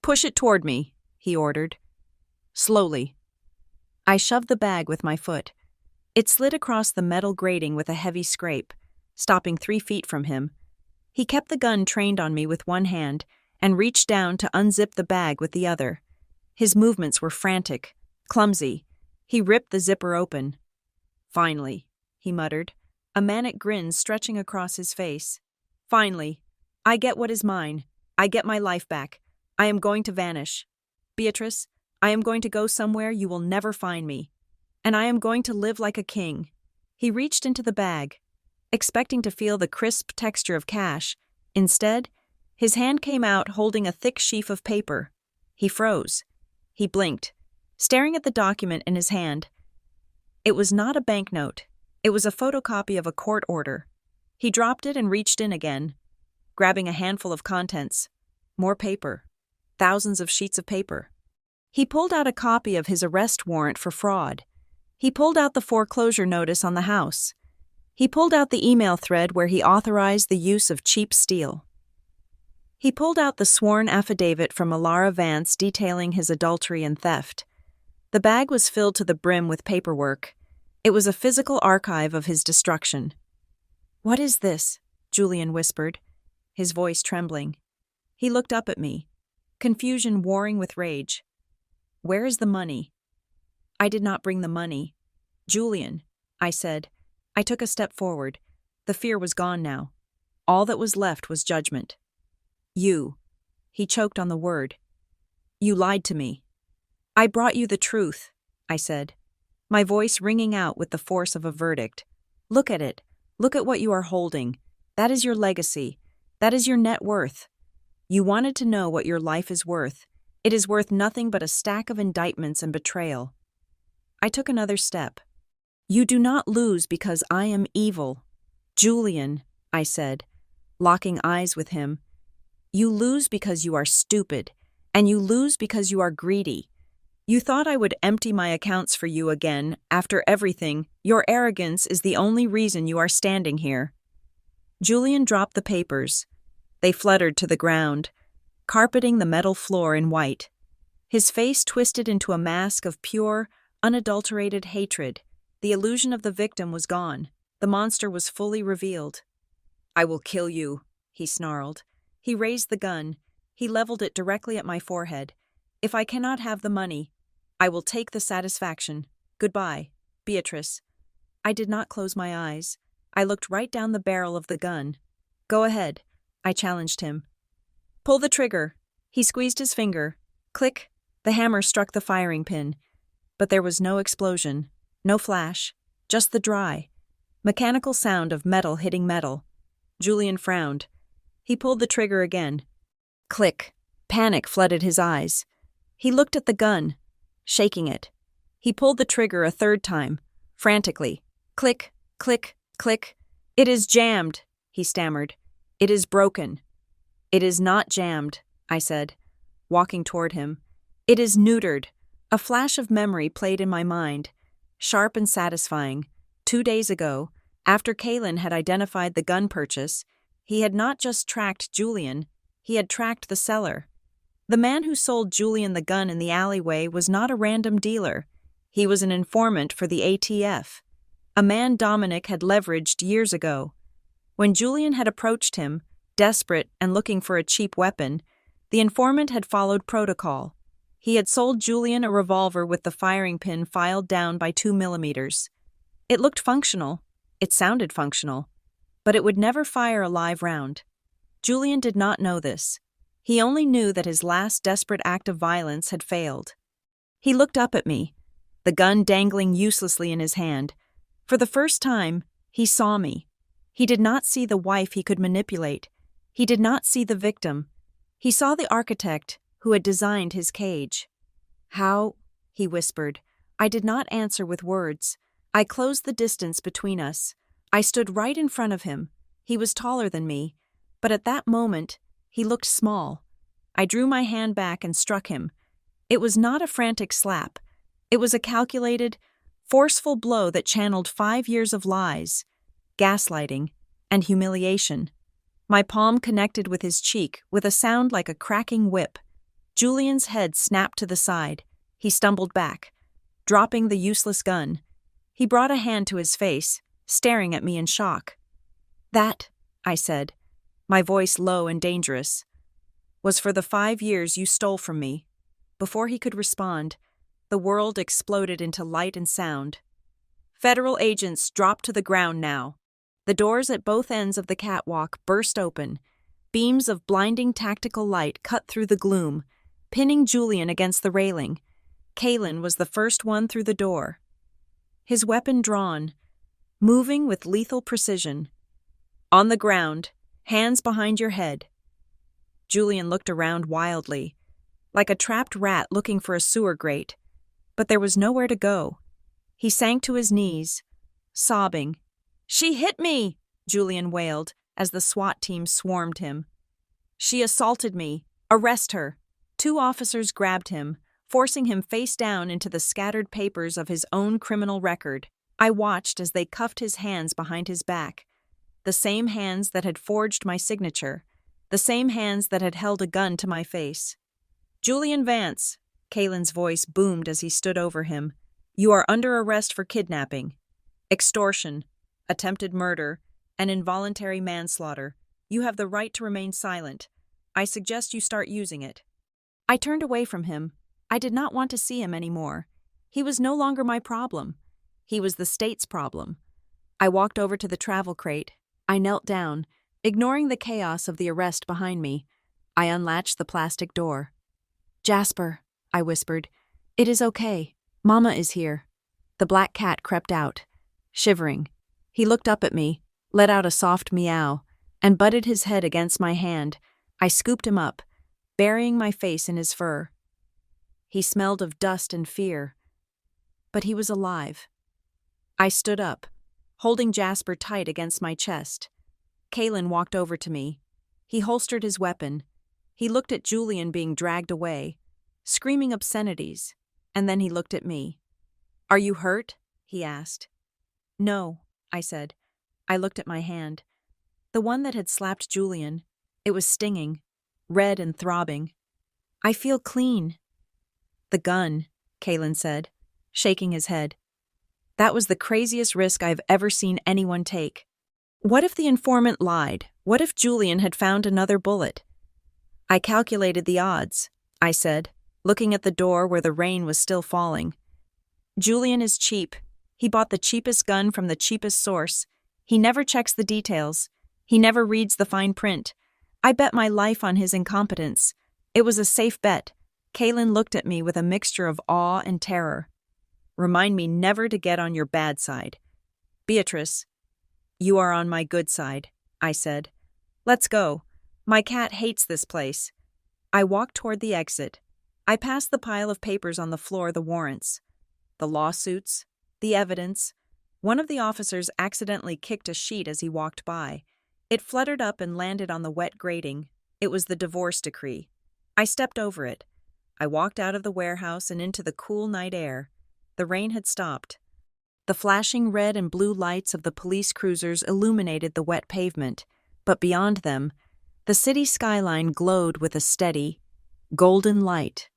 "Push it toward me," he ordered. "Slowly." I shoved the bag with my foot. It slid across the metal grating with a heavy scrape, stopping 3 feet from him. He kept the gun trained on me with one hand and reached down to unzip the bag with the other. His movements were frantic, clumsy. He ripped the zipper open. "Finally," he muttered, a manic grin stretching across his face. "Finally. I get what is mine. I get my life back. I am going to vanish. Beatrice, I am going to go somewhere you will never find me. And I am going to live like a king." He reached into the bag, expecting to feel the crisp texture of cash. Instead, his hand came out holding a thick sheaf of paper. He froze. He blinked, staring at the document in his hand. It was not a banknote. It was a photocopy of a court order. He dropped it and reached in again, grabbing a handful of contents. More paper. Thousands of sheets of paper. He pulled out a copy of his arrest warrant for fraud. He pulled out the foreclosure notice on the house. He pulled out the email thread where he authorized the use of cheap steel. He pulled out the sworn affidavit from Alara Vance detailing his adultery and theft. The bag was filled to the brim with paperwork. It was a physical archive of his destruction. "What is this?" Julian whispered, his voice trembling. He looked up at me, confusion warring with rage. "Where is the money?" "I did not bring the money." "Julian," I said. I took a step forward. The fear was gone now. All that was left was judgment. "You." He choked on the word. "You lied to me." "I brought you the truth," I said, my voice ringing out with the force of a verdict. "Look at it. Look at what you are holding. That is your legacy. That is your net worth. You wanted to know what your life is worth. It is worth nothing but a stack of indictments and betrayal." I took another step. "You do not lose because I am evil. Julian," I said, locking eyes with him. "You lose because you are stupid, and you lose because you are greedy. You thought I would empty my accounts for you again. After everything, your arrogance is the only reason you are standing here." Julian dropped the papers. They fluttered to the ground, carpeting the metal floor in white. His face twisted into a mask of pure, unadulterated hatred. The illusion of the victim was gone. The monster was fully revealed. "I will kill you," he snarled. He raised the gun. He leveled it directly at my forehead. "If I cannot have the money, I will take the satisfaction. Goodbye, Beatrice." I did not close my eyes. I looked right down the barrel of the gun. "Go ahead," I challenged him. "Pull the trigger." He squeezed his finger. Click. The hammer struck the firing pin. But there was no explosion, no flash, just the dry, mechanical sound of metal hitting metal. Julian frowned. He pulled the trigger again. Click. Panic flooded his eyes. He looked at the gun, shaking it. He pulled the trigger a third time, frantically. Click, click, click. "It is jammed," he stammered. "It is broken." "It is not jammed," I said, walking toward him. "It is neutered." A flash of memory played in my mind, sharp and satisfying. 2 days ago, after Kaylin had identified the gun purchase, he had not just tracked Julian, he had tracked the seller. The man who sold Julian the gun in the alleyway was not a random dealer. He was an informant for the ATF, a man Dominic had leveraged years ago. When Julian had approached him, desperate and looking for a cheap weapon, the informant had followed protocol. He had sold Julian a revolver with the firing pin filed down by 2 millimeters. It looked functional. It sounded functional. But it would never fire a live round. Julian did not know this. He only knew that his last desperate act of violence had failed. He looked up at me, the gun dangling uselessly in his hand. For the first time, he saw me. He did not see the wife he could manipulate. He did not see the victim. He saw the architect who had designed his cage. "How?" he whispered. I did not answer with words. I closed the distance between us. I stood right in front of him. He was taller than me, but at that moment, he looked small. I drew my hand back and struck him. It was not a frantic slap. It was a calculated, forceful blow that channeled 5 years of lies, gaslighting, and humiliation. My palm connected with his cheek with a sound like a cracking whip. Julian's head snapped to the side. He stumbled back, dropping the useless gun. He brought a hand to his face, staring at me in shock. "That," I said, my voice low and dangerous, "was for the 5 years you stole from me." Before he could respond, the world exploded into light and sound. Federal agents dropped to the ground now. The doors at both ends of the catwalk burst open. Beams of blinding tactical light cut through the gloom, pinning Julian against the railing. Kaylin was the first one through the door, his weapon drawn, moving with lethal precision. On the ground, hands behind your head. Julian looked around wildly, like a trapped rat looking for a sewer grate. But there was nowhere to go. He sank to his knees, sobbing. "She hit me!" Julian wailed as the SWAT team swarmed him. "She assaulted me. Arrest her." 2 officers grabbed him, forcing him face down into the scattered papers of his own criminal record. I watched as they cuffed his hands behind his back, the same hands that had forged my signature, the same hands that had held a gun to my face. "Julian Vance," Kaylin's voice boomed as he stood over him, "you are under arrest for kidnapping, extortion, attempted murder, and involuntary manslaughter. You have the right to remain silent. I suggest you start using it." I turned away from him. I did not want to see him anymore. He was no longer my problem. He was the state's problem. I walked over to the travel crate. I knelt down, ignoring the chaos of the arrest behind me. I unlatched the plastic door. "Jasper," I whispered, "it is okay. Mama is here." The black cat crept out, shivering. He looked up at me, let out a soft meow, and butted his head against my hand. I scooped him up, burying my face in his fur. He smelled of dust and fear, but he was alive. I stood up, holding Jasper tight against my chest. Kaylin walked over to me. He holstered his weapon. He looked at Julian being dragged away, screaming obscenities, and then he looked at me. "Are you hurt?" he asked. "No," I said. I looked at my hand. The one that had slapped Julian. It was stinging, red and throbbing. I feel clean. The gun, Kalen said, shaking his head. That was the craziest risk I've ever seen anyone take. What if the informant lied? What if Julian had found another bullet? I calculated the odds, I said, looking at the door where the rain was still falling. Julian is cheap. He bought the cheapest gun from the cheapest source. He never checks the details. He never reads the fine print. I bet my life on his incompetence. It was a safe bet. Kalen looked at me with a mixture of awe and terror. Remind me never to get on your bad side. Beatrice, you are on my good side, I said. Let's go. My cat hates this place. I walked toward the exit. I passed the pile of papers on the floor, the warrants, the lawsuits, the evidence. One of the officers accidentally kicked a sheet as he walked by. It fluttered up and landed on the wet grating. It was the divorce decree. I stepped over it. I walked out of the warehouse and into the cool night air. The rain had stopped. The flashing red and blue lights of the police cruisers illuminated the wet pavement, but beyond them, the city skyline glowed with a steady, golden light.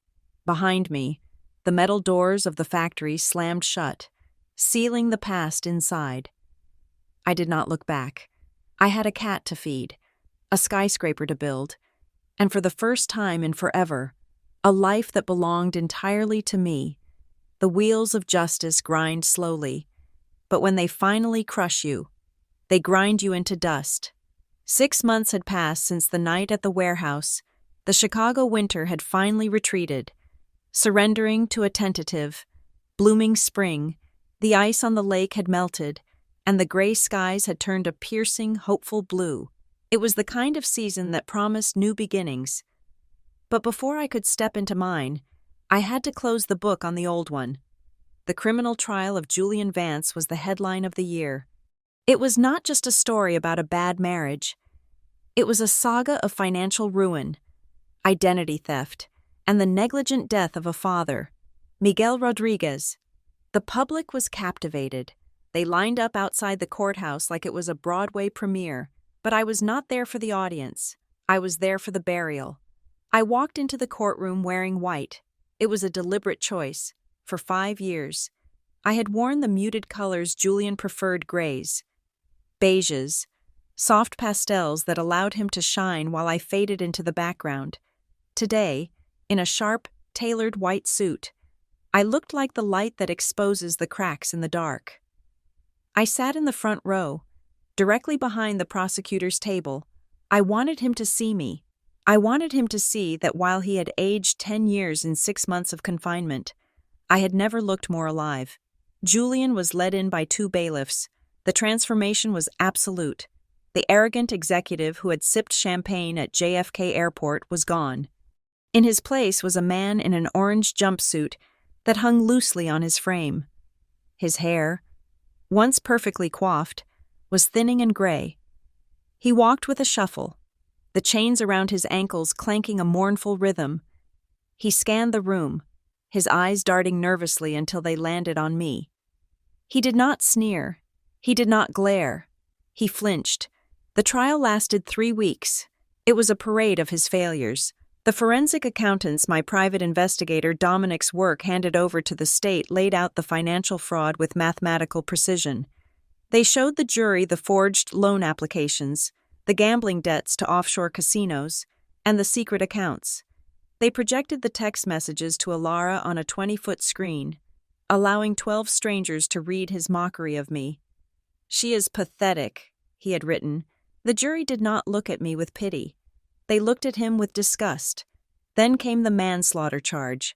Behind me, the metal doors of the factory slammed shut, sealing the past inside. I did not look back. I had a cat to feed, a skyscraper to build, and for the first time in forever, a life that belonged entirely to me. The wheels of justice grind slowly, but when they finally crush you, they grind you into dust. 6 months had passed since the night at the warehouse. The Chicago winter had finally retreated, surrendering to a tentative, blooming spring. The ice on the lake had melted, and the gray skies had turned a piercing, hopeful blue. It was the kind of season that promised new beginnings. But before I could step into mine, I had to close the book on the old one. The criminal trial of Julian Vance was the headline of the year. It was not just a story about a bad marriage. It was a saga of financial ruin, identity theft, and the negligent death of a father, Miguel Rodriguez. The public was captivated. They lined up outside the courthouse like it was a Broadway premiere, but I was not there for the audience. I was there for the burial. I walked into the courtroom wearing white. It was a deliberate choice. For 5 years, I had worn the muted colors Julian preferred: grays, beiges, soft pastels that allowed him to shine while I faded into the background. Today, in a sharp, tailored white suit, I looked like the light that exposes the cracks in the dark. I sat in the front row, directly behind the prosecutor's table. I wanted him to see me. I wanted him to see that while he had aged 10 years in 6 months of confinement, I had never looked more alive. Julian was led in by 2 bailiffs. The transformation was absolute. The arrogant executive who had sipped champagne at JFK Airport was gone. In his place was a man in an orange jumpsuit that hung loosely on his frame. His hair, once perfectly coiffed, was thinning and gray. He walked with a shuffle, the chains around his ankles clanking a mournful rhythm. He scanned the room, his eyes darting nervously until they landed on me. He did not sneer. He did not glare. He flinched. The trial lasted 3 weeks. It was a parade of his failures. The forensic accountants my private investigator Dominic's work handed over to the state laid out the financial fraud with mathematical precision. They showed the jury the forged loan applications, the gambling debts to offshore casinos, and the secret accounts. They projected the text messages to Alara on a 20-foot screen, allowing 12 strangers to read his mockery of me. "She is pathetic," he had written. The jury did not look at me with pity. They looked at him with disgust. Then came the manslaughter charge.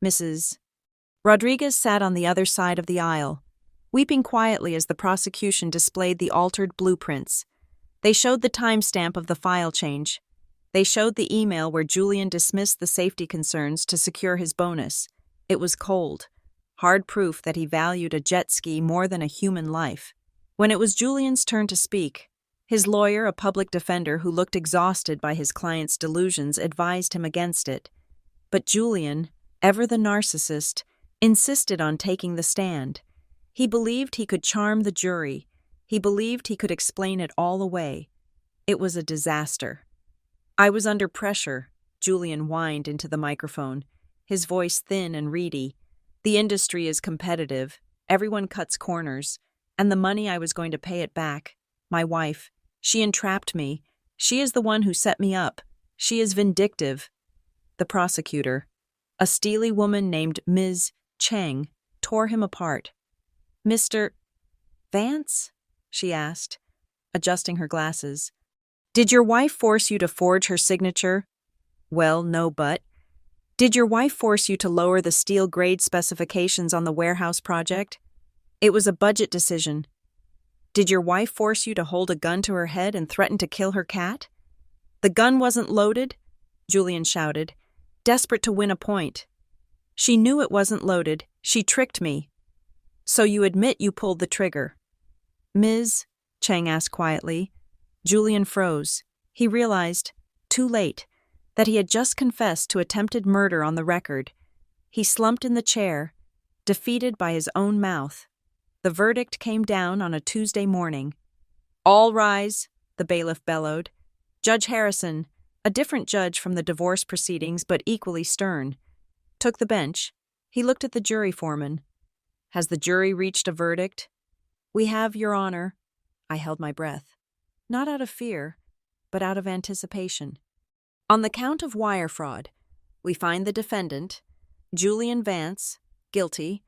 Mrs. Rodriguez sat on the other side of the aisle, weeping quietly as the prosecution displayed the altered blueprints. They showed the timestamp of the file change. They showed the email where Julian dismissed the safety concerns to secure his bonus. It was cold, hard proof that he valued a jet ski more than a human life. When it was Julian's turn to speak, his lawyer, a public defender who looked exhausted by his client's delusions, advised him against it. But Julian, ever the narcissist, insisted on taking the stand. He believed he could charm the jury. He believed he could explain it all away. It was a disaster. I was under pressure, Julian whined into the microphone, his voice thin and reedy. The industry is competitive, everyone cuts corners, and the money I was going to pay it back. My wife, she entrapped me. She is the one who set me up. She is vindictive. The prosecutor, a steely woman named Ms. Cheng, tore him apart. Mr. Vance? She asked, adjusting her glasses. Did your wife force you to forge her signature? Well, no, but. Did your wife force you to lower the steel grade specifications on the warehouse project? It was a budget decision. Did your wife force you to hold a gun to her head and threaten to kill her cat? The gun wasn't loaded, Julian shouted, desperate to win a point. She knew it wasn't loaded. She tricked me. So you admit you pulled the trigger? Ms. Cheng asked quietly. Julian froze. He realized, too late, that he had just confessed to attempted murder on the record. He slumped in the chair, defeated by his own mouth. The verdict came down on a Tuesday morning. All rise, the bailiff bellowed. Judge Harrison, a different judge from the divorce proceedings but equally stern, took the bench. He looked at the jury foreman. Has the jury reached a verdict? We have, Your Honor. I held my breath. Not out of fear, but out of anticipation. On the count of wire fraud, we find the defendant, Julian Vance, guilty.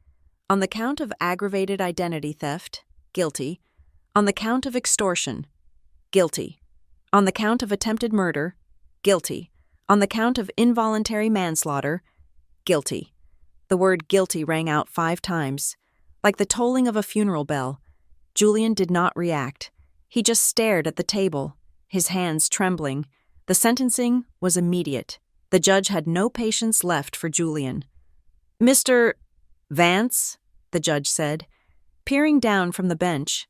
On the count of aggravated identity theft, guilty. On the count of extortion, guilty. On the count of attempted murder, guilty. On the count of involuntary manslaughter, guilty. The word guilty rang out 5 times. Like the tolling of a funeral bell, Julian did not react. He just stared at the table, his hands trembling. The sentencing was immediate. The judge had no patience left for Julian. Mr. Vance, the judge said, peering down from the bench,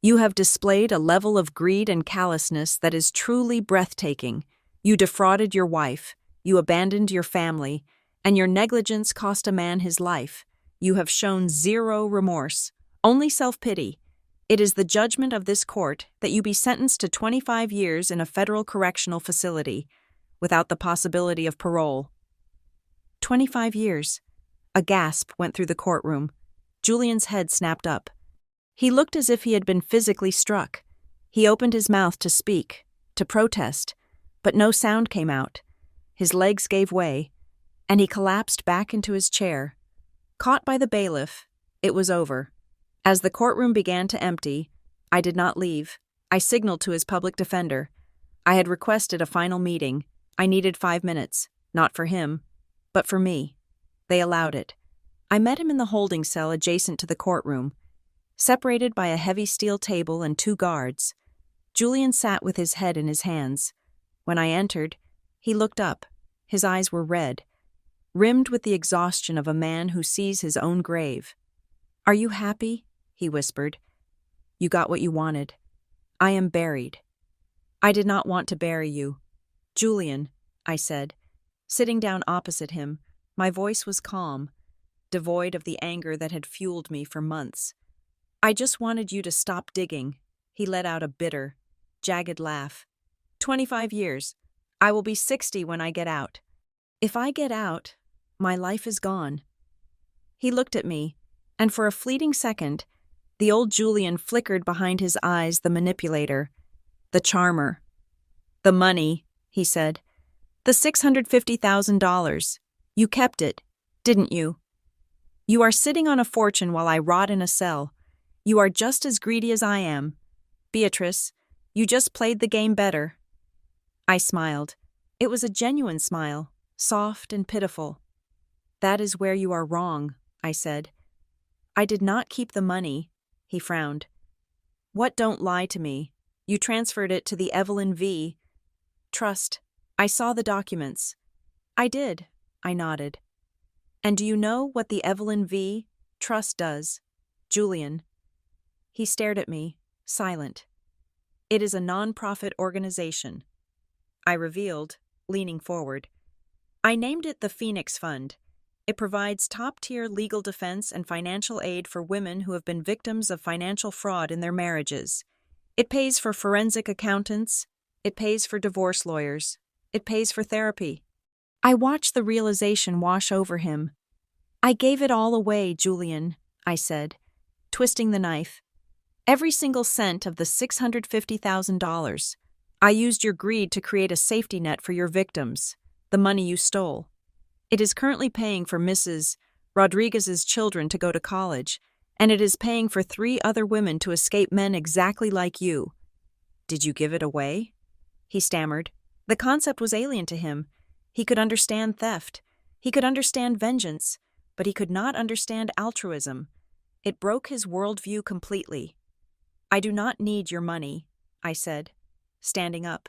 you have displayed a level of greed and callousness that is truly breathtaking. You defrauded your wife, you abandoned your family, and your negligence cost a man his life. You have shown 0 remorse, only self-pity. It is the judgment of this court that you be sentenced to 25 years in a federal correctional facility, without the possibility of parole. 25 years. A gasp went through the courtroom. Julian's head snapped up. He looked as if he had been physically struck. He opened his mouth to speak, to protest, but no sound came out. His legs gave way, and he collapsed back into his chair. Caught by the bailiff, it was over. As the courtroom began to empty, I did not leave. I signaled to his public defender. I had requested a final meeting. I needed 5 minutes, not for him, but for me. They allowed it. I met him in the holding cell adjacent to the courtroom. Separated by a heavy steel table and 2 guards, Julian sat with his head in his hands. When I entered, he looked up. His eyes were red, rimmed with the exhaustion of a man who sees his own grave. Are you happy? He whispered. You got what you wanted. I am buried. I did not want to bury you. Julian, I said, sitting down opposite him. My voice was calm, devoid of the anger that had fueled me for months. I just wanted you to stop digging. He let out a bitter, jagged laugh. 25 years. I will be 60 when I get out. If I get out, my life is gone. He looked at me, and for a fleeting second, the old Julian flickered behind his eyes the manipulator, the charmer. The money, he said. The $650,000. You kept it, didn't you? You are sitting on a fortune while I rot in a cell. You are just as greedy as I am. Beatrice, you just played the game better. I smiled. It was a genuine smile, soft and pitiful. That is where you are wrong, I said. I did not keep the money, he frowned. What, don't lie to me. You transferred it to the Evelyn V. Trust. I saw the documents. I did, I nodded. And do you know what the Evelyn V. Trust does? Julian. He stared at me, silent. It is a non-profit organization. I revealed, leaning forward. I named it the Phoenix Fund. It provides top-tier legal defense and financial aid for women who have been victims of financial fraud in their marriages. It pays for forensic accountants, It pays for divorce lawyers. It pays for therapy. I watched the realization wash over him. I gave it all away, Julian, I said, twisting the knife. Every single cent of the $650,000. I used your greed to create a safety net for your victims, the money you stole. It is currently paying for Mrs. Rodriguez's children to go to college, and it is paying for 3 other women to escape men exactly like you. Did you give it away? He stammered. The concept was alien to him. He could understand theft. He could understand vengeance, but he could not understand altruism. It broke his worldview completely. I do not need your money, I said, standing up.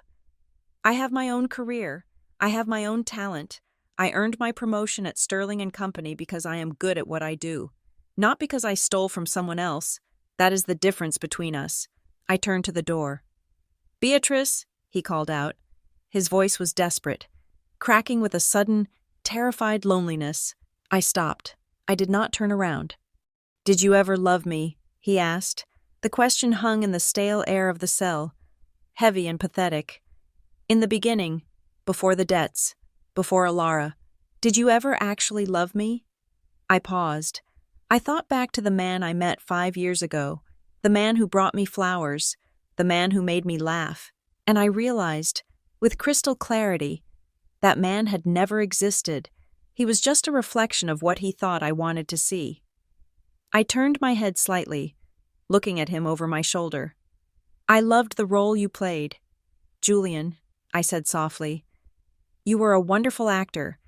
I have my own career. I have my own talent. I earned my promotion at Sterling & Company because I am good at what I do. Not because I stole from someone else. That is the difference between us. I turned to the door. Beatrice, he called out. His voice was desperate, cracking with a sudden, terrified loneliness. I stopped. I did not turn around. Did you ever love me? He asked. The question hung in the stale air of the cell, heavy and pathetic. In the beginning, before the debts, before Alara, did you ever actually love me? I paused. I thought back to the man I met 5 years ago, the man who brought me flowers, the man who made me laugh, and I realized, with crystal clarity, that man had never existed. He was just a reflection of what he thought I wanted to see. I turned my head slightly, looking at him over my shoulder. I loved the role you played. Julian, I said softly. You were a wonderful actor,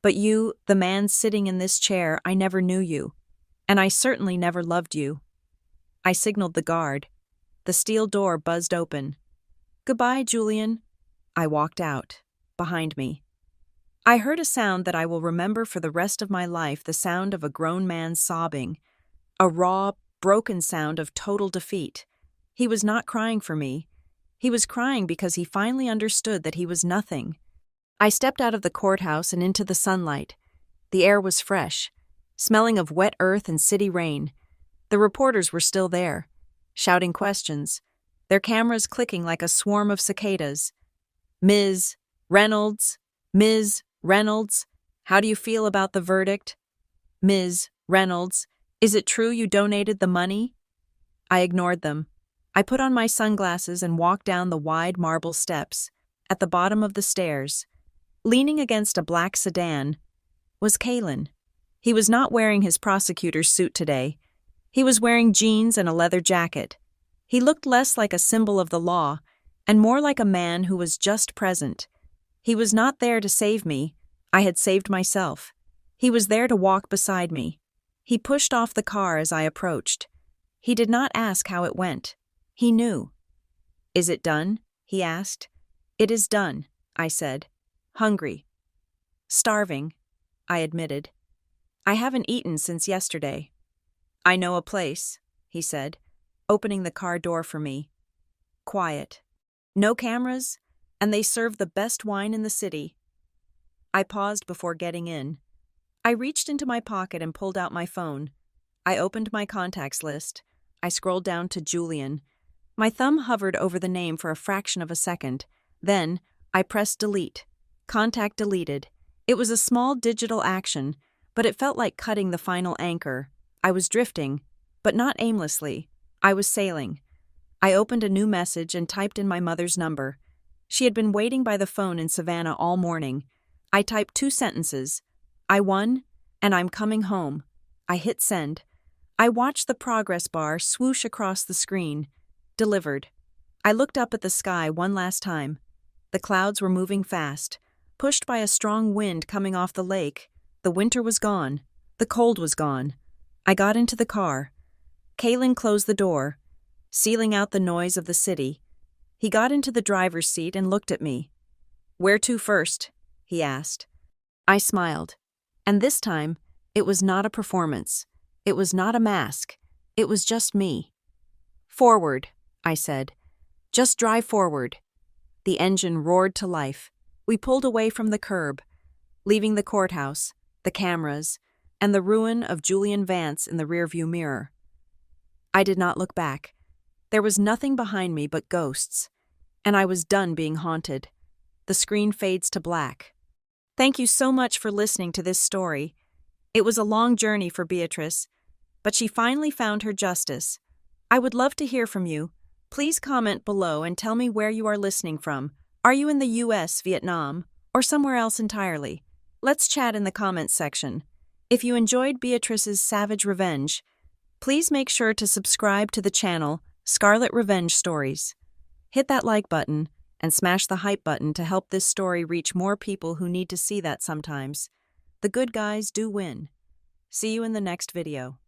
but you, the man sitting in this chair, I never knew you, and I certainly never loved you. I signaled the guard. The steel door buzzed open. Goodbye, Julian. I walked out, behind me. I heard a sound that I will remember for the rest of my life, the sound of a grown man sobbing, a raw, broken sound of total defeat. He was not crying for me. He was crying because he finally understood that he was nothing. I stepped out of the courthouse and into the sunlight. The air was fresh, smelling of wet earth and city rain. The reporters were still there, shouting questions, their cameras clicking like a swarm of cicadas. Ms. Reynolds, Ms. Reynolds, how do you feel about the verdict? Ms. Reynolds, is it true you donated the money? I ignored them. I put on my sunglasses and walked down the wide marble steps. At the bottom of the stairs, leaning against a black sedan, was Kalen. He was not wearing his prosecutor's suit today. He was wearing jeans and a leather jacket. He looked less like a symbol of the law and more like a man who was just present. He was not there to save me. I had saved myself. He was there to walk beside me. He pushed off the car as I approached. He did not ask how it went. He knew. Is it done? He asked. It is done, I said. Hungry. Starving, I admitted. I haven't eaten since yesterday. I know a place, he said, opening the car door for me. Quiet. No cameras, and they serve the best wine in the city. I paused before getting in. I reached into my pocket and pulled out my phone. I opened my contacts list. I scrolled down to Julian. My thumb hovered over the name for a fraction of a second. Then, I pressed delete. Contact deleted. It was a small digital action, but it felt like cutting the final anchor. I was drifting, but not aimlessly. I was sailing. I opened a new message and typed in my mother's number. She had been waiting by the phone in Savannah all morning. I typed 2 sentences. I won, and I'm coming home. I hit send. I watched the progress bar swoosh across the screen. Delivered. I looked up at the sky one last time. The clouds were moving fast, pushed by a strong wind coming off the lake. The winter was gone. The cold was gone. I got into the car. Kalen closed the door, sealing out the noise of the city. He got into the driver's seat and looked at me. Where to first? He asked. I smiled. And this time, it was not a performance. It was not a mask. It was just me. Forward, I said. Just drive forward. The engine roared to life. We pulled away from the curb, leaving the courthouse, the cameras, and the ruin of Julian Vance in the rearview mirror. I did not look back. There was nothing behind me but ghosts. and I was done being haunted. The screen fades to black. Thank you so much for listening to this story. It was a long journey for Beatrice, but she finally found her justice. I would love to hear from you. Please comment below and tell me where you are listening from. Are you in the US, Vietnam, or somewhere else entirely? Let's chat in the comments section. If you enjoyed Beatrice's savage revenge, please make sure to subscribe to the channel Scarlet Revenge Stories. Hit that like button and smash the hype button to help this story reach more people who need to see that sometimes. The good guys do win. See you in the next video.